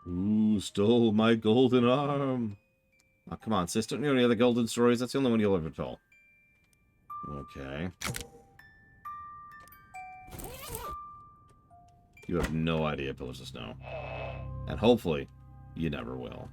Ooh, stole my golden arm. Oh, come on, sis. Don't you know any other golden stories? That's the only one you'll ever tell. Okay. You have no idea, Pillars of Snow. And hopefully, you never will.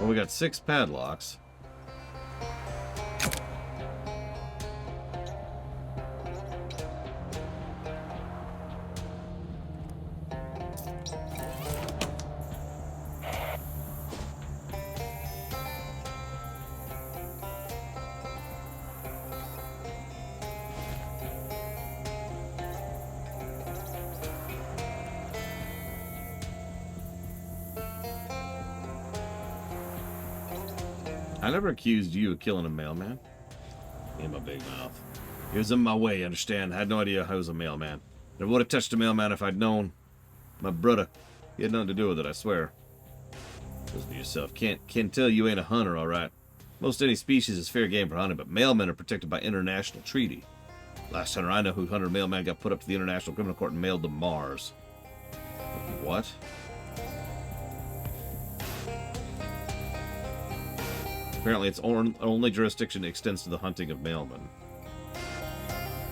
Well, we got 6 padlocks. I never accused you of killing a mailman. In my big mouth. He was in my way, understand? I had no idea I was a mailman. Never would have touched a mailman if I'd known. My brother. He had nothing to do with it, I swear. Listen to yourself. Can't tell you ain't a hunter, alright. Most any species is fair game for hunting, but mailmen are protected by international treaty. Last hunter I know who hunted a mailman got put up to the International Criminal Court and mailed to Mars. What? Apparently its only jurisdiction extends to the hunting of mailmen.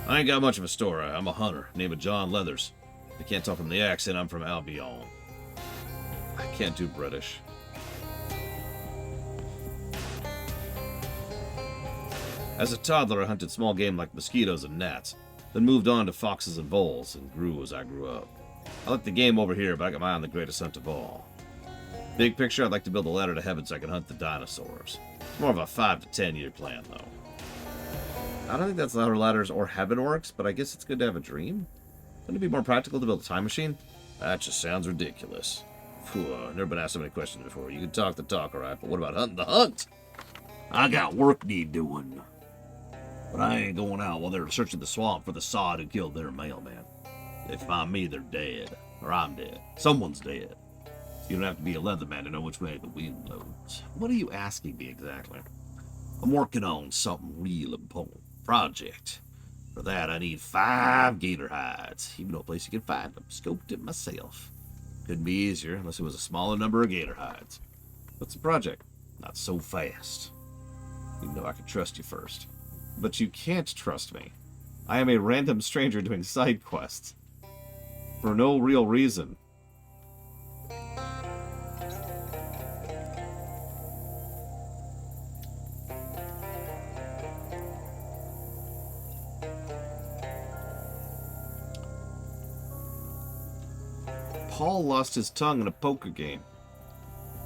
I ain't got much of a story. I'm a hunter, name of John Leathers. I can't tell from the accent, I'm from Albion. I can't do British. As a toddler, I hunted small game like mosquitoes and gnats, then moved on to foxes and voles, and grew as I grew up. I like the game over here, but I got my eye on the greatest hunt of all. Big picture, I'd like to build a ladder to heaven so I can hunt the dinosaurs. It's more of a 5 to 10 year plan, though. I don't think that's how ladders or heaven works, but I guess it's good to have a dream. Wouldn't it be more practical to build a time machine? That just sounds ridiculous. Phew, never been asked so many questions before. You can talk the talk, alright, but what about hunting the hunt? I got work need doing. But I ain't going out while they're searching the swamp for the sod who killed their mailman. They find me, they're dead. Or I'm dead. Someone's dead. You don't have to be a Leatherman to know which way the wind blows. What are you asking me exactly? I'm working on something real important. Project. For that, I need 5 gator hides. Even no place you can find them. Scoped it myself. Couldn't be easier unless it was a smaller number of gator hides. What's the project? Not so fast. You know I can trust you first. But you can't trust me. I am a random stranger doing side quests. For no real reason. Paul lost his tongue in a poker game.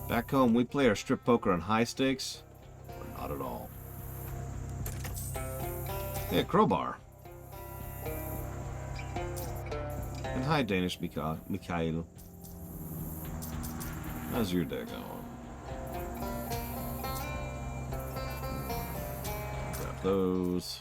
Back home, we play our strip poker on high stakes, or not at all. Yeah, crowbar. And hi, Danish Mikhail. How's your day going? Grab those.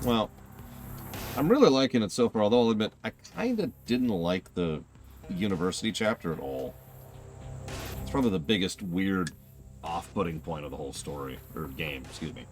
Well, I'm really liking it so far, although I'll admit I kind of didn't like the university chapter at all. It's probably the biggest weird off-putting point of the whole story, or game, excuse me.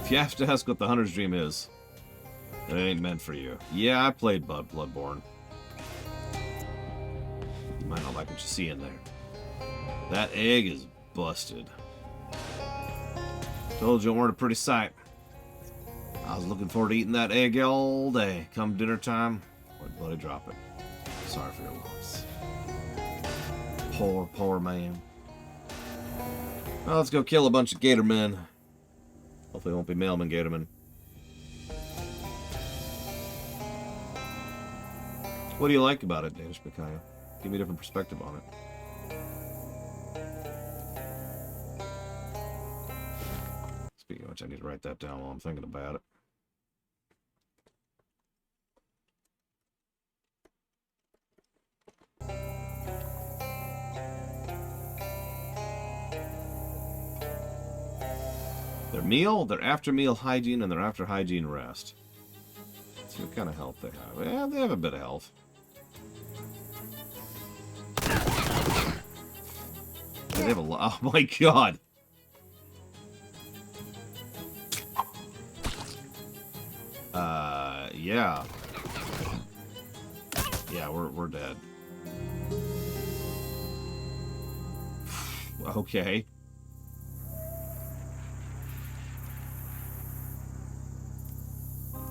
If you have to ask what the Hunter's Dream is, it ain't meant for you. Yeah, I played Bloodborne. You might not like what you see in there. That egg is busted. Told you it weren't a pretty sight. I was looking forward to eating that egg all day. Come dinner time, I'd bloody drop it. Sorry for your loss. Poor, poor man. Well, let's go kill a bunch of gator men. Hopefully it won't be mailman gatormen. What do you like about it, Danish Mikhail? Give me a different perspective on it. Speaking of which, I need to write that down while I'm thinking about it. Their meal, their after-meal hygiene, and their after-hygiene rest. Let's see what kind of health they have. Yeah, they have a bit of health. They have a lot. Oh my god! Yeah. Yeah, we're dead. Okay.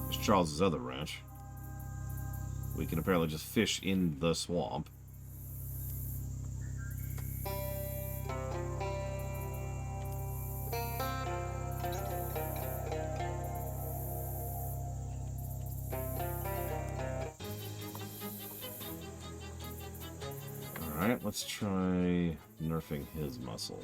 There's Charles's other ranch. We can apparently just fish in the swamp. Alright, let's try nerfing his muscle.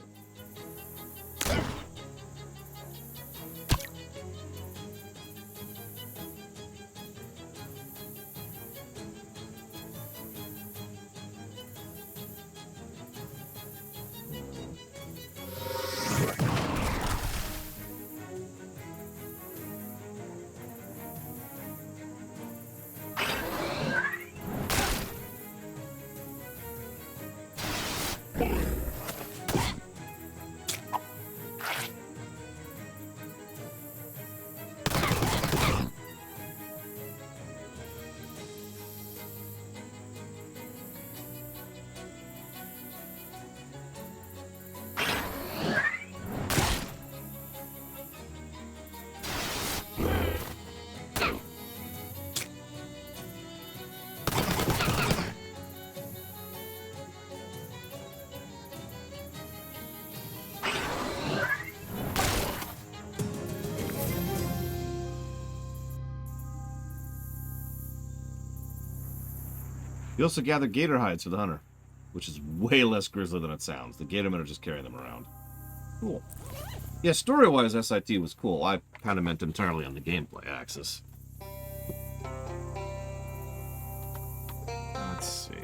You also gather gator hides for the hunter, which is way less grisly than it sounds. The gatormen are just carrying them around. Cool. Yeah, story-wise, SIT was cool. I kind of meant entirely on the gameplay axis. Let's see.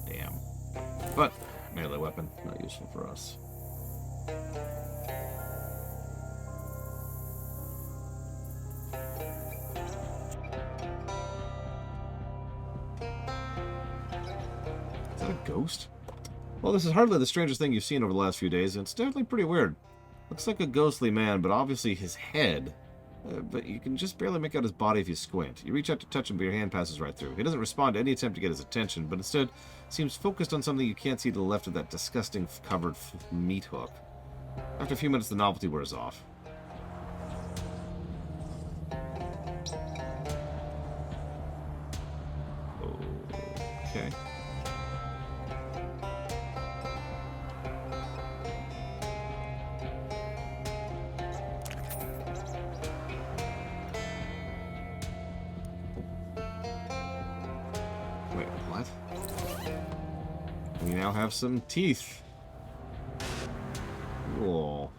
Damn. But, melee weapon, not useful for us. Is that a ghost? Well, this is hardly the strangest thing you've seen over the last few days, and it's definitely pretty weird. Looks like a ghostly man, but obviously his head. But you can just barely make out his body if you squint. You reach out to touch him, but your hand passes right through. He doesn't respond to any attempt to get his attention, but instead seems focused on something you can't see to the left of that disgusting covered meat hook. After a few minutes, the novelty wears off. Okay. Wait, what? We now have some teeth. Cool.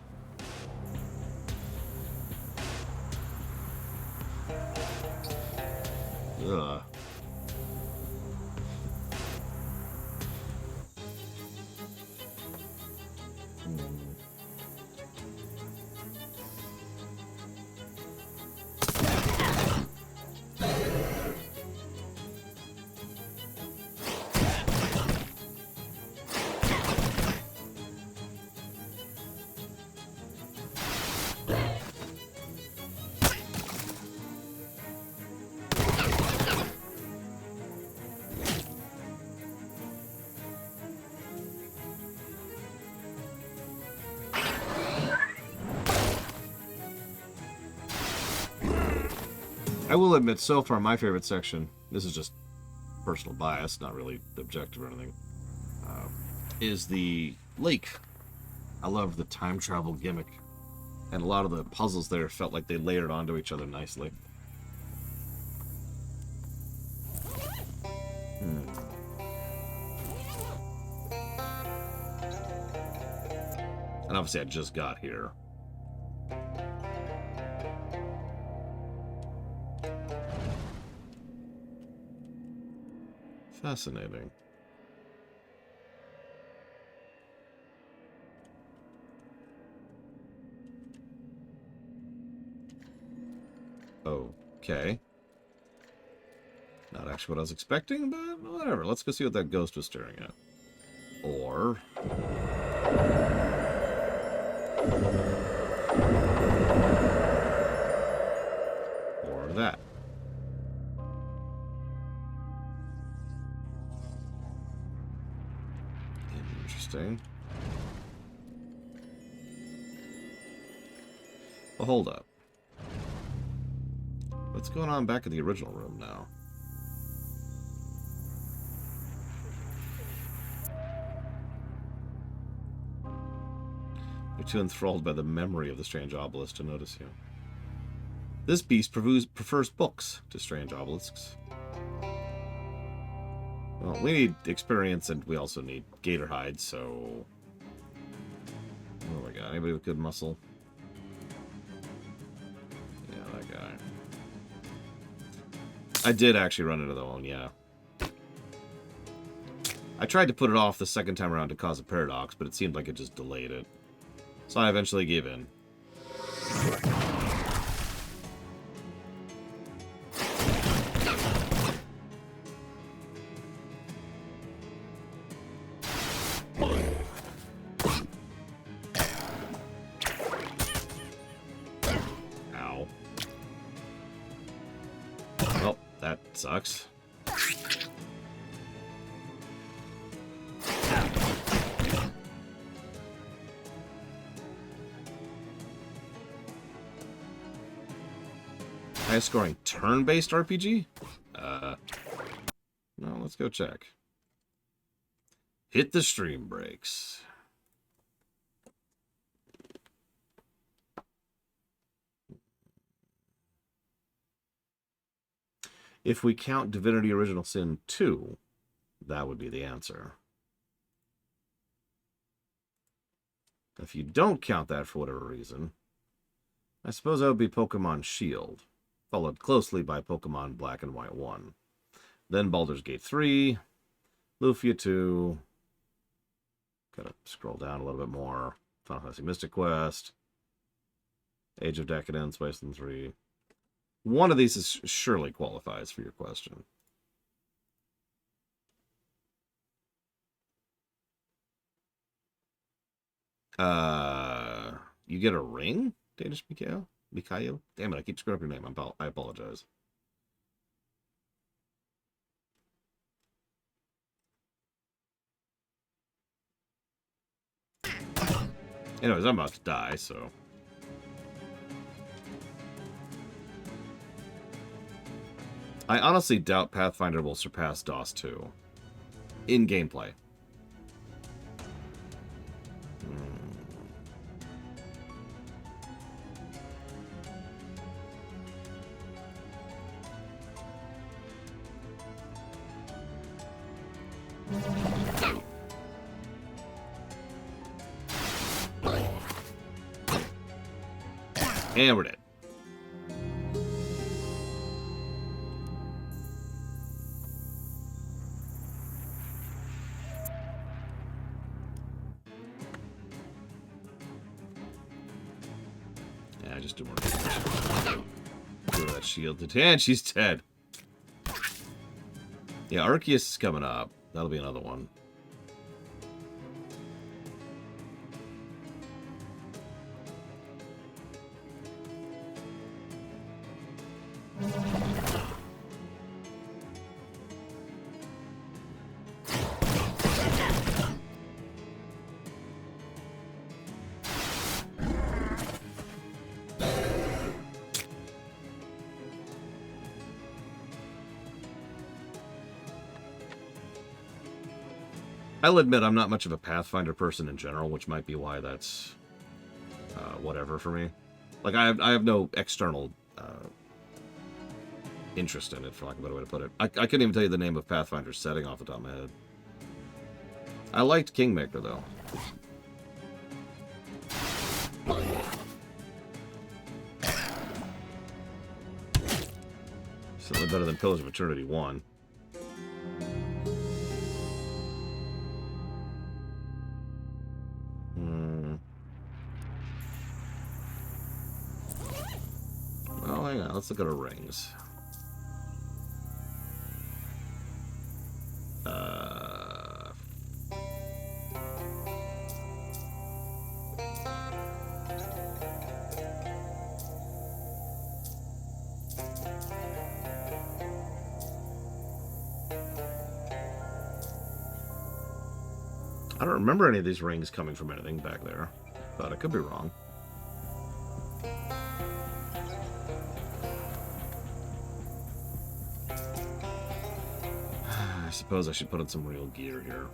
Ugh. I will admit, so far, my favorite section, this is just personal bias, not really objective or anything, is the lake. I love the time travel gimmick. And a lot of the puzzles there felt like they layered onto each other nicely. And obviously I just got here. Fascinating. Okay. Not actually what I was expecting, but whatever. Let's go see what that ghost was staring at. Or that. Interesting. Well, hold up. What's going on back in the original room now? You're too enthralled by the memory of the strange obelisk to notice you. This beast prefers books to strange obelisks. Well, we need experience, and we also need gator hides, so... Oh my god, anybody with good muscle? Yeah, that guy. I did actually run into the one, yeah. I tried to put it off the second time around to cause a paradox, but it seemed like it just delayed it. So I eventually gave in. Ow. Well, that sucks. Highest scoring turn-based RPG? No, let's go check. Hit the stream brakes. If we count Divinity Original Sin 2, that would be the answer. If you don't count that for whatever reason, I suppose that would be Pokemon Shield, followed closely by Pokemon Black and White 1. Then Baldur's Gate 3, Lufia 2, gotta scroll down a little bit more, Final Fantasy Mystic Quest, Age of Decadence, Wasteland 3. One of these surely qualifies for your question. You get a ring? Danish Mikhail? Damn it, I keep screwing up your name. I apologize. Anyways, I'm about to die, so... I honestly doubt Pathfinder will surpass DOS 2 in gameplay. And we're dead. Yeah, just do more. Go to that shield. And she's dead. Yeah, Arceus is coming up. That'll be another one. I'll admit I'm not much of a Pathfinder person in general, which might be why that's whatever for me. Like, I have no external interest in it, for lack of a better way to put it. I couldn't even tell you the name of Pathfinder's setting off the top of my head. I liked Kingmaker, though. Certainly better than Pillars of Eternity 1. Well, hang on. Let's look at our rings. I don't remember any of these rings coming from anything back there, but I could be wrong. I suppose I should put on some real gear here.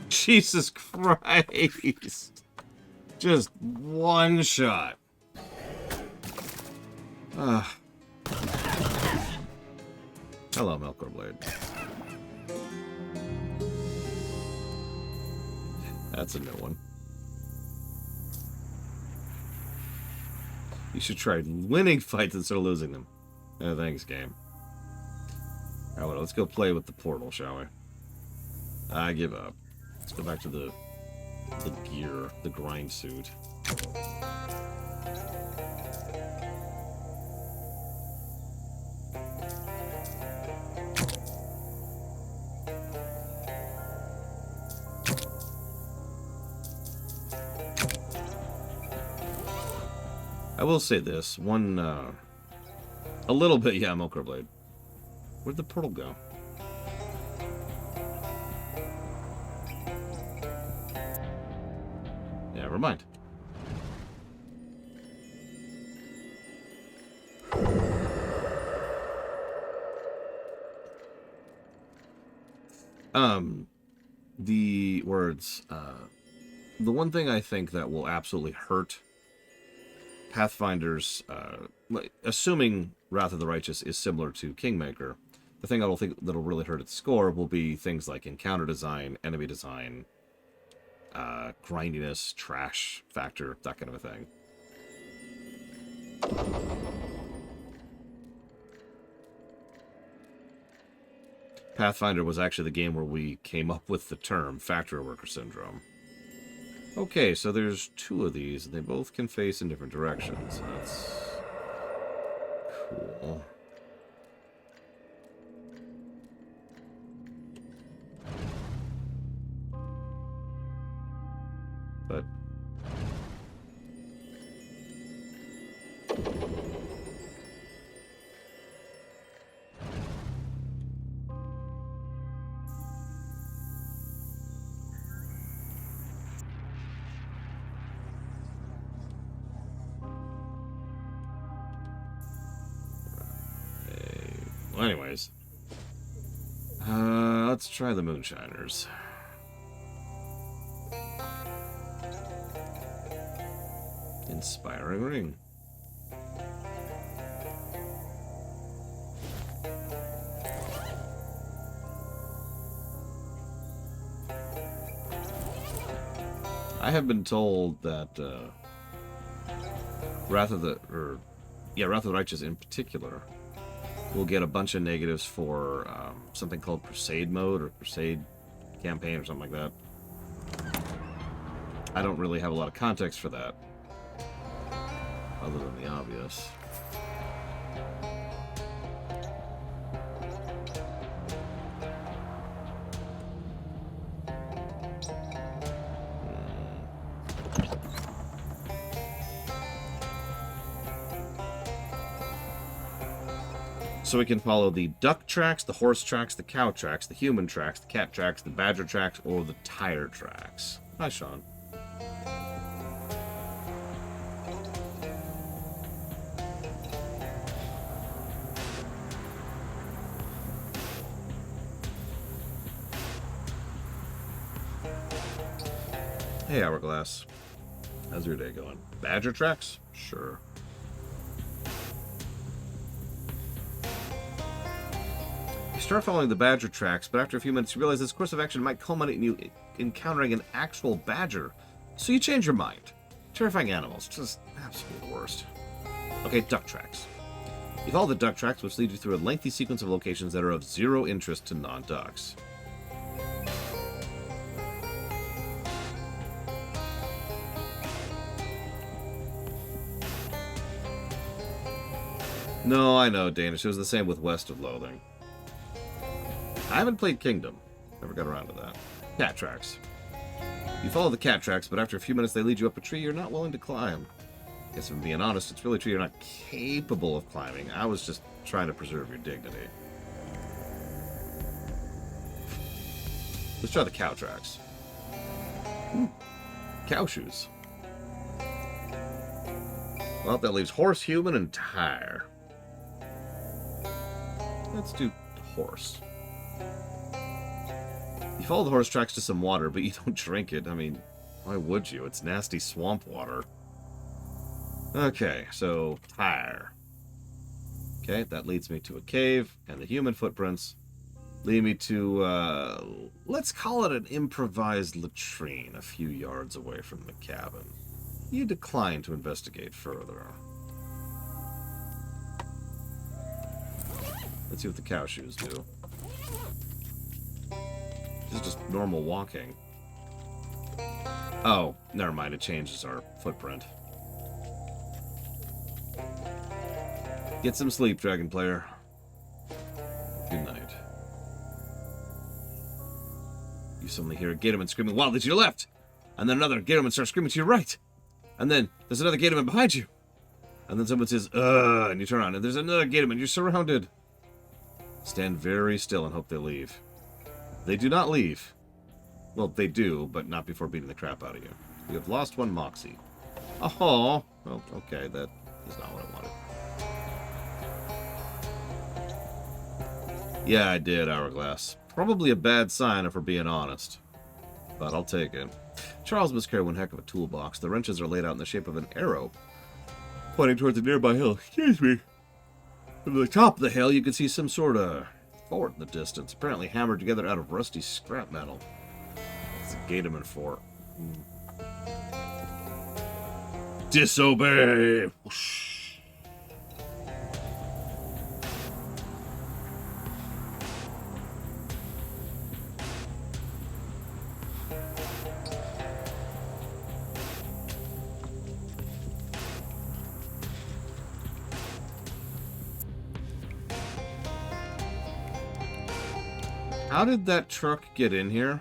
Jesus Christ. Just one shot. Hello, Melkor Blade. That's a new one. You should try winning fights instead of losing them. Thanks, game. Alright, well, let's go play with the portal, shall we? I give up. Let's go back to the gear, the grind suit. I will say this, a little bit, yeah, Milker Blade. Where'd the portal go? Yeah, never mind. The words, the one thing I think that will absolutely hurt Pathfinder's, assuming Wrath of the Righteous is similar to Kingmaker, the thing I don't think that'll really hurt its score will be things like encounter design, enemy design, grindiness, trash factor, that kind of a thing. Pathfinder was actually the game where we came up with the term Factory Worker Syndrome. Okay, so there's 2 of these, and they both can face in different directions. That's cool. But well, anyways, let's try the Moonshiners. Inspiring Ring. I have been told that Wrath of the Righteous in particular will get a bunch of negatives for something called Crusade mode or Crusade campaign or something like that. I don't really have a lot of context for that, other than the obvious. So we can follow the duck tracks, the horse tracks, the cow tracks, the human tracks, the cat tracks, the badger tracks, or the tire tracks. Hi, Sean. Hey, Hourglass. How's your day going? Badger tracks? Sure. You start following the badger tracks, but after a few minutes you realize this course of action might culminate in you encountering an actual badger. So you change your mind. Terrifying animals. Just absolutely the worst. Okay, duck tracks. You follow the duck tracks, which lead you through a lengthy sequence of locations that are of zero interest to non-ducks. No, I know, Danish. It was the same with West of Loathing. I haven't played Kingdom. Never got around to that. Cat tracks. You follow the cat tracks, but after a few minutes they lead you up a tree you're not willing to climb. Guess if I'm being honest, it's really a tree you're not capable of climbing. I was just trying to preserve your dignity. Let's try the cow tracks. Cow shoes. Well, that leaves horse, human, and tire. Let's do horse. You follow the horse tracks to some water, but you don't drink it. I mean, why would you? It's nasty swamp water. Okay, so tire. Okay, that leads me to a cave, and the human footprints lead me to, let's call it an improvised latrine a few yards away from the cabin. You decline to investigate further. Let's see what the cow shoes do. This is just normal walking. Oh, never mind. It changes our footprint. Get some sleep, Dragon Player. Good night. You suddenly hear a Gatorman screaming wildly to your left. And then another Gatorman starts screaming to your right. And then there's another Gatorman behind you. And then someone says, and you turn around, and there's another Gatorman. You're surrounded. Stand very still and hope they leave. They do not leave. Well, they do, but not before beating the crap out of you. You have lost one Moxie. Oh, well, okay, that is not what I wanted. Yeah, I did, Hourglass. Probably a bad sign if we're being honest. But I'll take it. Charles must carry one heck of a toolbox. The wrenches are laid out in the shape of an arrow, pointing towards a nearby hill. Excuse me. From the top of the hill, you can see some sort of fort in the distance, apparently hammered together out of rusty scrap metal. It's a Gatorman fort. Disobey! Whoosh. How did that truck get in here?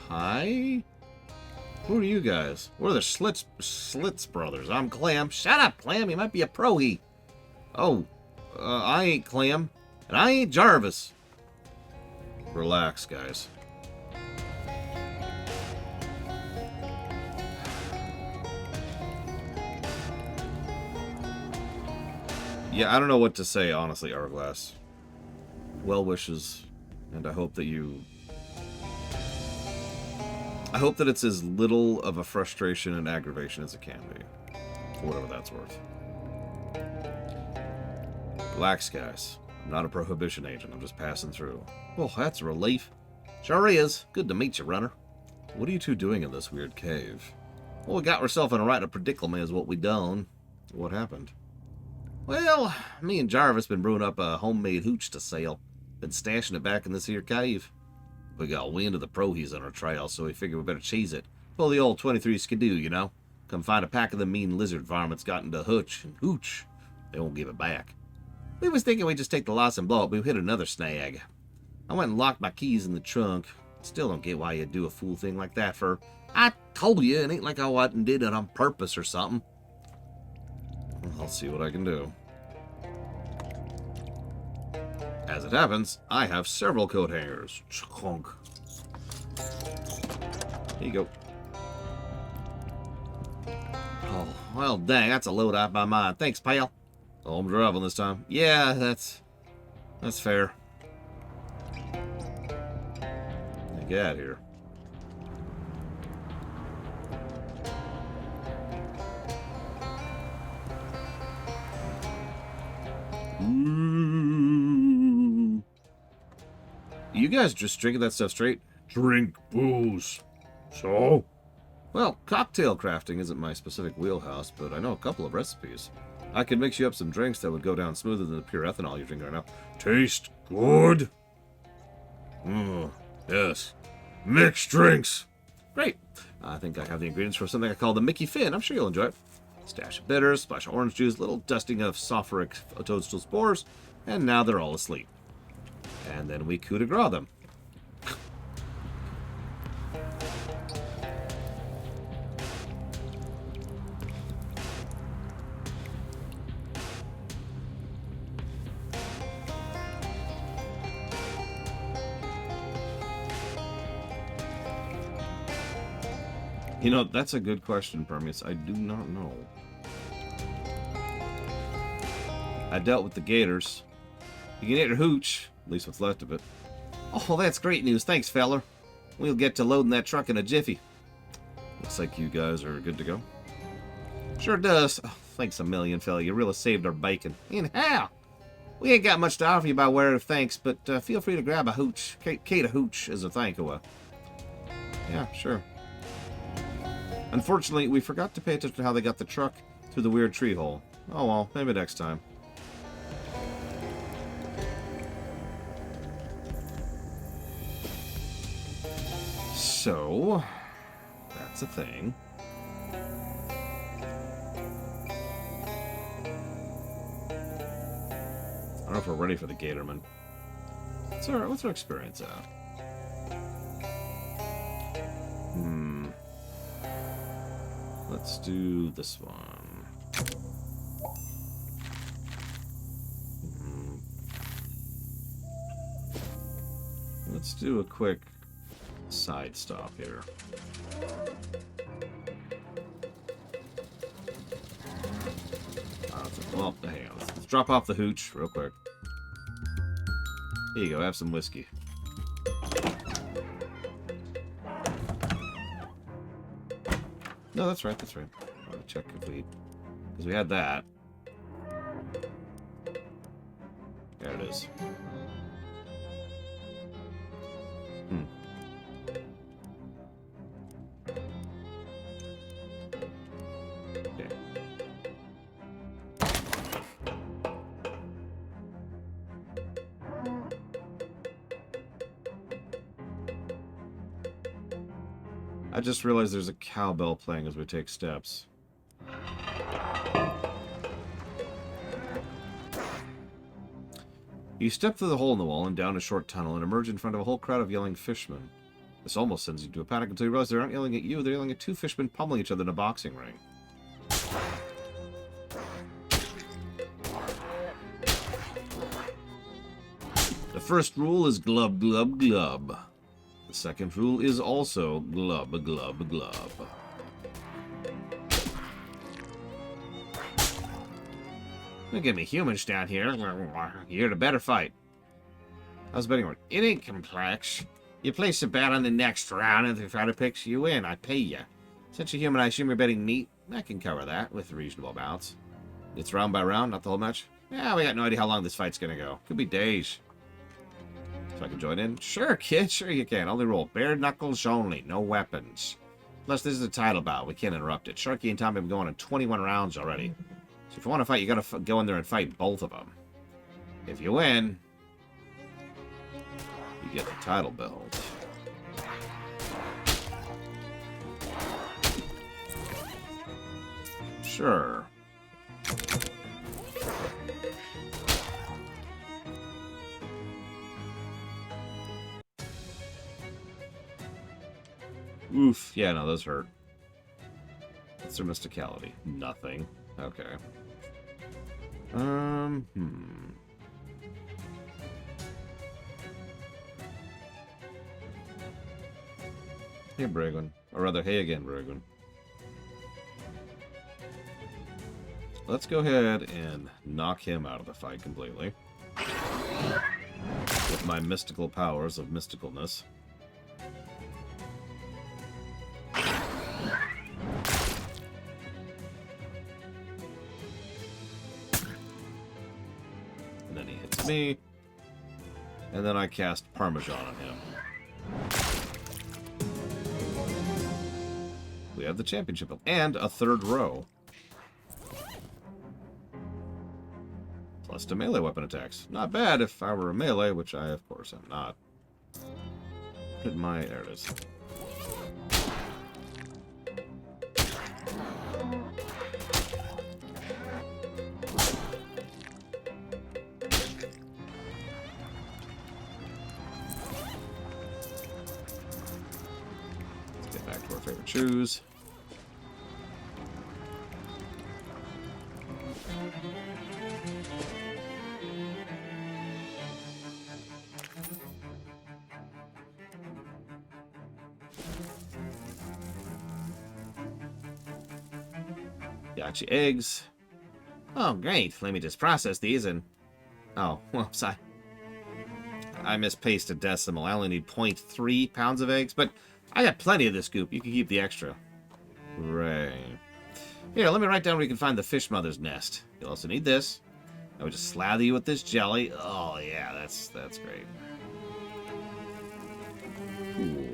Hi? Who are you guys? We're the Slits brothers. I'm Clam. Shut up, Clam. You might be a pro-he. Oh, I ain't Clam. And I ain't Jarvis. Relax, guys. Yeah, I don't know what to say, honestly, Hourglass. Well wishes, and I hope that it's as little of a frustration and aggravation as it can be. For whatever that's worth. Relax, guys. I'm not a prohibition agent. I'm just passing through. Well, that's a relief. Sure is. Good to meet you, runner. What are you two doing in this weird cave? Well, we got ourselves in a right of predicament is what we done. What happened? Well, me and Jarvis been brewing up a homemade hooch to sell. Been stashing it back in this here cave. We got wind of the pro-he's on our trail, so we figured we better cheese it. Pull the old 23 skidoo, you know? Come find a pack of the mean lizard varmints got into hooch and hooch. They won't give it back. We was thinking we'd just take the loss and blow it, but we hit another snag. I went and locked my keys in the trunk. Still don't get why you'd do a fool thing like that for... I told you, it ain't like I went and did it on purpose or something. I'll see what I can do. As it happens, I have several coat hangers. Chunk. Here you go. Oh, well, dang, that's a load out my mind. Thanks, pal. Oh, I'm driving this time. Yeah, that's fair. Get out of here. Ooh. You guys just drinking that stuff straight? Drink booze. So? Well, cocktail crafting isn't my specific wheelhouse, but I know a couple of recipes. I could mix you up some drinks that would go down smoother than the pure ethanol you're drinking right now. Taste good? Yes. Mixed drinks. Great. I think I have the ingredients for something I call the Mickey Finn. I'm sure you'll enjoy it. Stash of bitters, splash of orange juice, little dusting of sulfuric toadstool spores, and now they're all asleep. And then we coup de grace them. You know, that's a good question, Permeus. I do not know. I dealt with the gators. You can eat your hooch, at least what's left of it. Oh, that's great news. Thanks, feller. We'll get to loading that truck in a jiffy. Looks like you guys are good to go. Sure does. Oh, thanks a million, fella. You really saved our bacon. And how? We ain't got much to offer you by way of thanks, but feel free to grab a hooch. Kate a hooch as a thank you. Yeah, sure. Unfortunately, we forgot to pay attention to how they got the truck through the weird tree hole. Oh well, maybe next time. So, that's a thing. I don't know if we're ready for the Gatorman. What's our experience at? Let's do this one. Let's do a quick side stop here. Well, hang on. Let's drop off the hooch real quick. Here you go. Have some whiskey. No, that's right. That's right. I want to check if we... Because we had that. There it is. Okay. I just realized there's a cowbell playing as we take steps. You step through the hole in the wall and down a short tunnel and emerge in front of a whole crowd of yelling fishermen. This almost sends you into a panic until you realize they aren't yelling at you, they're yelling at two fishermen pummeling each other in a boxing ring. The first rule is glub, glub, glub. The second rule is also glub, glub, glub. Don't get me humans down here. You're the better fight. How's the betting work? It ain't complex. You place a bet on the next round, and if the fighter picks you in, I pay you. Since you're human, I assume you're betting meat. I can cover that with reasonable amounts. It's round by round, not the whole match? Yeah, we got no idea how long this fight's gonna go. Could be days. So I can join in? Sure, kid, sure you can. Only roll. Bare knuckles only. No weapons. Plus, this is a title bout. We can't interrupt it. Sharky and Tommy have been going on 21 rounds already. So if you want to fight, you gotta go in there and fight both of them. If you win, you get the title belt. Sure. Oof. Yeah, no, those hurt. What's their mysticality? Nothing. Okay. Hey, Bragwin. Or rather, hey again, Bragwin. Let's go ahead and knock him out of the fight completely. With my mystical powers of mysticalness. And then he hits me. And then I cast Parmesan on him. We have the championship and a third row. Plus to melee weapon attacks. Not bad if I were a melee, which I, of course, am not. Hit my... There it is. Let's get back to our favorite shoes. Gotcha, eggs. Oh, great. Let me just process these and... Oh, whoops, I misplaced a decimal. I only need 0.3 pounds of eggs, but I got plenty of this goop. You can keep the extra. Right. Here, let me write down where you can find the fish mother's nest. You'll also need this. I would just slather you with this jelly. Oh, yeah, that's great. Cool.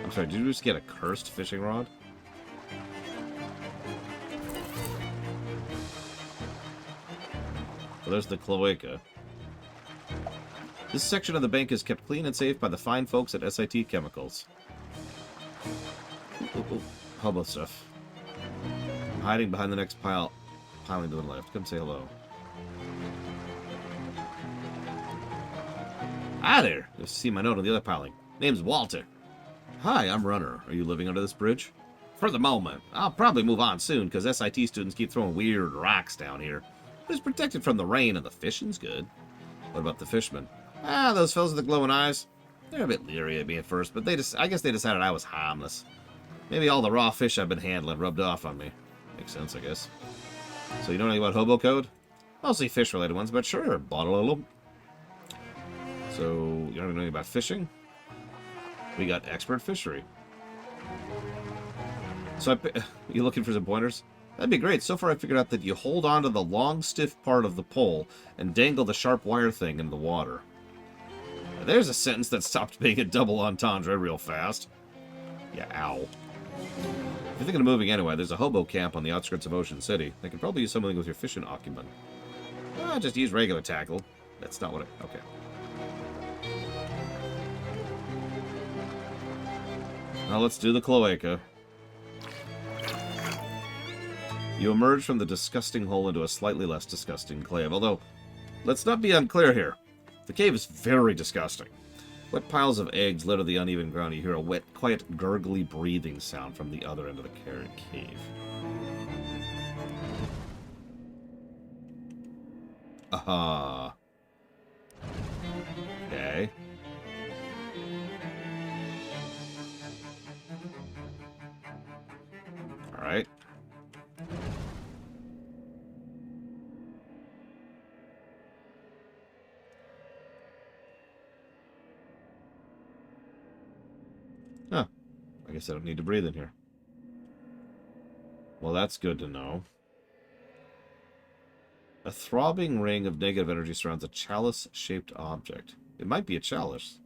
I'm sorry, did you just get a cursed fishing rod? Well, there's the cloaca. This section of the bank is kept clean and safe by the fine folks at SIT Chemicals. Ooh. Hobo stuff. I'm hiding behind the next piling to the left. Come say hello. Hi there! You'll see my note on the other piling. Name's Walter. Hi, I'm Runner. Are you living under this bridge? For the moment. I'll probably move on soon, because SIT students keep throwing weird rocks down here. But it's protected from the rain, and the fishing's good. What about the fishermen? Ah, those fellas with the glowing eyes. They're a bit leery of me at first, but I guess they decided I was harmless. Maybe all the raw fish I've been handling rubbed off on me. Makes sense, I guess. So you know anything about hobo code? Mostly fish-related ones, but sure, bottle of them. So, you don't even know anything about fishing? We got expert fishery. So, you looking for some pointers? That'd be great. So far, I figured out that you hold on to the long, stiff part of the pole and dangle the sharp wire thing in the water. Now, there's a sentence that stopped being a double entendre real fast. Yeah, ow. If you're thinking of moving anyway, there's a hobo camp on the outskirts of Ocean City. They could probably use something with your fishing acumen. Just use regular tackle. That's not what I... Okay. Now let's do the cloaca. You emerge from the disgusting hole into a slightly less disgusting cave. Although, let's not be unclear here. The cave is very disgusting. Wet piles of eggs litter the uneven ground. You hear a wet, quiet, gurgly breathing sound from the other end of the cave. Aha. Okay. Alright. Huh. I guess I don't need to breathe in here. Well, that's good to know. A throbbing ring of negative energy surrounds a chalice-shaped object. It might be a chalice.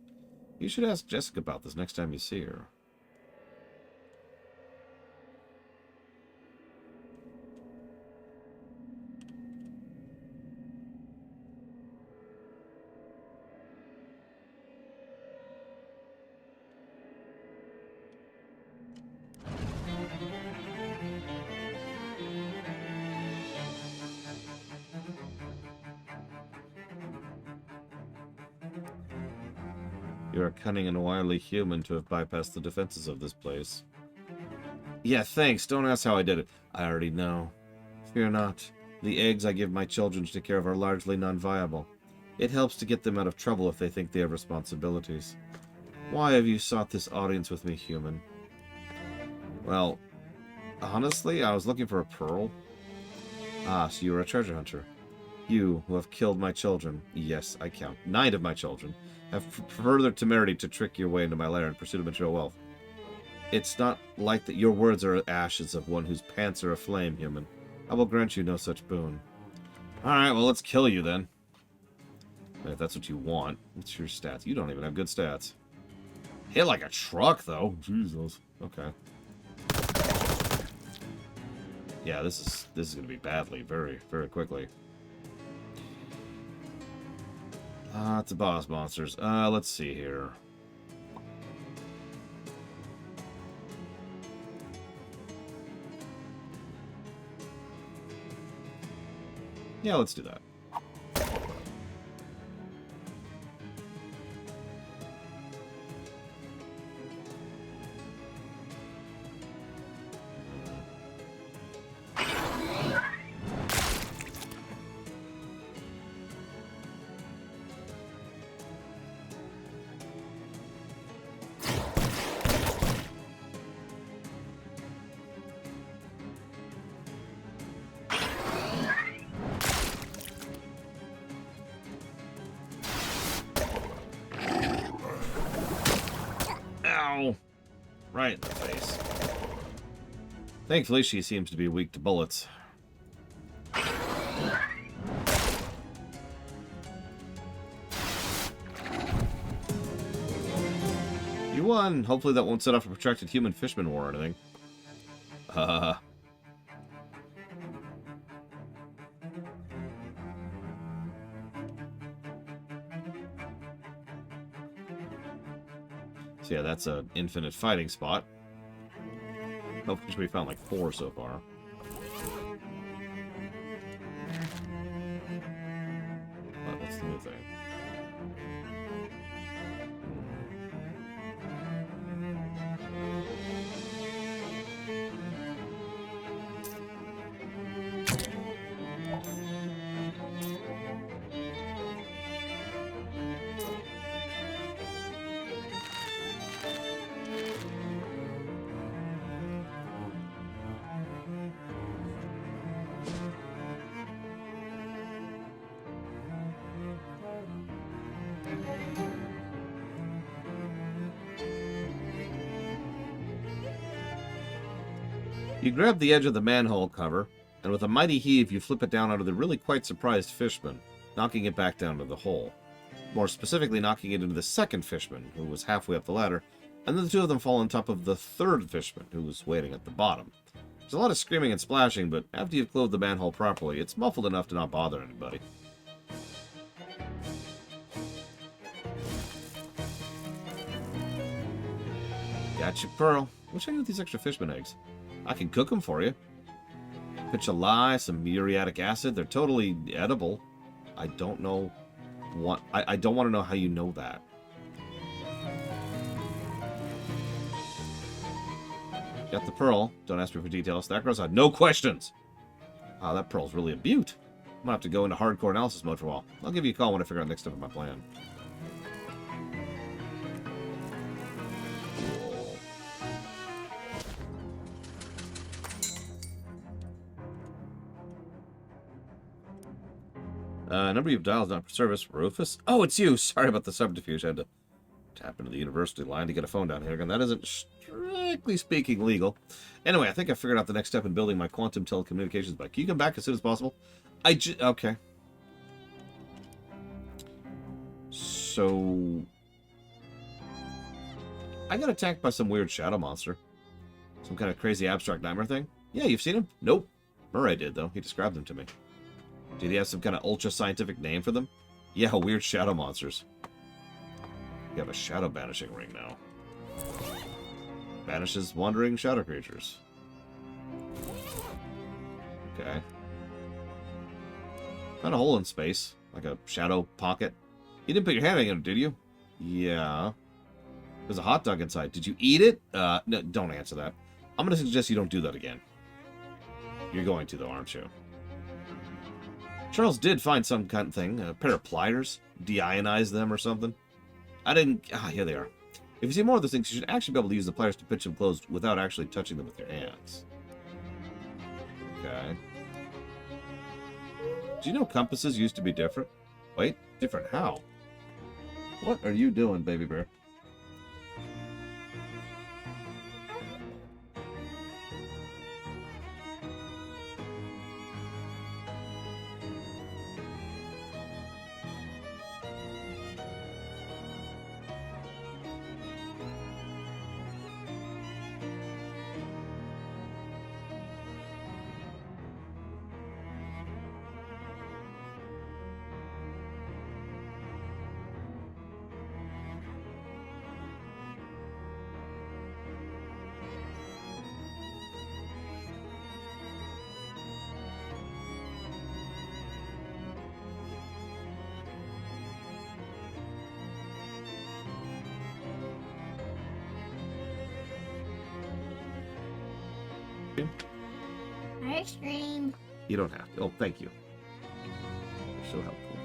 You should ask Jessica about this next time you see her. You're a cunning and wily human to have bypassed the defenses of this place. Yeah, thanks. Don't ask how I did it. I already know. Fear not. The eggs I give my children to take care of are largely non-viable. It helps to get them out of trouble if they think they have responsibilities. Why have you sought this audience with me, human? Well, honestly, I was looking for a pearl. Ah, so you are a treasure hunter. You, who have killed my children, yes, I count, 9 of my children, have further temerity to trick your way into my lair in pursuit of material wealth. It's not like that your words are ashes of one whose pants are aflame, human. I will grant you no such boon. Alright, well, let's kill you then. If that's what you want. What's your stats? You don't even have good stats. Hit like a truck, though. Jesus. Okay. Yeah, this is going to be badly, very, very quickly. It's the boss monsters. Let's see here. Yeah, let's do that. Ow! Right in the face. Thankfully, she seems to be weak to bullets. You won! Hopefully that won't set off a protracted human fishman war or anything. So yeah, that's an infinite fighting spot. Hopefully we found like 4 so far. What's the new thing? You grab the edge of the manhole cover, and with a mighty heave, you flip it down onto the really quite surprised fishman, knocking it back down to the hole. More specifically, knocking it into the second fishman, who was halfway up the ladder, and then the two of them fall on top of the third fishman, who was waiting at the bottom. There's a lot of screaming and splashing, but after you've closed the manhole properly, it's muffled enough to not bother anybody. Gotcha, Pearl. What should I do with these extra fishman eggs? I can cook them for you. Pitch a lye, some muriatic acid. They're totally edible. I don't know what... I don't want to know how you know that. Got the pearl. Don't ask me for details. That girl's had no questions. Ah, that pearl's really a beaut. I'm gonna have to go into hardcore analysis mode for a while. I'll give you a call when I figure out the next step of my plan. Number you've dialed is not for service. Rufus? Oh, it's you. Sorry about the subterfuge. I had to tap into the university line to get a phone down here again. That isn't, strictly speaking, legal. Anyway, I think I figured out the next step in building my quantum telecommunications bike. Can you come back as soon as possible? Okay. So... I got attacked by some weird shadow monster. Some kind of crazy abstract nightmare thing. Yeah, you've seen him? Nope. Murray did, though. He described them to me. Did he have some kind of ultra-scientific name for them? Yeah, weird shadow monsters. You have a shadow banishing ring now. Banishes wandering shadow creatures. Okay. Found a hole in space. Like a shadow pocket. You didn't put your hand in it, did you? Yeah. There's a hot dog inside. Did you eat it? No, don't answer that. I'm going to suggest you don't do that again. You're going to, though, aren't you? Charles did find some kind of thing, a pair of pliers, deionize them or something. I didn't... Ah, here they are. If you see more of those things, you should actually be able to use the pliers to pinch them closed without actually touching them with your hands. Okay. Do you know compasses used to be different? Wait, different how? What are you doing, baby bear? Ice cream. You don't have to. Oh, thank you. You're so helpful.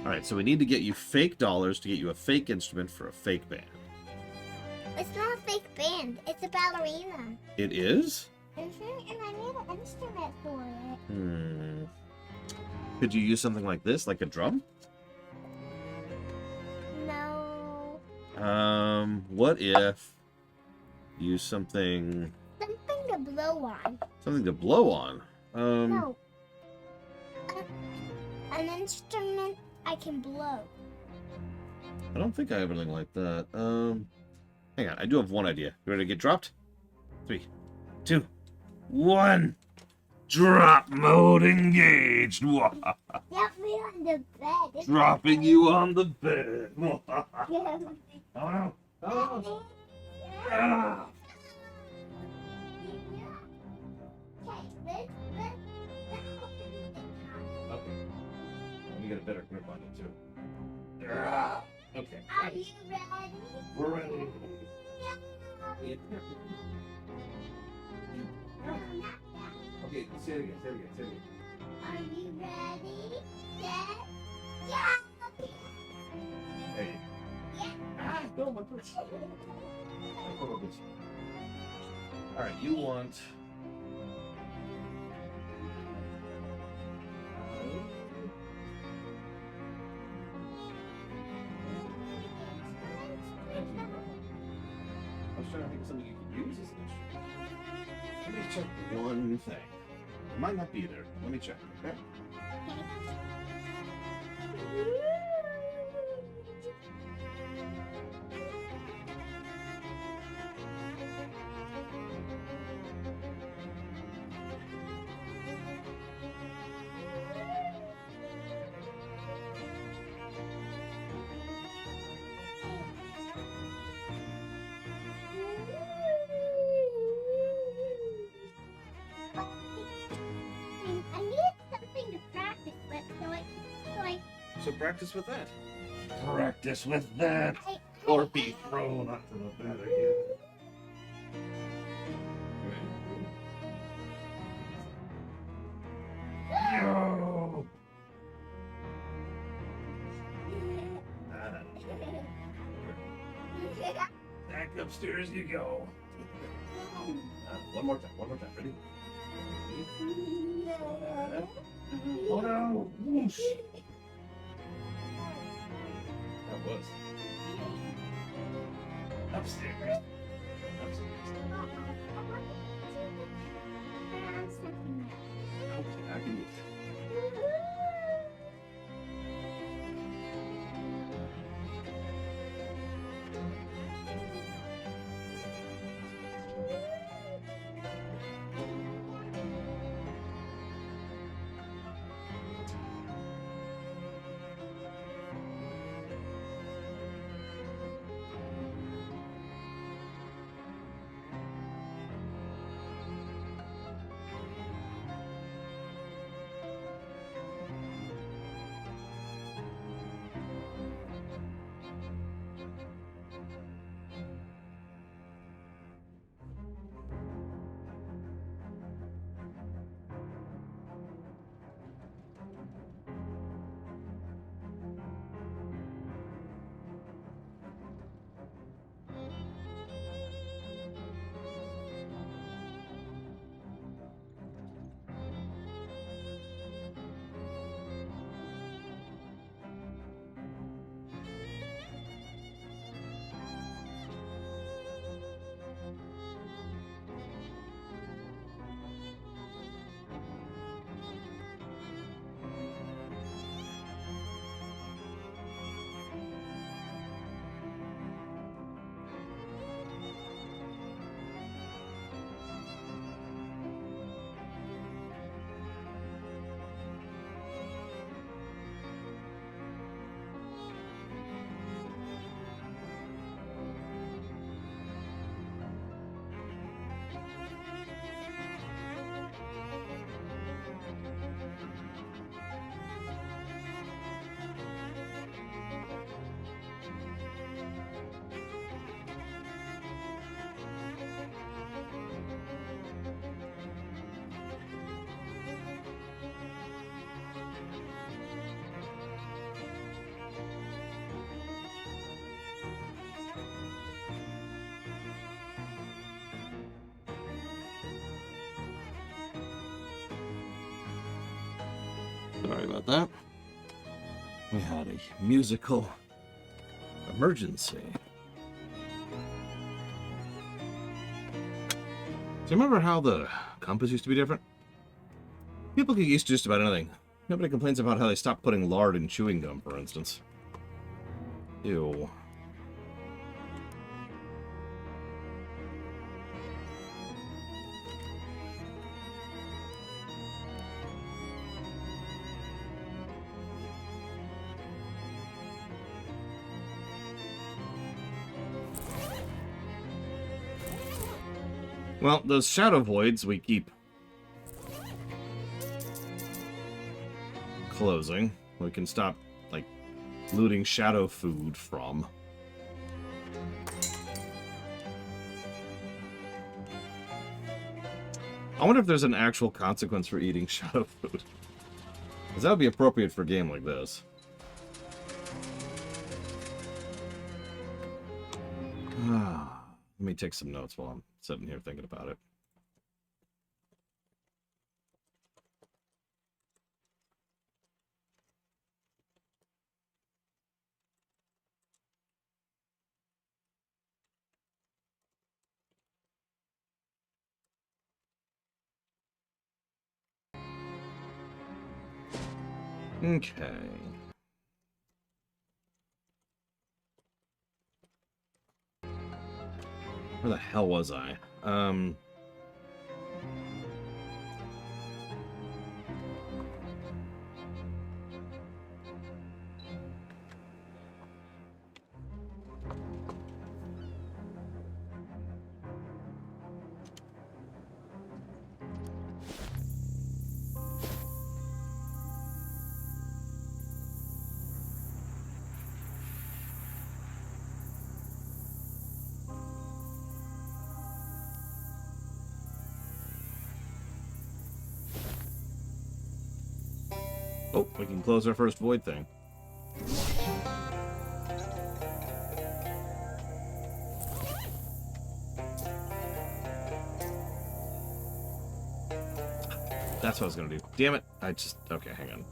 Alright, so we need to get you fake dollars to get you a fake instrument for a fake band. It's not a fake band. It's a ballerina. It is? Mm-hmm, and I need an instrument for it. Could you use something like this, like a drum? No. What if you use something Something to blow on. something to blow on? No. An instrument I can blow. I don't think I have anything like that. Hang on, I do have one idea. You ready to get dropped? 3, 2, 1. Drop mode engaged. Get me on the bed. Dropping you on the bed. Oh Yeah. no. Oh no. Ah. Okay, Okay. Let me get a better grip on it too. Ah. Okay. are you ready? We're ready. Yeah. Okay, say it again. Are you ready? Set, go! Hey. Yeah. Ah, no, my foot. Alright, you want... I was trying to think of something you could use as an instrument. Let me check one thing. It might not be there. Let me check, okay? I need something to practice with, So practice with that. Practice with that. I Or be thrown onto the bed again. Yo! Back upstairs you go. One more time. Ready? Oh no! Whoosh! That was upstairs. Okay, I can use it. Sorry about that. We had a musical emergency. you remember how the compass used to be different? People get used to just about anything. Nobody complains about how they stopped putting lard in chewing gum, for instance. Ew. Well, those shadow voids we keep closing. We can stop, like, looting shadow food from. I wonder if there's an actual consequence for eating shadow food. Because that would be appropriate for a game like this. Let me take some notes while I'm sitting here thinking about it. Okay. Where the hell was I? Oh, we can close our first void thing. That's what I was gonna do. Damn it. Okay, hang on.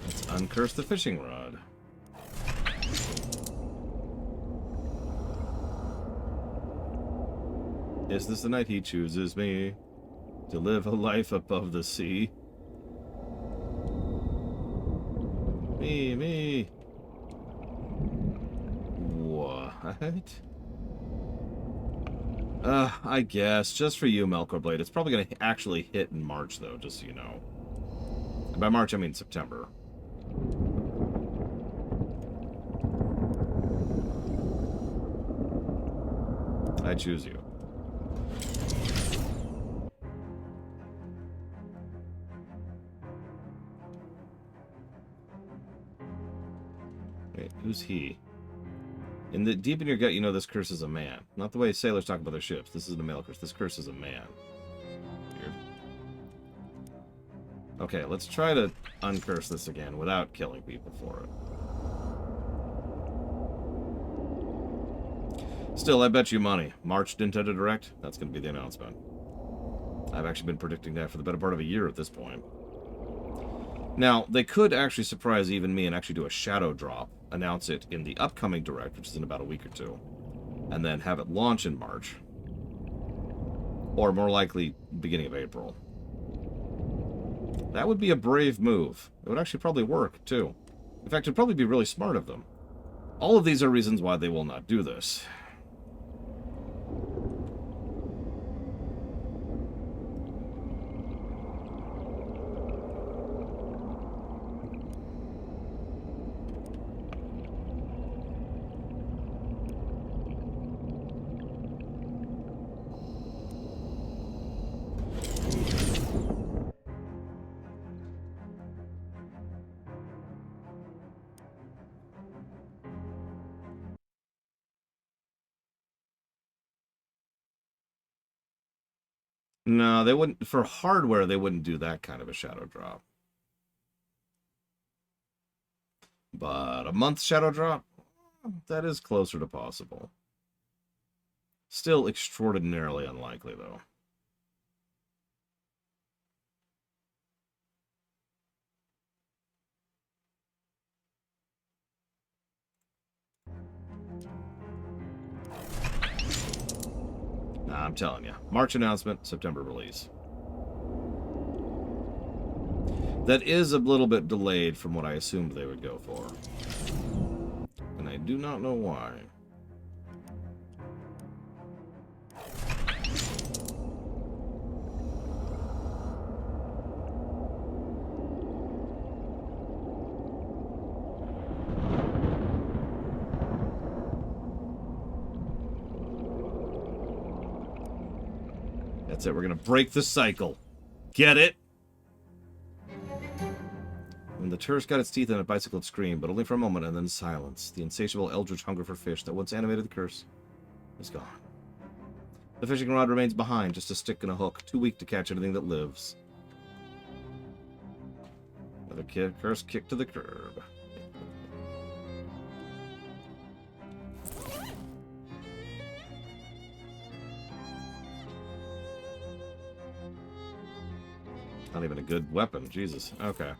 Let's uncurse the fishing rod. Is this the night he chooses me to live a life above the sea? Me. What? I guess. Just for you, Melkor Blade. It's probably going to actually hit in March, though, just so you know. And by March, I mean September. I choose you. Wait, who's he? Deep in your gut, you know this curse is a man. Not the way sailors talk about their ships. This isn't a male curse. This curse is a man. Weird. Okay, let's try to uncurse this again without killing people for it. Still, I bet you money. March Nintendo Direct? That's going to be the announcement. I've actually been predicting that for the better part of a year at this point. Now, they could actually surprise even me and actually do a shadow drop, announce it in the upcoming Direct, which is in about a week or two, and then have it launch in March. Or more likely, beginning of April. That would be a brave move. It would actually probably work, too. In fact, it'd probably be really smart of them. All of these are reasons why they will not do this. No, they wouldn't. For hardware, they wouldn't do that kind of a shadow drop. But a month shadow drop? That is closer to possible. Still extraordinarily unlikely, though. I'm telling you. March announcement, September release. That is a little bit delayed from what I assumed they would go for. And I do not know why. That's it. We're going to break the cycle. Get it? When the tourist got its teeth in a bicycle screamed, but only for a moment, and then silence. The insatiable eldritch hunger for fish that once animated the curse is gone. The fishing rod remains behind, just a stick and a hook, too weak to catch anything that lives. Another curse kick to the curb. Not even a good weapon. Jesus. Okay.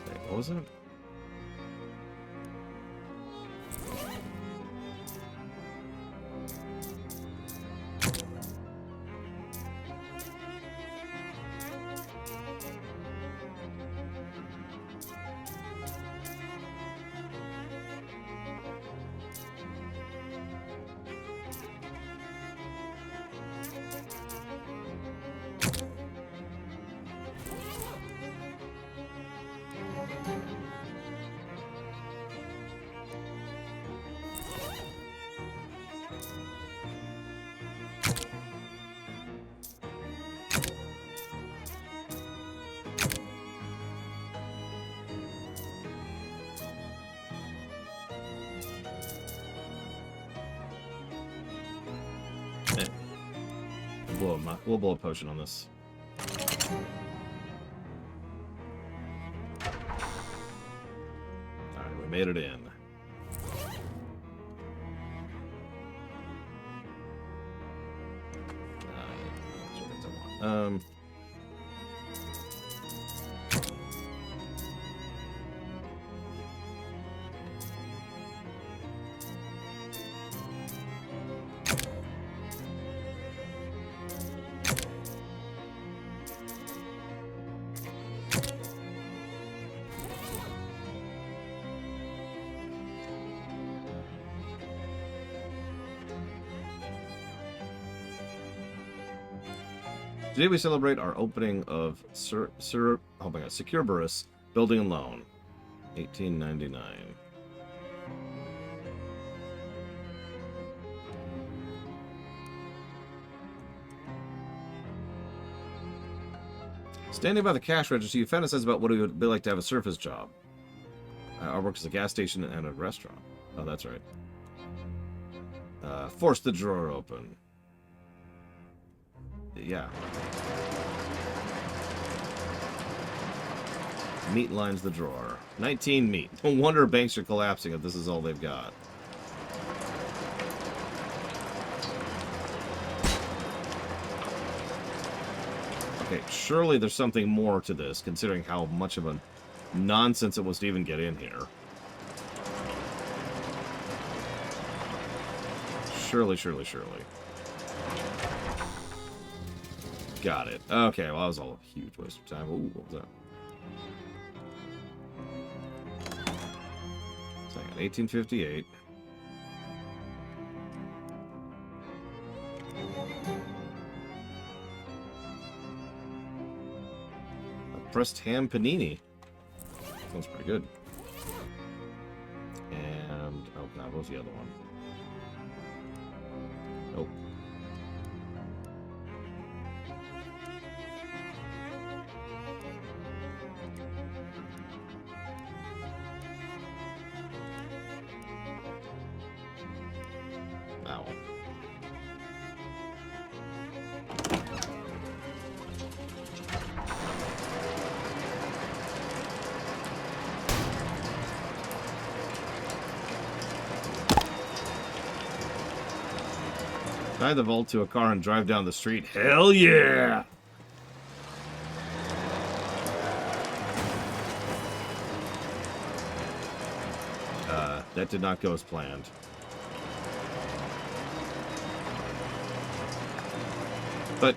Wait, what was it? We'll blow a potion on this. Alright, we made it in. Today we celebrate our opening of Secure Burris Building and Loan, 1899. Standing by the cash register, you fantasize about what it would be like to have a surface job. I work as a gas station and a restaurant. Oh, that's right. Force the drawer open. Yeah. Meat lines the drawer. 19 meat. No wonder banks are collapsing if this is all they've got. Okay, surely there's something more to this, considering how much of a nonsense it was to even get in here. Surely, surely, surely. Got it. Okay, well, that was all a huge waste of time. Ooh, what was that? Second, 1858. A pressed ham panini. Sounds pretty good. And, oh god, what was the other one? Nope. Ow. Tie the vault to a car and drive down the street. Hell yeah! That did not go as planned. But...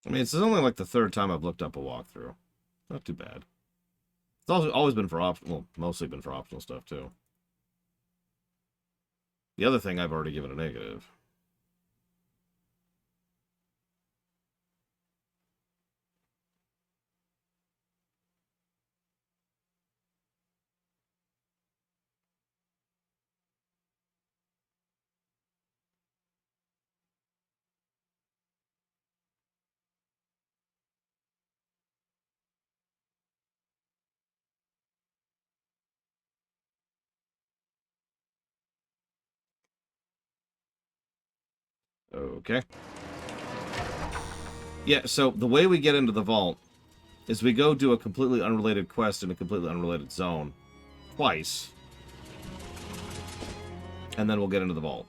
I mean, it's only like the third time I've looked up a walkthrough. Not too bad. It's also always been for optional, well, mostly been for optional stuff, too. The other thing I've already given a negative. Okay. Yeah, so the way we get into the vault is we go do a completely unrelated quest in a completely unrelated zone. Twice. And then we'll get into the vault.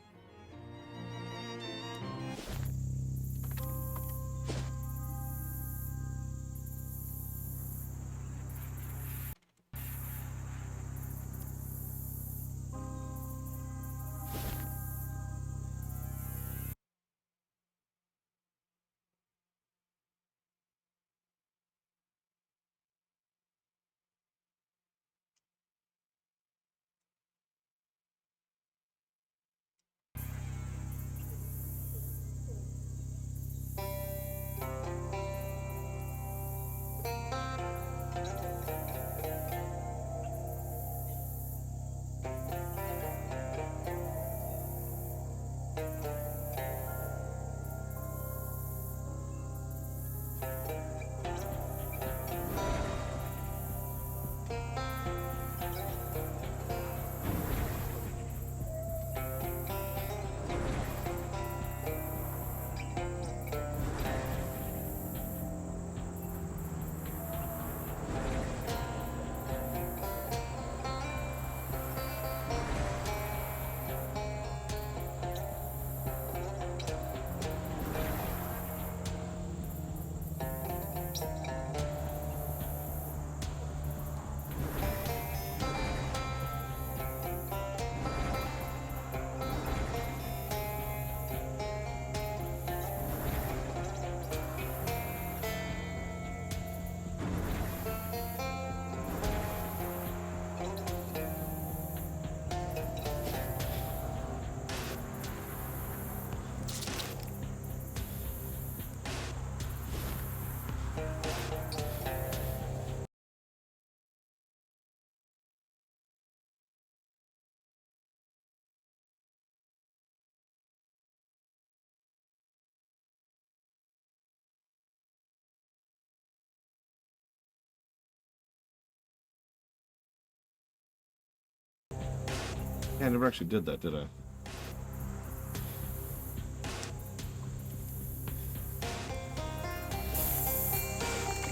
Yeah, I never actually did that, did I?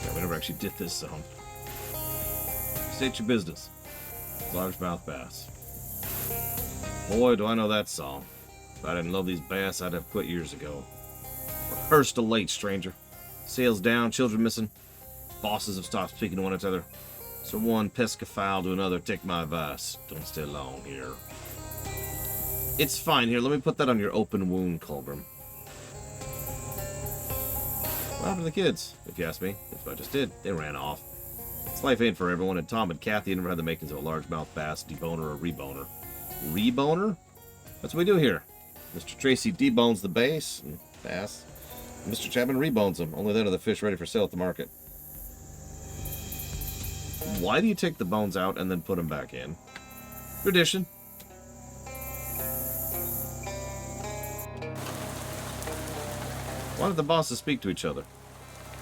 Yeah, we never actually did this zone. State your business. Largemouth bass. Boy, do I know that song. If I didn't love these bass, I'd have quit years ago. Rehearse to late, stranger. Sales down, children missing. Bosses have stopped speaking to one another. So one pescophile to another, take my advice. Don't stay long here. It's fine. Here, let me put that on your open wound, Colburn. What happened to the kids? If you ask me, that's what I just did. They ran off. This life ain't for everyone, and Tom and Kathy never had the makings of a largemouth bass, deboner, or reboner. Reboner? That's what we do here. Mr. Tracy debones the bass and bass. Mr. Chapman rebones them. Only then are the fish ready for sale at the market. Why do you take the bones out and then put them back in? Tradition. Why don't the bosses speak to each other?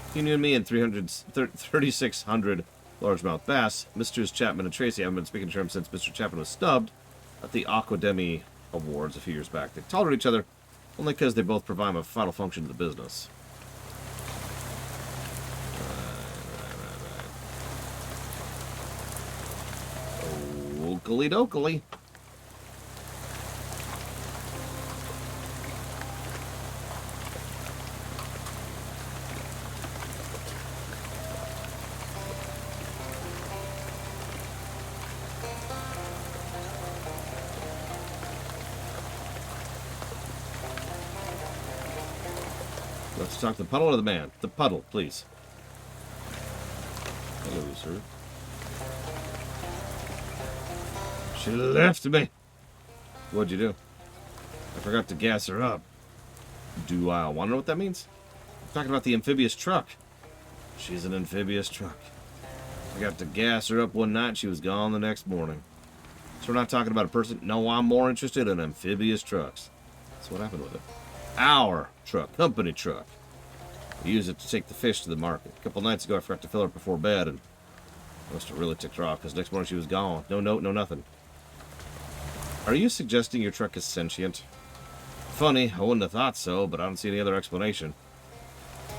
Between you and me and 3,600 largemouth bass, Mr. Chapman and Tracy haven't been speaking to him since Mr. Chapman was snubbed at the Aquademy Awards a few years back. They tolerate each other only because they both provide a vital function to the business. Oakley dokley. Let's talk to the puddle or the man? The puddle, please. Hello, sir. She left me. What'd you do? I forgot to gas her up. Do I want to know what that means? I'm talking about the amphibious truck. She's an amphibious truck. I forgot to gas her up one night. She was gone the next morning. So we're not talking about a person. No, I'm more interested in amphibious trucks. That's what happened with it. Our truck. Company truck. We use it to take the fish to the market. A couple nights ago, I forgot to fill her before bed, and I must have really ticked her off, because next morning she was gone. No note, no nothing. Are you suggesting your truck is sentient? Funny, I wouldn't have thought so, but I don't see any other explanation.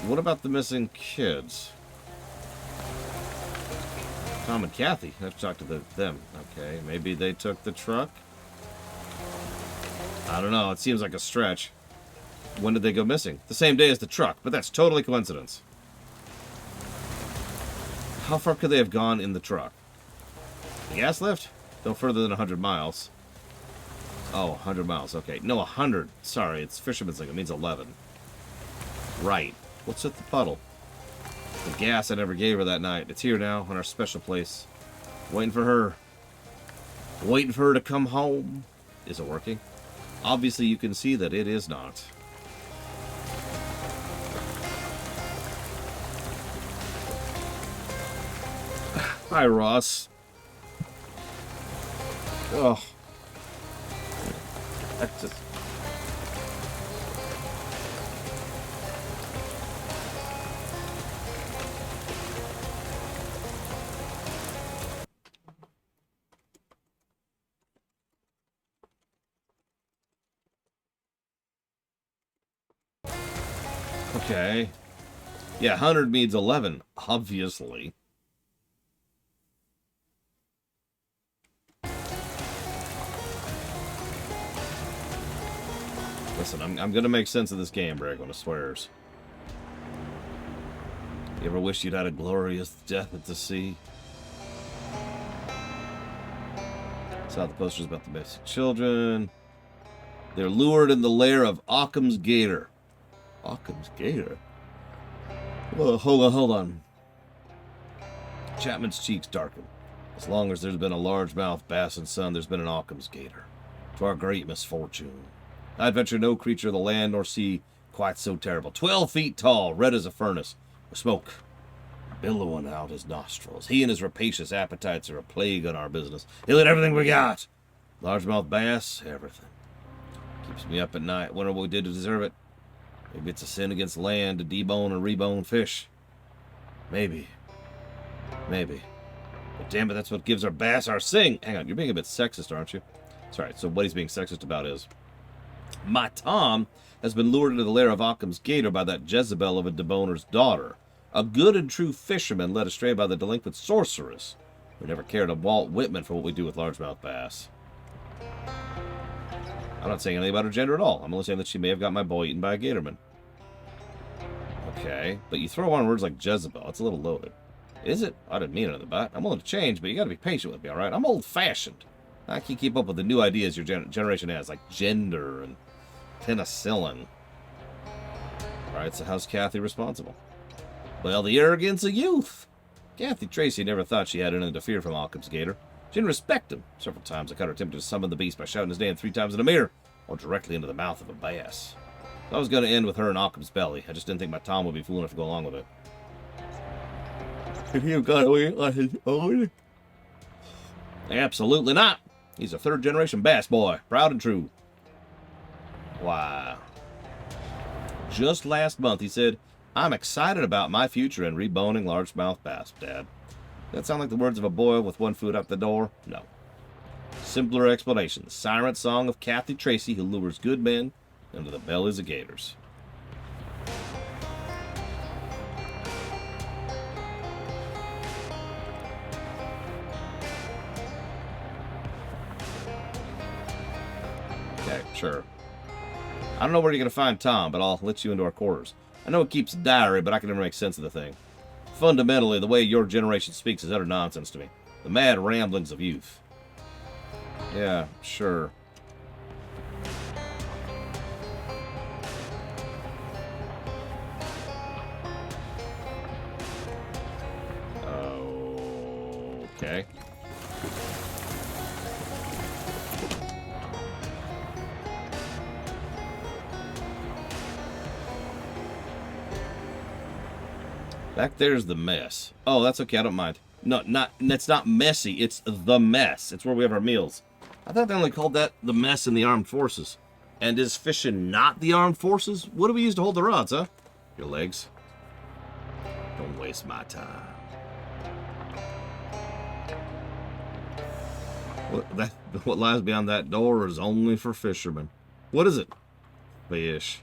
What about the missing kids? Tom and Kathy. I have to talk to them. Okay, maybe they took the truck? I don't know, it seems like a stretch. When did they go missing? The same day as the truck, but that's totally coincidence. How far could they have gone in the truck? The gas lift? No further than 100 miles. Oh, 100 miles. Okay. No, 100. Sorry, it's fisherman's lingo. It means 11. Right. What's at the puddle? The gas I never gave her that night. It's here now, in our special place. Waiting for her. Waiting for her to come home. Is it working? Obviously, you can see that it is not. Hi, Ross. Oh. That's just... Okay. Yeah, 100 means 11, obviously. Listen, I'm gonna make sense of this game, Bragg, I swears. You ever wish you'd had a glorious death at the sea? Saw the posters about the missing children. They're lured in the lair of Occam's gator. Occam's gator? Well, hold on. Chapman's cheeks darken. As long as there's been a largemouth bass and son, there's been an Occam's gator. To our great misfortune. I'd venture no creature of the land nor sea quite so terrible. 12 feet tall, red as a furnace, with smoke billowing out his nostrils. He and his rapacious appetites are a plague on our business. He'll eat everything we got. Largemouth bass, everything. Keeps me up at night. Wonder what we did to deserve it. Maybe it's a sin against land to debone and rebone fish. Maybe. Maybe. But damn it, that's what gives our bass our sing. Hang on, you're being a bit sexist, aren't you? Sorry, so what he's being sexist about is... My Tom has been lured into the lair of Occam's gator by that Jezebel of a deboner's daughter. A good and true fisherman led astray by the delinquent sorceress, who never cared a Walt Whitman for what we do with largemouth bass. I'm not saying anything about her gender at all. I'm only saying that she may have got my boy eaten by a gatorman. Okay, but you throw on words like Jezebel. It's a little loaded. Is it? I didn't mean anything by it. I'm willing to change, but you gotta be patient with me, alright? I'm old-fashioned. I can't keep up with the new ideas your generation has, like gender and penicillin. Alright, so how's Kathy responsible? Well, the arrogance of youth. Kathy Tracy never thought she had anything to fear from Occam's gator. She didn't respect him. Several times I caught her tempted to summon the beast by shouting his name 3 times in a mirror, or directly into the mouth of a bass. I was going to end with her in Occam's belly. I just didn't think my Tom would be fool enough to go along with it. Could he have got away on his own? Absolutely not. He's a third-generation bass boy, proud and true. Wow. Just last month he said, "I'm excited about my future in reboning largemouth bass, Dad." That sound like the words of a boy with one foot up the door? No. Simpler explanation. The siren song of Kathy Tracy, who lures good men into the bellies of gators. Okay, sure. I don't know where you're going to find Tom, but I'll let you into our quarters. I know it keeps a diary, but I can never make sense of the thing. Fundamentally, the way your generation speaks is utter nonsense to me. The mad ramblings of youth. Yeah, sure. Okay. Back there's the mess. Oh, that's okay. I don't mind. No, it's not messy. It's the mess. It's where we have our meals. I thought they only called that the mess in the armed forces. And is fishing not the armed forces? What do we use to hold the rods, huh? Your legs. Don't waste my time. What lies beyond that door is only for fishermen. What is it? Fish.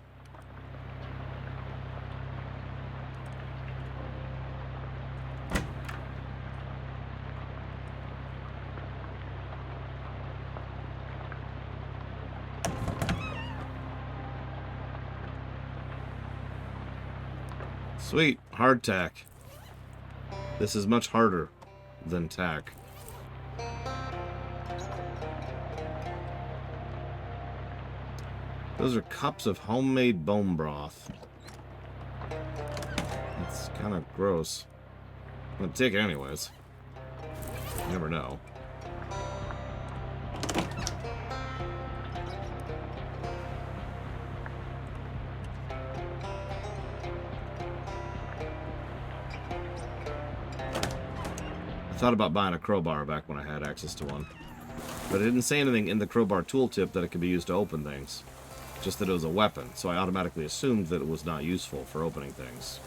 Sweet. Hardtack. This is much harder than tack. Those are cups of homemade bone broth. It's kind of gross. I'm gonna take it anyways. You never know. I thought about buying a crowbar back when I had access to one. But it didn't say anything in the crowbar tooltip that it could be used to open things. Just that it was a weapon, so I automatically assumed that it was not useful for opening things.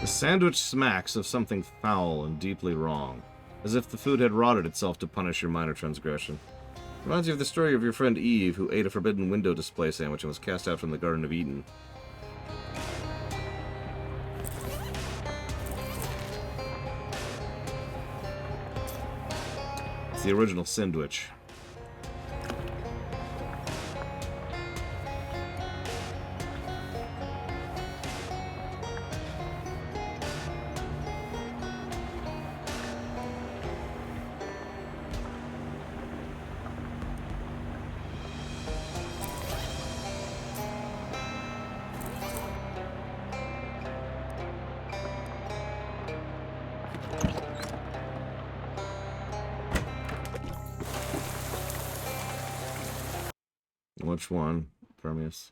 The sandwich smacks of something foul and deeply wrong, as if the food had rotted itself to punish your minor transgression. Reminds you of the story of your friend Eve, who ate a forbidden window display sandwich and was cast out from the Garden of Eden. It's the original sandwich. Which one? Permeus.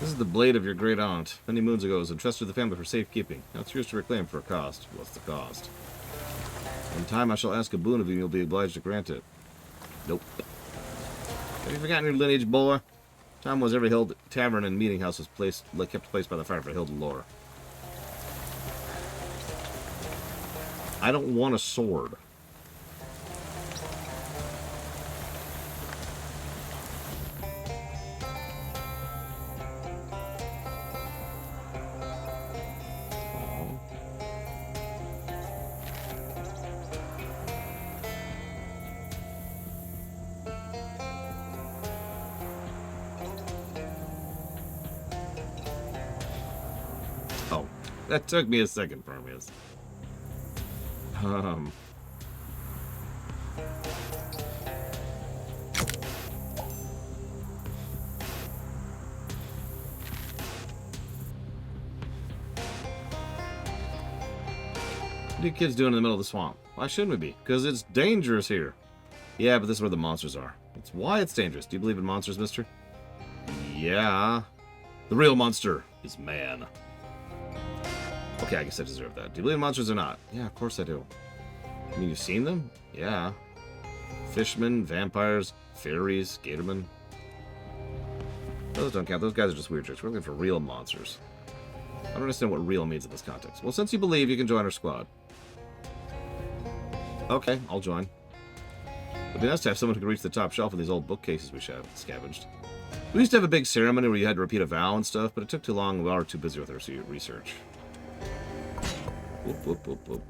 This is the blade of your great aunt. Many moons ago it was entrusted to the family for safekeeping. Now it's yours to reclaim for a cost. What's the cost? In time I shall ask a boon of you and you'll be obliged to grant it. Nope. Have you forgotten your lineage, boy? Time was every held tavern and meeting house was kept placed by the fire for held lore. I don't want a sword. Oh, that took me a second, Prometheus. What are you kids doing in the middle of the swamp? Why shouldn't we be? Because it's dangerous here. Yeah, but this is where the monsters are. That's why it's dangerous. Do you believe in monsters, mister? Yeah. The real monster is man. Okay, I guess I deserve that. Do you believe in monsters or not? Yeah, of course I do. I mean, you've seen them? Yeah. Fishmen, vampires, fairies, gatormen. Those don't count. Those guys are just weird tricks. We're looking for real monsters. I don't understand what real means in this context. Well, since you believe, you can join our squad. Okay, I'll join. It'd be nice to have someone who can reach the top shelf in these old bookcases we scavenged. We used to have a big ceremony where you had to repeat a vow and stuff, but it took too long and we were too busy with our research. Whoop, whoop, whoop, whoop.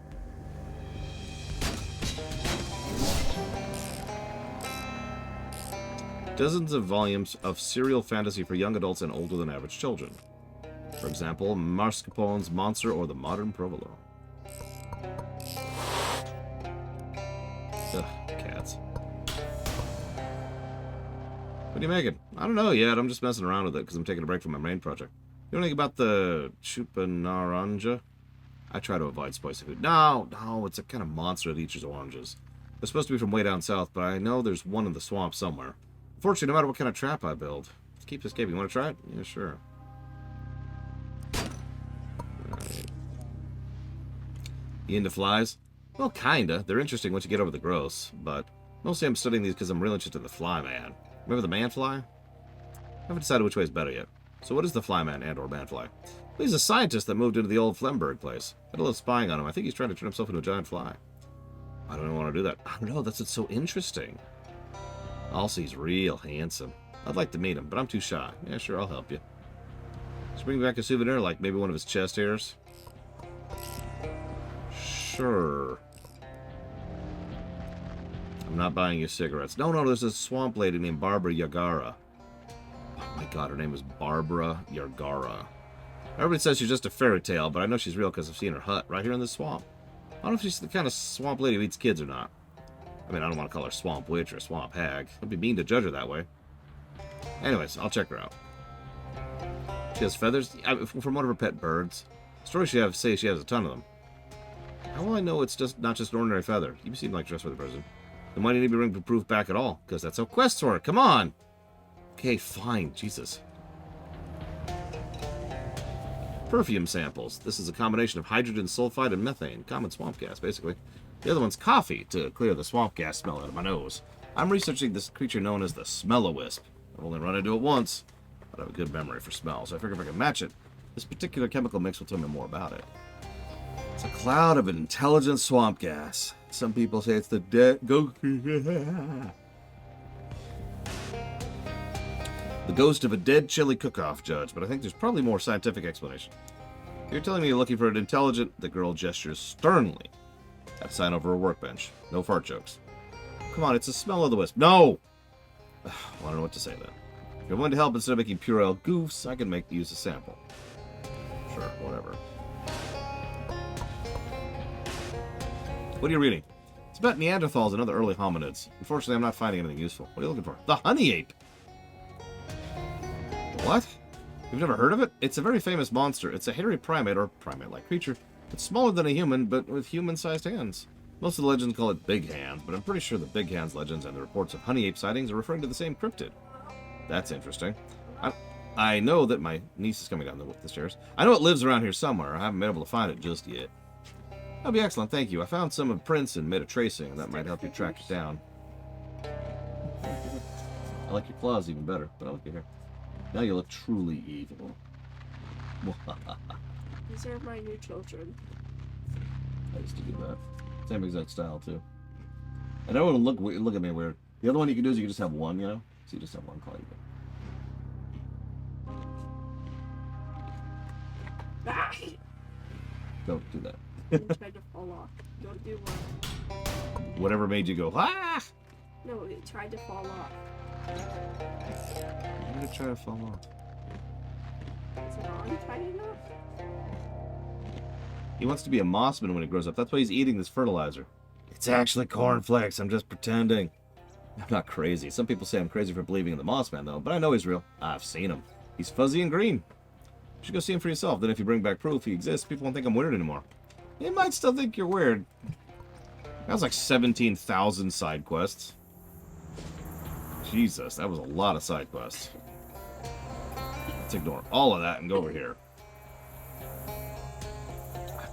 Dozens of volumes of serial fantasy for young adults and older than average children. For example, Mascarpone's Monster or the Modern Provolone. Ugh, cats. What are you making? I don't know yet. I'm just messing around with it because I'm taking a break from my main project. You know anything about the Chupa Naranja? I try to avoid spicy food. No, it's a kind of monster that eats oranges. They're supposed to be from way down south, but I know there's one in the swamp somewhere. Unfortunately, no matter what kind of trap I build, it keeps escaping. You want to try it? Yeah, sure. Right. You into flies? Well, kinda. They're interesting once you get over the gross, but mostly I'm studying these because I'm really interested in the fly man. Remember the man fly? I haven't decided which way is better yet. So what is the fly man and or man fly? Well, he's a scientist that moved into the old Flemberg place. Had a little spying on him. I think he's trying to turn himself into a giant fly. I don't want to do that. I don't know. That's what's so interesting. Also, he's real handsome. I'd like to meet him, but I'm too shy. Yeah, sure, I'll help you. Just bring back a souvenir, like maybe one of his chest hairs. Sure. I'm not buying you cigarettes. No, there's a swamp lady named Barbara Yagara. Oh my god, her name is Barbara Yagara. Everybody says she's just a fairy tale, but I know she's real because I've seen her hut right here in this swamp. I don't know if she's the kind of swamp lady who eats kids or not. I mean, I don't want to call her swamp witch or swamp hag. It'd be mean to judge her that way. Anyways, I'll check her out. She has feathers? From one of her pet birds. Stories say she has a ton of them. How will I know it's just not just an ordinary feather? You seem like a trustworthy person. Then why do you need to bring proof back at all? Because that's how quests work. Come on! Okay, fine. Jesus. Perfume samples. This is a combination of hydrogen sulfide and methane. Common swamp gas, basically. The other one's coffee to clear the swamp gas smell out of my nose. I'm researching this creature known as the Smell-O-Wisp. I've only run into it once, but I have a good memory for smell, so I figure if I can match it, this particular chemical mix will tell me more about it. It's a cloud of intelligent swamp gas. Some people say it's the dead ghost. The ghost of a dead chili cook-off judge, but I think there's probably more scientific explanation. You're telling me you're looking for an intelligent... The girl gestures sternly. That sign over a workbench. No fart jokes. Come on, it's a Smell-O-Wisp. No! I don't know what to say then. If you're willing to help instead of making puerile goofs, I can use a sample. Sure, whatever. What are you reading? It's about Neanderthals and other early hominids. Unfortunately, I'm not finding anything useful. What are you looking for? The honey ape! What? You've never heard of it? It's a very famous monster. It's a hairy primate, or primate-like creature. It's smaller than a human, but with human-sized hands. Most of the legends call it Big Hands, but I'm pretty sure the Big Hands legends and the reports of honey ape sightings are referring to the same cryptid. That's interesting. I know that my niece is coming down the stairs. I know it lives around here somewhere. I haven't been able to find it just yet. That'll be excellent, thank you. I found some of prints and made a tracing, and that might help you track it down. I like your claws even better, but I like your hair. Now you look truly evil. These are my new children. I used to do that. Same exact style, too. And everyone would look at me weird. The other one you can do is you can just have one, you know? So you just have one claw. Ah! Don't do that. I tried to fall off. Don't do one. Whatever made you go, ah! No, it tried to fall off. I'm gonna try to fall off. Is it on tight enough? He wants to be a mossman when he grows up. That's why he's eating this fertilizer. It's actually cornflakes. I'm just pretending. I'm not crazy. Some people say I'm crazy for believing in the mossman, though, but I know he's real. I've seen him. He's fuzzy and green. You should go see him for yourself. Then if you bring back proof he exists, people won't think I'm weird anymore. They might still think you're weird. That was like 17,000 side quests. Jesus, that was a lot of side quests. Let's ignore all of that and go over here.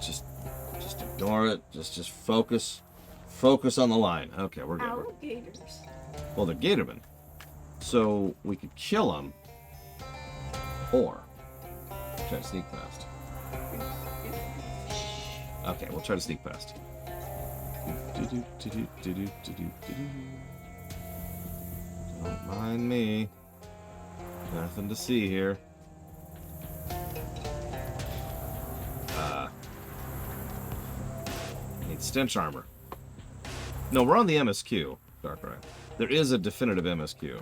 Just ignore it. Just focus. Focus on the line. Okay, we're good. Alligators. Well, they're Gatormen. So we could kill them. Or try to sneak past. Okay, we'll try to sneak past. Don't mind me. Nothing to see here. I need stench armor. No, we're on the MSQ. Darkrai. There is a definitive MSQ.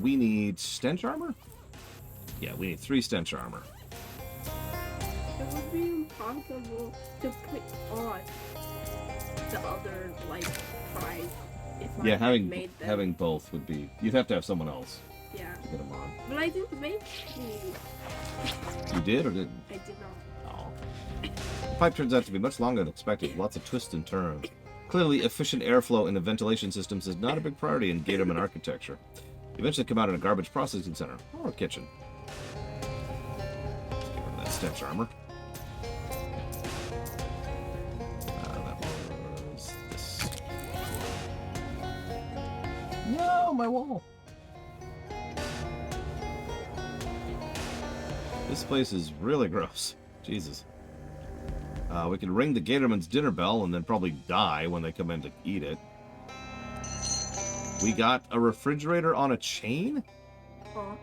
We need stench armor? Yeah, we need 3 stench armor. It would be impossible to put on the other, like, 5 if I Yeah, had made them. having both would be... You'd have to have someone else Yeah. to get them on. But I didn't make the... You did or didn't? I did not. Oh. The pipe turns out to be much longer than expected, with lots of twists and turns. Clearly, efficient airflow in the ventilation systems is not a big priority in Gatorman architecture. Eventually come out in a garbage processing center or a kitchen. Let's get rid of that stench armor. That was this. No, my wall. This place is really gross. Jesus. We can ring the Gatorman's dinner bell and then probably die when they come in to eat it. We got a refrigerator on a chain? Oh.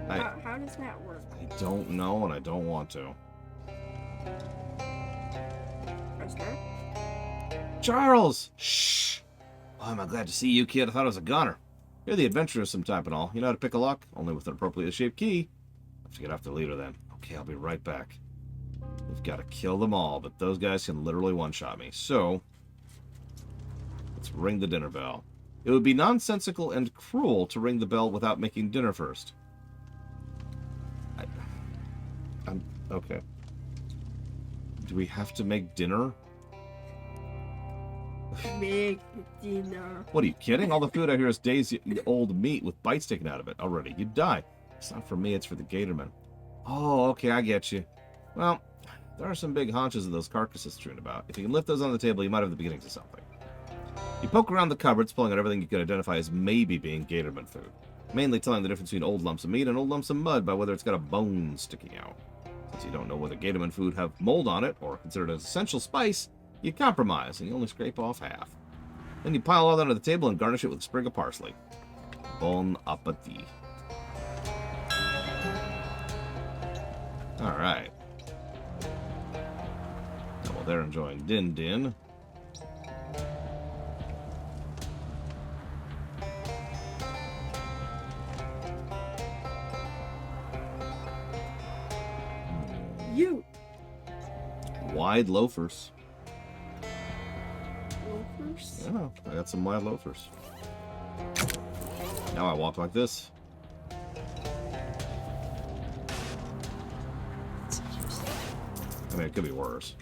How does that work? I don't know, and I don't want to. Press start? Charles! Shh! Oh, am I glad to see you, kid. I thought I was a goner. You're the adventurer of some type and all. You know how to pick a lock? Only with an appropriately shaped key. I have to get after the leader then. Okay, I'll be right back. We've got to kill them all, but those guys can literally one-shot me. So, let's ring the dinner bell. It would be nonsensical and cruel to ring the bell without making dinner first. I'm okay. Do we have to make dinner? Make dinner. What, are you kidding? All the food out here is days-old meat with bites taken out of it already. You'd die. It's not for me, it's for the Gatorman. Oh, okay, I get you. Well, there are some big haunches of those carcasses strewn about. If you can lift those on the table, you might have the beginnings of something. You poke around the cupboards, pulling out everything you could identify as maybe being Gatorman food. Mainly telling the difference between old lumps of meat and old lumps of mud by whether it's got a bone sticking out. Since you don't know whether Gatorman food have mold on it or considered an essential spice, you compromise and you only scrape off half. Then you pile all that on the table and garnish it with a sprig of parsley. Bon appetit. Alright. Well, they're enjoying Din Din. You! Wide loafers. Loafers? Yeah, I got some wide loafers. Now I walk like this. I mean, it could be worse.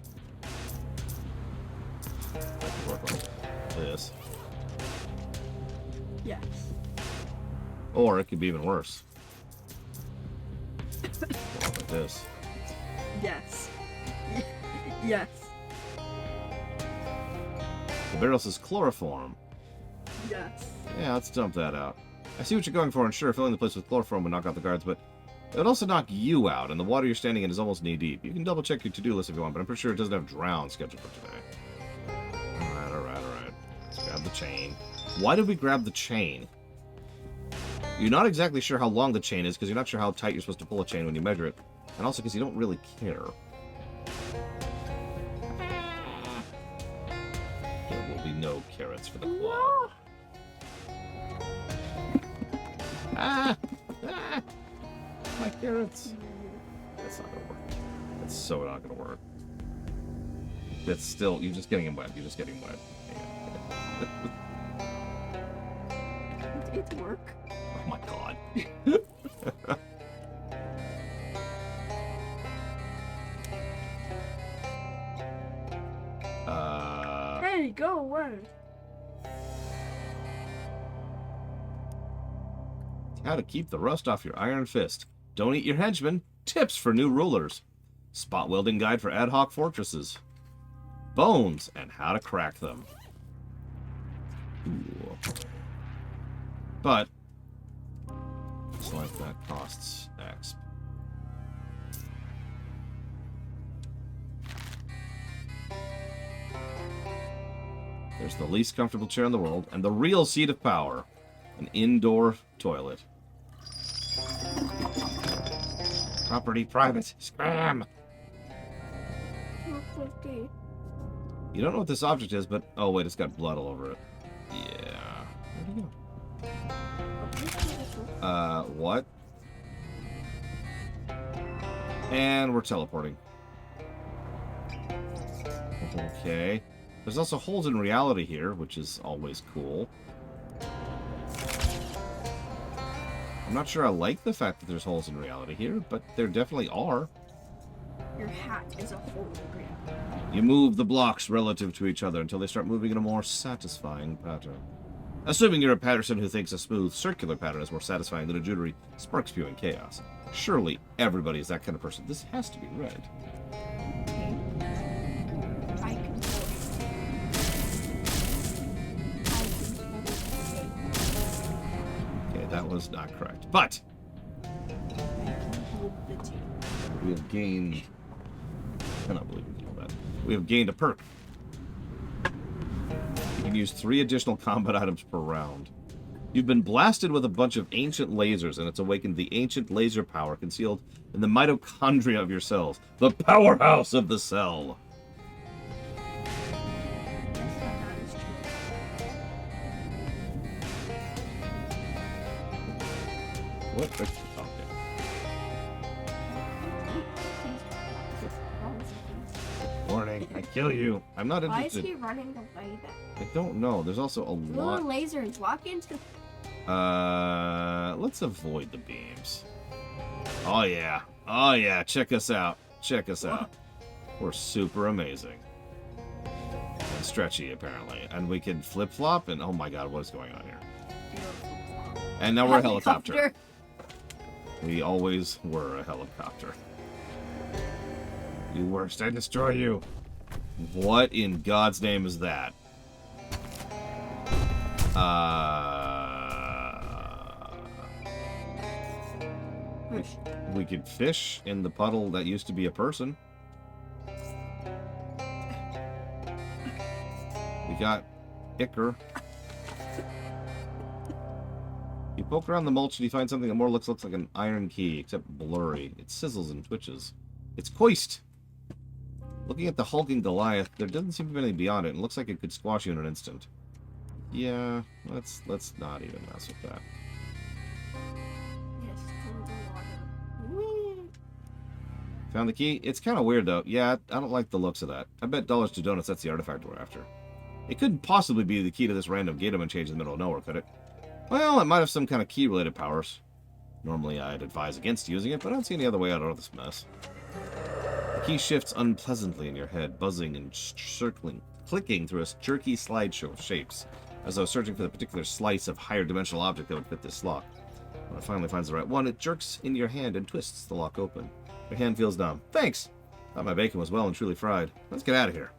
I could work like this. Yes. Or it could be even worse. Like this. Yes. Yes. The barrel says chloroform. Yes. Yeah, let's dump that out. I see what you're going for, and sure, filling the place with chloroform would knock out the guards, but it would also knock you out, and the water you're standing in is almost knee-deep. You can double-check your to-do list if you want, but I'm pretty sure it doesn't have drown scheduled for today. Alright. Let's grab the chain. Why did we grab the chain? You're not exactly sure how long the chain is, because you're not sure how tight you're supposed to pull a chain when you measure it, and also because you don't really care. There will be no carrots for the claw. Ah! My carrots. That's not gonna work. That's so not gonna work. That's still, you're just getting him wet. You're just getting wet. It work. Oh my god. Hey, go away. How to keep the rust off your iron fist. Don't eat your henchmen. Tips for new rulers. Spot welding guide for ad hoc fortresses. Bones and how to crack them. Ooh. But looks like that costs X. There's the least comfortable chair in the world and the real seat of power. An indoor toilet. Property private. Scram! You don't know what this object is, but... Oh, wait, it's got blood all over it. Yeah. Where'd he go? What? And we're teleporting. Okay. There's also holes in reality here, which is always cool. I'm not sure I like the fact that there's holes in reality here, but there definitely are. Your hat is a hole in reality. You move the blocks relative to each other until they start moving in a more satisfying pattern. Assuming you're a Patterson who thinks a smooth, circular pattern is more satisfying than a jittery, spark-spewing chaos. Surely everybody is that kind of person. This has to be red. I can Okay, that was not correct. But hold the tape. we have gained... I cannot believe we did that. We have gained a perk. You can use 3 additional combat items per round. You've been blasted with a bunch of ancient lasers, and it's awakened the ancient laser power concealed in the mitochondria of your cells. The powerhouse of the cell. That is true. What? Okay. Warning, I kill you. I'm not Why is interested. he running away then? I don't know. There's also a lot. Little lasers, walk into... Let's avoid the beams. Oh yeah. Oh yeah, check us out. Check us out. We're super amazing. And stretchy, apparently. And we can flip-flop, and oh my god, what is going on here? And now we're a helicopter. We always were a helicopter. You worst, I destroy you. What in God's name is that? Fish. We could fish in the puddle that used to be a person. We got Icker. You poke around the mulch and you find something that more looks like an iron key, except blurry. It sizzles and twitches. It's Koist! Looking at the hulking Goliath, there doesn't seem to be anything beyond it, and it looks like it could squash you in an instant. Yeah, let's not even mess with that. Yes, through the water. Whee! Found the key? It's kind of weird, though. Yeah, I don't like the looks of that. I bet dollars to donuts that's the artifact we're after. It couldn't possibly be the key to this random gate I'm in change in the middle of nowhere, could it? Well, it might have some kind of key-related powers. Normally, I'd advise against using it, but I don't see any other way out of this mess. The key shifts unpleasantly in your head, buzzing and circling, clicking through a jerky slideshow of shapes, as though searching for the particular slice of higher dimensional object that would fit this slot. When it finally finds the right one, it jerks into your hand and twists the lock open. Your hand feels numb. Thanks! Thought my bacon was well and truly fried. Let's get out of here.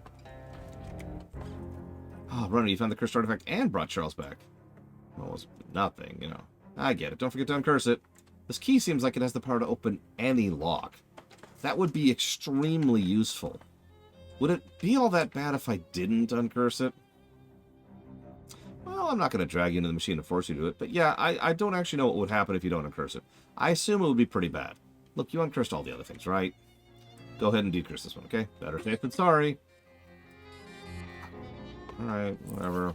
Oh, Runner, you found the cursed artifact and brought Charles back. Well, it was nothing, you know. I get it. Don't forget to uncurse it. This key seems like it has the power to open any lock. That would be extremely useful. Would it be all that bad if I didn't uncurse it? Well, I'm not going to drag you into the machine and force you to do it, but yeah, I don't actually know what would happen if you don't uncurse it. I assume it would be pretty bad. Look, you uncursed all the other things, right? Go ahead and decurse this one, okay? Better safe than sorry. Alright, whatever.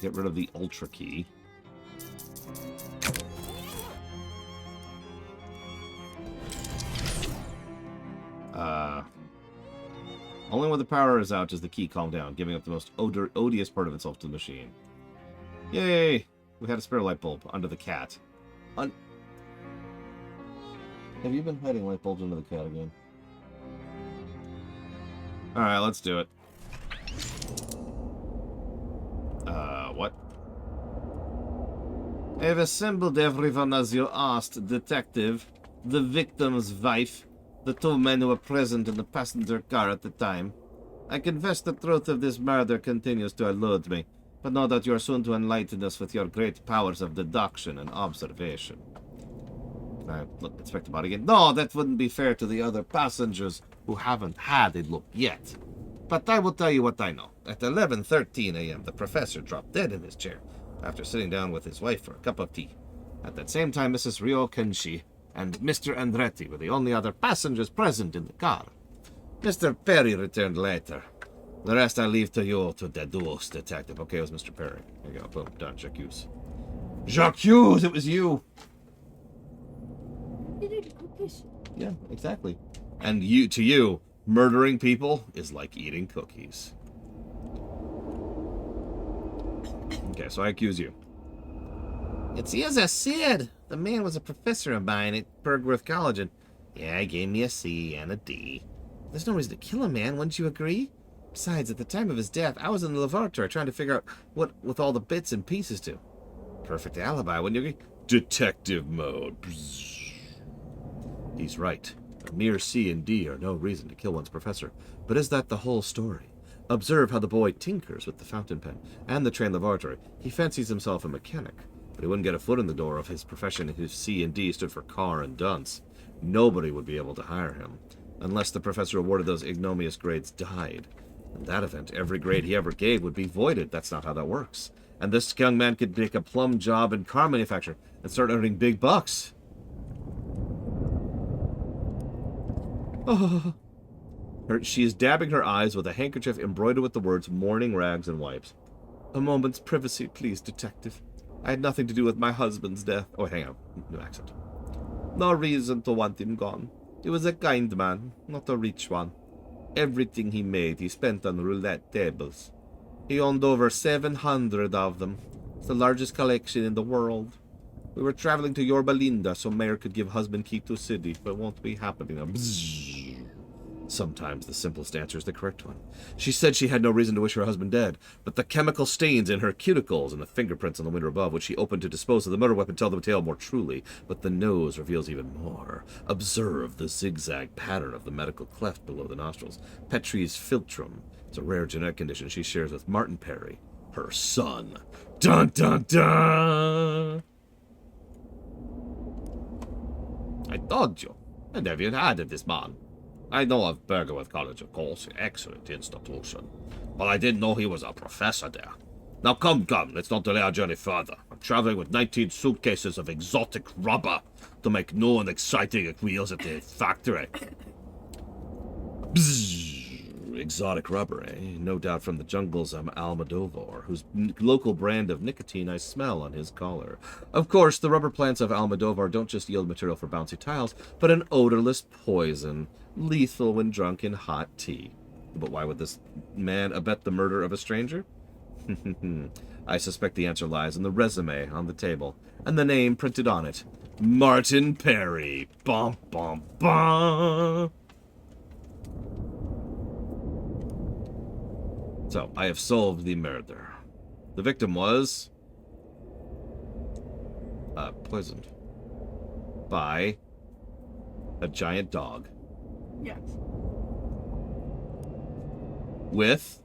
Get rid of the Ultra Key. Only when the power is out does the key calm down, giving up the most odious part of itself to the machine. Yay! We had a spare light bulb under the cat. Have you been hiding light bulbs under the cat again? Alright, let's do it. What? I've assembled everyone as you asked, Detective. The victim's wife. The two men who were present in the passenger car at the time. I confess the truth of this murder continues to elude me, but know that you are soon to enlighten us with your great powers of deduction and observation. Can I look, inspect the body again? No, that wouldn't be fair to the other passengers who haven't had a look yet. But I will tell you what I know. At 11:13 a.m., the professor dropped dead in his chair after sitting down with his wife for a cup of tea. At that same time, Mrs. Ryo Kenshi and Mr. Andretti were the only other passengers present in the car. Mr. Perry returned later. The rest I leave to you to deduce, Detective. Okay, it was Mr. Perry. There you go. Boom. Done. Jacques. Jacques, it was you! Yeah, exactly. And to you, murdering people is like eating cookies. Okay, so I accuse you. It's as I said. The man was a professor of mine at Bergworth College, and yeah, he gave me a C and a D. There's no reason to kill a man, wouldn't you agree? Besides, at the time of his death, I was in the laboratory trying to figure out what with all the bits and pieces to. Perfect alibi, wouldn't you agree? Detective mode. He's right. A mere C and D are no reason to kill one's professor. But is that the whole story? Observe how the boy tinkers with the fountain pen and the train laboratory. He fancies himself a mechanic, but he wouldn't get a foot in the door of his profession if his C and D stood for car and dunce. Nobody would be able to hire him, unless the professor awarded those ignominious grades died. In that event, every grade he ever gave would be voided. That's not how that works. And this young man could make a plum job in car manufacture and start earning big bucks. Oh. She is dabbing her eyes with a handkerchief embroidered with the words mourning rags and wipes. A moment's privacy, please, Detective. I had nothing to do with my husband's death. Oh, hang on. New accent. No reason to want him gone. He was a kind man, not a rich one. Everything he made, he spent on roulette tables. He owned over 700 of them. It's the largest collection in the world. We were traveling to Yorba Linda so Mayor could give husband key to city, but it won't be happening now. Sometimes the simplest answer is the correct one. She said she had no reason to wish her husband dead, but the chemical stains in her cuticles and the fingerprints on the window above, which she opened to dispose of the murder weapon, tell the tale more truly. But the nose reveals even more. Observe the zigzag pattern of the medical cleft below the nostrils. Petrie's philtrum. It's a rare genetic condition she shares with Martin Perry, her son. Dun dun dun! I told you. I never had this man. I know of Bergworth College, of course, an excellent institution, but I didn't know he was a professor there. Now come, let's not delay our journey further. I'm traveling with 19 suitcases of exotic rubber to make new and exciting wheels at the factory. Bzzz. Exotic rubber, eh? No doubt from the jungles of Almodovar, whose local brand of nicotine I smell on his collar. Of course, the rubber plants of Almodovar don't just yield material for bouncy tiles, but an odorless poison, lethal when drunk in hot tea. But why would this man abet the murder of a stranger? I suspect the answer lies in the resume on the table, and the name printed on it. Martin Perry. Bum, bum, bum. So, I have solved the murder. The victim was... Poisoned. By a giant dog. Yes. With...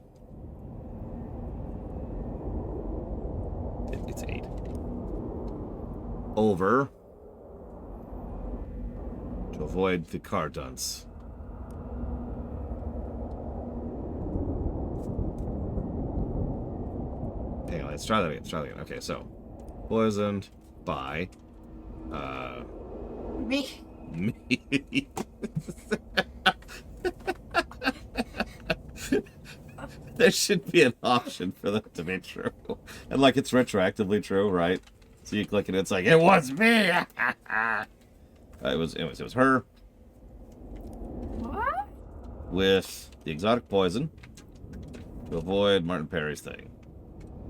It's 8. Over... to avoid the car dunce. Hang on, let's try that again. Okay, so... Poisoned by... Me. Me. There should be an option for that to be true. And like it's retroactively true, right? So you click it, it's like, it was me! It was her. What? With the exotic poison to avoid Martin Perry's thing.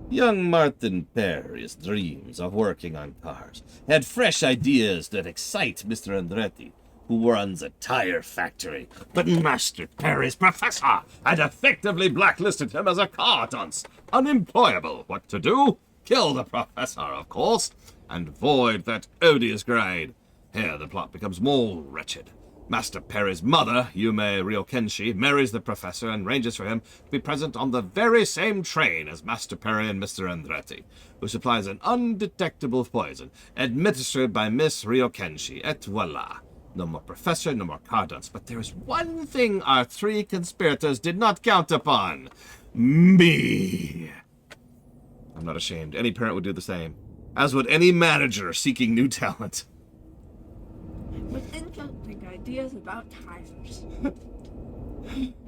Young Martin Perry's dreams of working on cars had fresh ideas that excite Mr. Andretti, who runs a tire factory. But Master Perry's professor had effectively blacklisted him as a car dunce. Unemployable. What to do? Kill the professor, of course, and void that odious grade. Here the plot becomes more wretched. Master Perry's mother, Yume Ryokenshi, marries the professor and arranges for him to be present on the very same train as Master Perry and Mr. Andretti, who supplies an undetectable poison, administered by Miss Ryokenshi, et voila. No more professor, no more car dunce. But there is one thing our 3 conspirators did not count upon. Me. I'm not ashamed. Any parent would do the same. As would any manager seeking new talent. With interesting ideas about tires.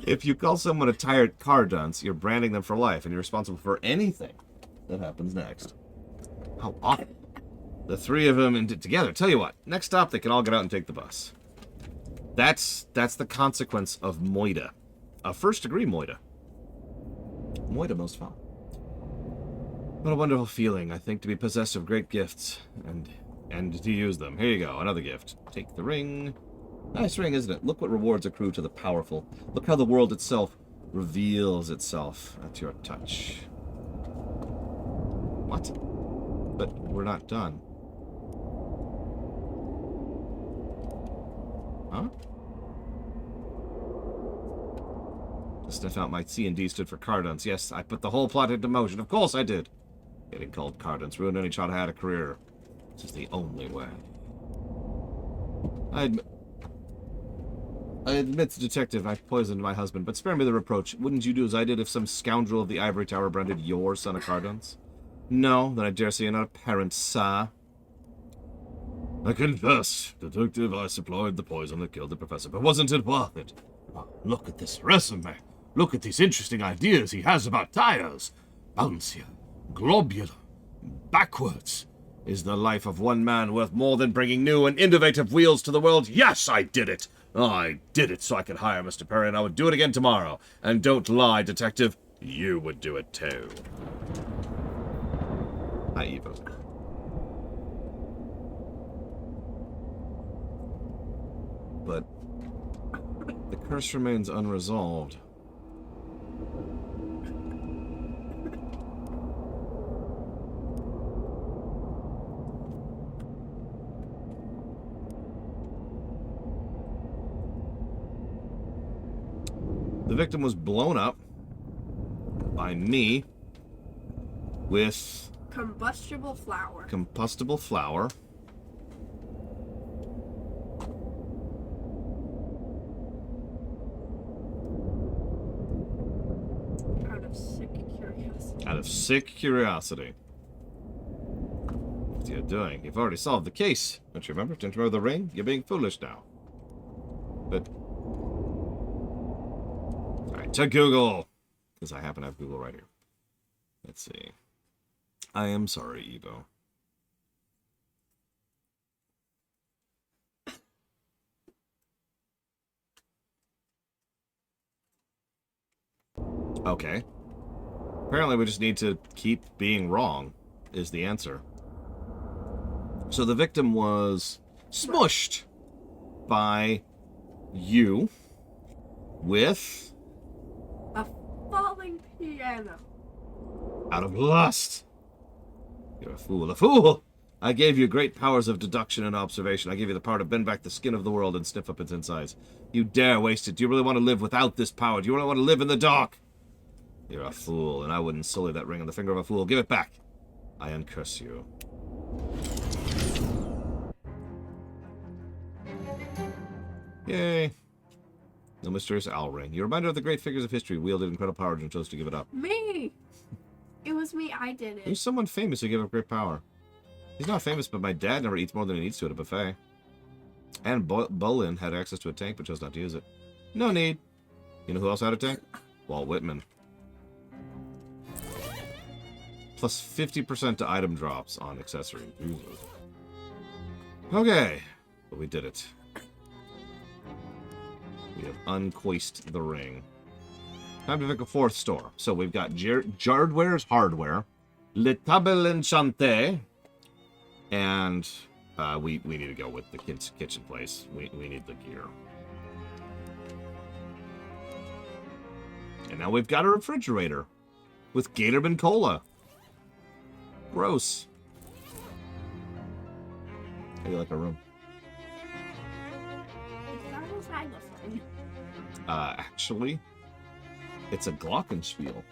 If you call someone a tired car dunce, you're branding them for life, and you're responsible for anything that happens next. How awful. The 3 of them together. Tell you what, next stop they can all get out and take the bus. That's the consequence of moida. A first-degree moida. Moida most foul. What a wonderful feeling, I think, to be possessed of great gifts, and to use them. Here you go, another gift. Take the ring. Nice ring, isn't it? Look what rewards accrue to the powerful. Look how the world itself reveals itself at your touch. What? But we're not done. Huh? To sniff out my C and D stood for Cardance. Yes, I put the whole plot into motion. Of course I did. Getting called Cardance ruined any child I had a career. This is the only way. I admit, detective, I poisoned my husband, but spare me the reproach. Wouldn't you do as I did if some scoundrel of the Ivory Tower branded your son a Cardance? No, then I dare say you're not a parent, sir. I confess, detective, I supplied the poison that killed the professor, but wasn't it worth it? Oh, look at this resume. Look at these interesting ideas he has about tires. Bouncier, globular, backwards. Is the life of one man worth more than bringing new and innovative wheels to the world? Yes, I did it. I did it so I could hire Mr. Perry, and I would do it again tomorrow. And don't lie, detective. You would do it too. Hi, Evo. But the curse remains unresolved. The victim was blown up by me with Combustible flour. combustible flour. Out of sick curiosity. Out of sick curiosity. What are you doing? You've already solved the case. Don't you remember? Don't you remember the ring? You're being foolish now. But... Alright, to Google. Because I happen to have Google right here. Let's see. I am sorry, Evo. Okay. Apparently we just need to keep being wrong, is the answer. So the victim was smushed by you with... A falling piano. out of lust. You're a fool. A fool! I gave you great powers of deduction and observation. I gave you the power to bend back the skin of the world and sniff up its insides. You dare waste it. Do you really want to live without this power? Do you really want to live in the dark? You're a fool, and I wouldn't sully that ring on the finger of a fool. Give it back. I uncurse you. Yay. No mysterious owl ring. You're a reminder of the great figures of history wielded incredible power and chose to give it up. Me! It was me, I did it. Who's someone famous who gave up great power? He's not famous, but my dad never eats more than he needs to at a buffet. And Bolin had access to a tank, but chose not to use it. No need. You know who else had a tank? Walt Whitman. Plus 50% to item drops on accessories. Okay. But we did it. We have uncoist the ring. Time to pick a fourth store. So we've got Jardware's Hardware, Le Table Enchanté, and we need to go with the kitchen place. We need the gear. And now we've got a refrigerator with Gatorman Cola. Gross. How do you like our room? Actually, it's a glockenspiel.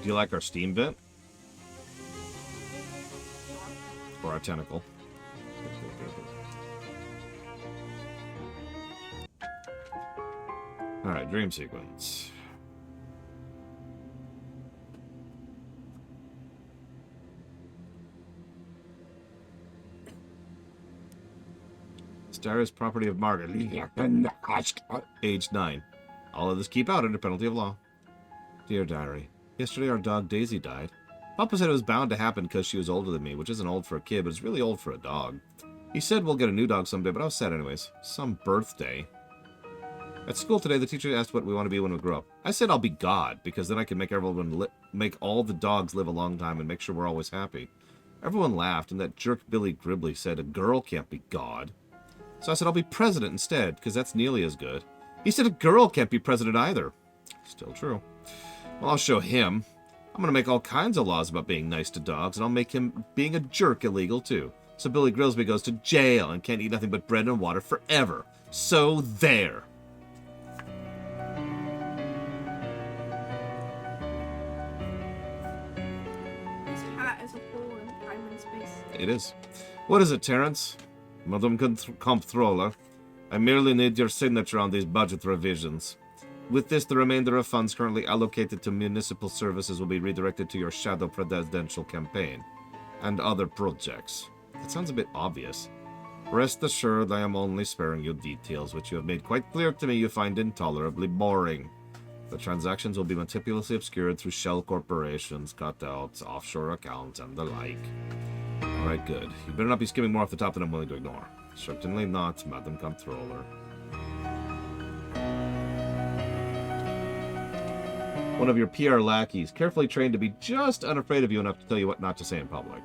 Do you like our steam vent? Or our tentacle? Alright, dream sequence. Star is property of Margaret. Age 9. All of this keep out under penalty of law. Dear Diary, yesterday our dog Daisy died. Papa said it was bound to happen because she was older than me, which isn't old for a kid, but it's really old for a dog. He said we'll get a new dog someday, but I was sad anyways. Some birthday. At school today, the teacher asked what we want to be when we grow up. I said I'll be God, because then I can make everyone make all the dogs live a long time and make sure we're always happy. Everyone laughed, and that jerk Billy Gribbly said a girl can't be God. So I said I'll be president instead, because that's nearly as good. He said a girl can't be president either. Still true. Well, I'll show him. I'm going to make all kinds of laws about being nice to dogs, and I'll make him being a jerk illegal, too. So Billy Grilsby goes to jail and can't eat nothing but bread and water forever. So there. This hat is a hole in time and space. It is. What is it, Terrence? Madam Comptroller, I merely need your signature on these budget revisions. With this, the remainder of funds currently allocated to municipal services will be redirected to your shadow presidential campaign and other projects. That sounds a bit obvious. Rest assured, I am only sparing you details, which you have made quite clear to me you find intolerably boring. The transactions will be meticulously obscured through shell corporations, cutouts, offshore accounts, and the like. Alright, good. You better not be skimming more off the top than I'm willing to ignore. Certainly not, Madam Comptroller. One of your PR lackeys, carefully trained to be just unafraid of you enough to tell you what not to say in public.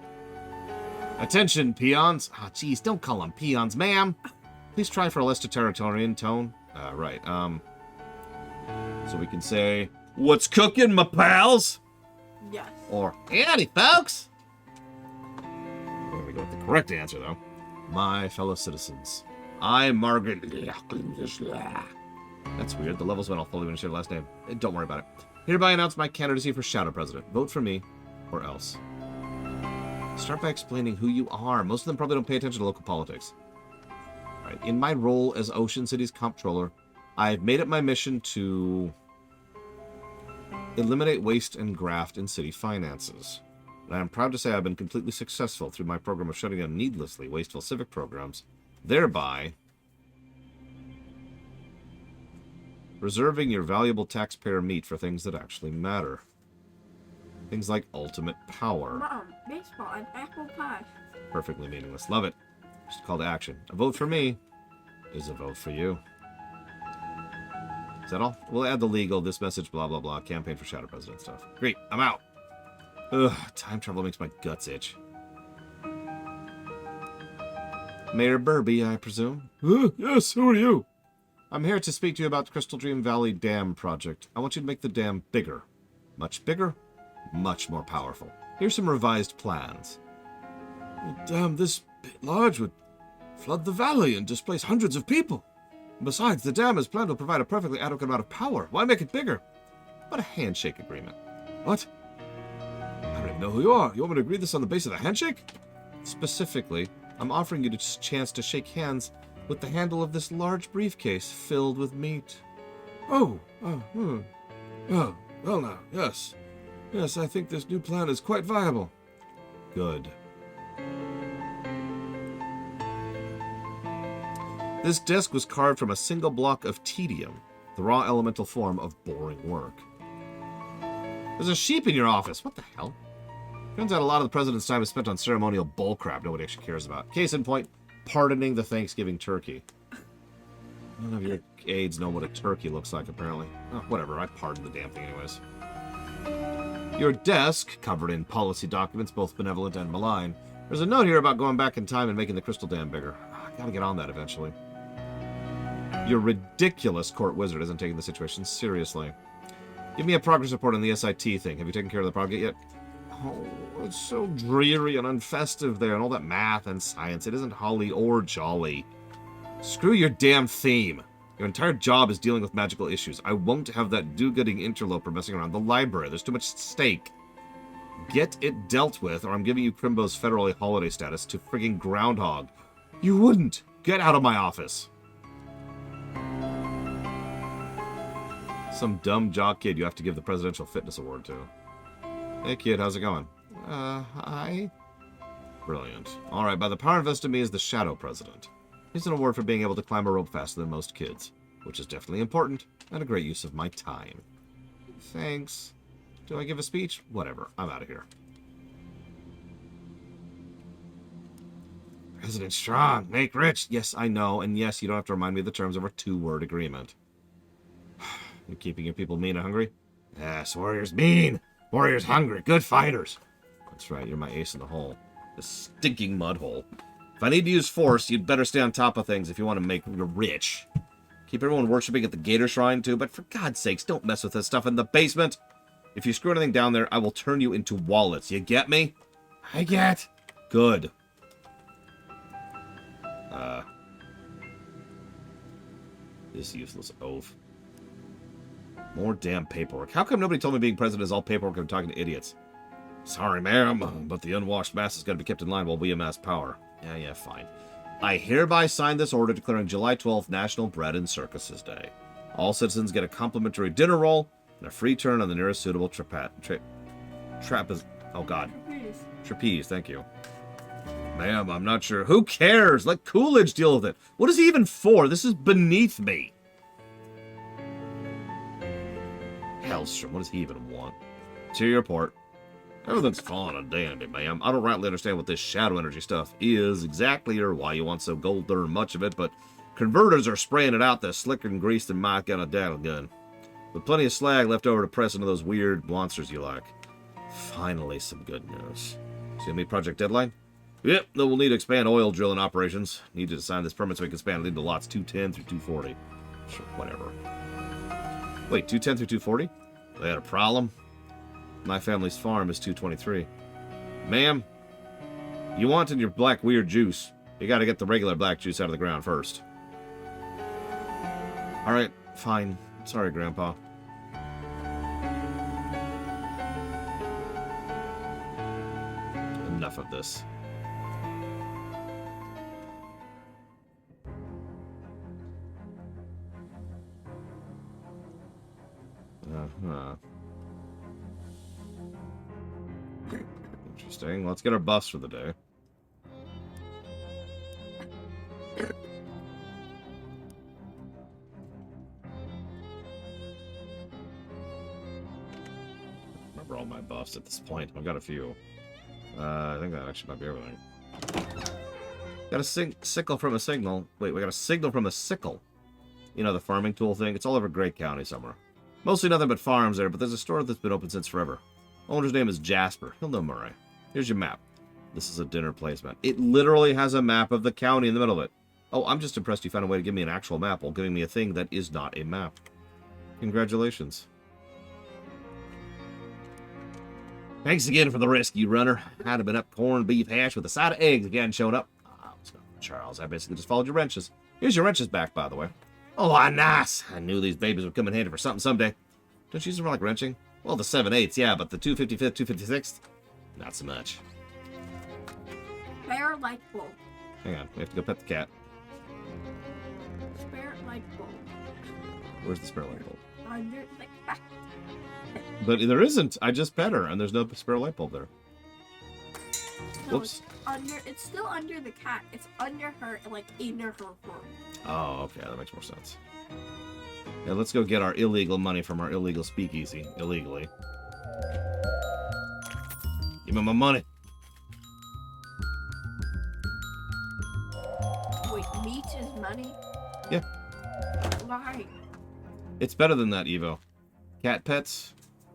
Attention, peons! Ah, geez, don't call them peons, ma'am! Please try for a less totalitarian tone. Right, so we can say, what's cooking, my pals? Yes. Or, howdy, folks! We're gonna go with the correct answer, though. My fellow citizens, I, Margaret... That's weird. The levels went all fully when I shared last name. Don't worry about it. Hereby announce my candidacy for Shadow President. Vote for me, or else. Start by explaining who you are. Most of them probably don't pay attention to local politics. Alright, in my role as Ocean City's comptroller, I've made it my mission to eliminate waste and graft in city finances. And I am proud to say I've been completely successful through my program of shutting down needlessly wasteful civic programs, thereby reserving your valuable taxpayer meat for things that actually matter. Things like ultimate power. Mom, baseball and apple pie. Perfectly meaningless. Love it. Just a call to action. A vote for me is a vote for you. Is that all? We'll add the legal, this message, blah, blah, blah, campaign for Shadow President stuff. Great, I'm out. Ugh, time travel makes my guts itch. Mayor Burby, I presume? Yes, who are you? I'm here to speak to you about the Crystal Dream Valley Dam project. I want you to make the dam bigger. Much bigger, much more powerful. Here's some revised plans. A dam this large would flood the valley and displace hundreds of people. Besides, the dam is planned to provide a perfectly adequate amount of power. Why make it bigger? What a handshake agreement. What? I don't even know who you are. You want me to agree this on the basis of a handshake? Specifically, I'm offering you a chance to shake hands with the handle of this large briefcase filled with meat. Oh, well now, yes. Yes, I think this new plan is quite viable. Good. This desk was carved from a single block of tedium, the raw elemental form of boring work. There's a sheep in your office. What the hell? Turns out a lot of the president's time is spent on ceremonial bullcrap nobody actually cares about. Case in point, pardoning the Thanksgiving turkey. None of your aides know what a turkey looks like, apparently. Oh, whatever, I pardon the damn thing anyways. Your desk, covered in policy documents, both benevolent and malign. There's a note here about going back in time and making the crystal dam bigger. I gotta get on that eventually. Your ridiculous court wizard isn't taking the situation seriously. Give me a progress report on the SIT thing. Have you taken care of the project yet? Oh, it's so dreary and unfestive there, and all that math and science. It isn't holly or jolly. Screw your damn theme. Your entire job is dealing with magical issues. I won't have that do-gooding interloper messing around the library. There's too much at stake. Get it dealt with, or I'm giving you Crimbo's federal holiday status to frigging Groundhog. You wouldn't. Get out of my office. Some dumb jock kid you have to give the Presidential Fitness Award to. Hey kid, how's it going? Hi. Brilliant. Alright, by the power invested in me as the Shadow President. Here's an award for being able to climb a rope faster than most kids, which is definitely important, and a great use of my time. Thanks. Do I give a speech? Whatever, I'm out of here. President Strong, make rich. Yes, I know, and yes, you don't have to remind me of the terms of our 2-word agreement. You're keeping your people mean and hungry? Yes, warriors mean. Warriors hungry. Good fighters. That's right, you're my ace in the hole. The stinking mud hole. If I need to use force, you'd better stay on top of things if you want to make you rich. Keep everyone worshipping at the Gator Shrine too, but for God's sakes, don't mess with this stuff in the basement. If you screw anything down there, I will turn you into wallets. You get me? I get. Good. This useless oaf. More damn paperwork. How come nobody told me being president is all paperwork and I'm talking to idiots? Sorry, ma'am, but the unwashed mass has got to be kept in line while we amass power. Yeah, fine. I hereby sign this order declaring July 12th National Bread and Circuses Day. All citizens get a complimentary dinner roll and a free turn on the nearest suitable trapeze. Oh, God. Trapeze, thank you. Ma'am, I'm not sure. Who cares? Let Coolidge deal with it. What is he even for? This is beneath me. Hellstrom, what does he even want? To your report. Everything's fine and dandy, ma'am. I don't rightly understand what this shadow energy stuff is exactly or why you want so gold-darn much of it, but converters are spraying it out the slicker and grease than Mike got a daddle gun. With plenty of slag left over to press into those weird monsters you like. Finally, some good news. See me project deadline? Yep, though we'll need to expand oil drilling operations. Need you to sign this permit so we can expand it into lots 210 through 240. Sure, whatever. Wait, 210 through 240? They had a problem? My family's farm is 223. Ma'am, you want in your black weird juice, you gotta get the regular black juice out of the ground first. Alright, fine. Sorry, Grandpa. Enough of this. Interesting. Let's get our buffs for the day. Remember all my buffs at this point. I've got a few. I think that actually might be everything. Got a sickle from a signal. Wait, we got a signal from a sickle. You know, the farming tool thing? It's all over Great County somewhere. Mostly nothing but farms there, but there's a store that's been open since forever. Owner's name is Jasper. He'll know Murray. Here's your map. This is a dinner placement. It literally has a map of the county in the middle of it. Oh, I'm just impressed you found a way to give me an actual map while giving me a thing that is not a map. Congratulations. Thanks again for the rescue, runner. I'd have been up corned beef hash with a side of eggs if you hadn't shown up. Oh, Charles, I basically just followed your wrenches. Here's your wrenches back, by the way. Oh, nice. I knew these babies would come in handy for something someday. Don't you use them for, like, wrenching? Well, the 7/8, yeah, but the 255th, 256th? Not so much. Spare light bulb. Hang on, we have to go pet the cat. Spare light bulb. Where's the spare light bulb? Under the cat. But there isn't. I just pet her, and there's no spare light bulb there. No, Whoops. It's still under the cat. It's under her, like in her room. Oh, okay, that makes more sense. Yeah, let's go get our illegal money from our illegal speakeasy. Illegally. Give me my money. Wait, meat is money? Yeah. Why? It's better than that, Evo. Cat pets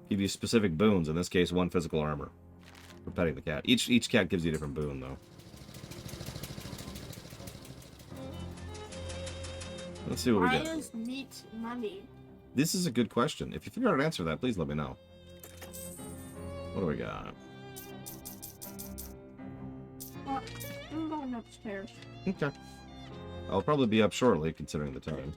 give you specific boons. In this case, 1 physical armor for petting the cat. Each cat gives you a different boon, though. Let's see what we Why get. is meat money? This is a good question. If you figure out how to answer that, please let me know. What do we got? Well, I'm going upstairs. Okay. I'll probably be up shortly, considering the time.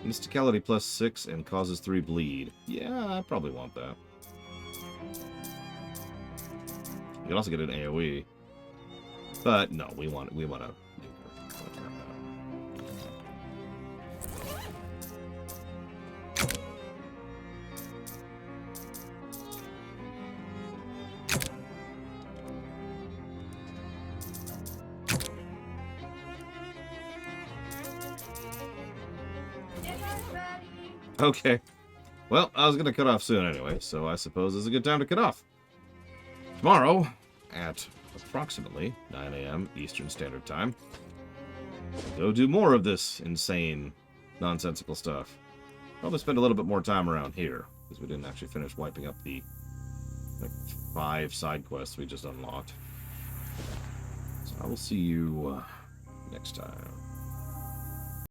Mysticality +6 and causes 3 bleed. Yeah, I probably want that. You can also get an AoE. But no, we want to. Okay. Well, I was going to cut off soon anyway, so I suppose it's a good time to cut off. Tomorrow, at approximately 9 a.m. Eastern Standard Time, we'll go do more of this insane, nonsensical stuff. Probably spend a little bit more time around here, because we didn't actually finish wiping up the 5 side quests we just unlocked. So I will see you next time.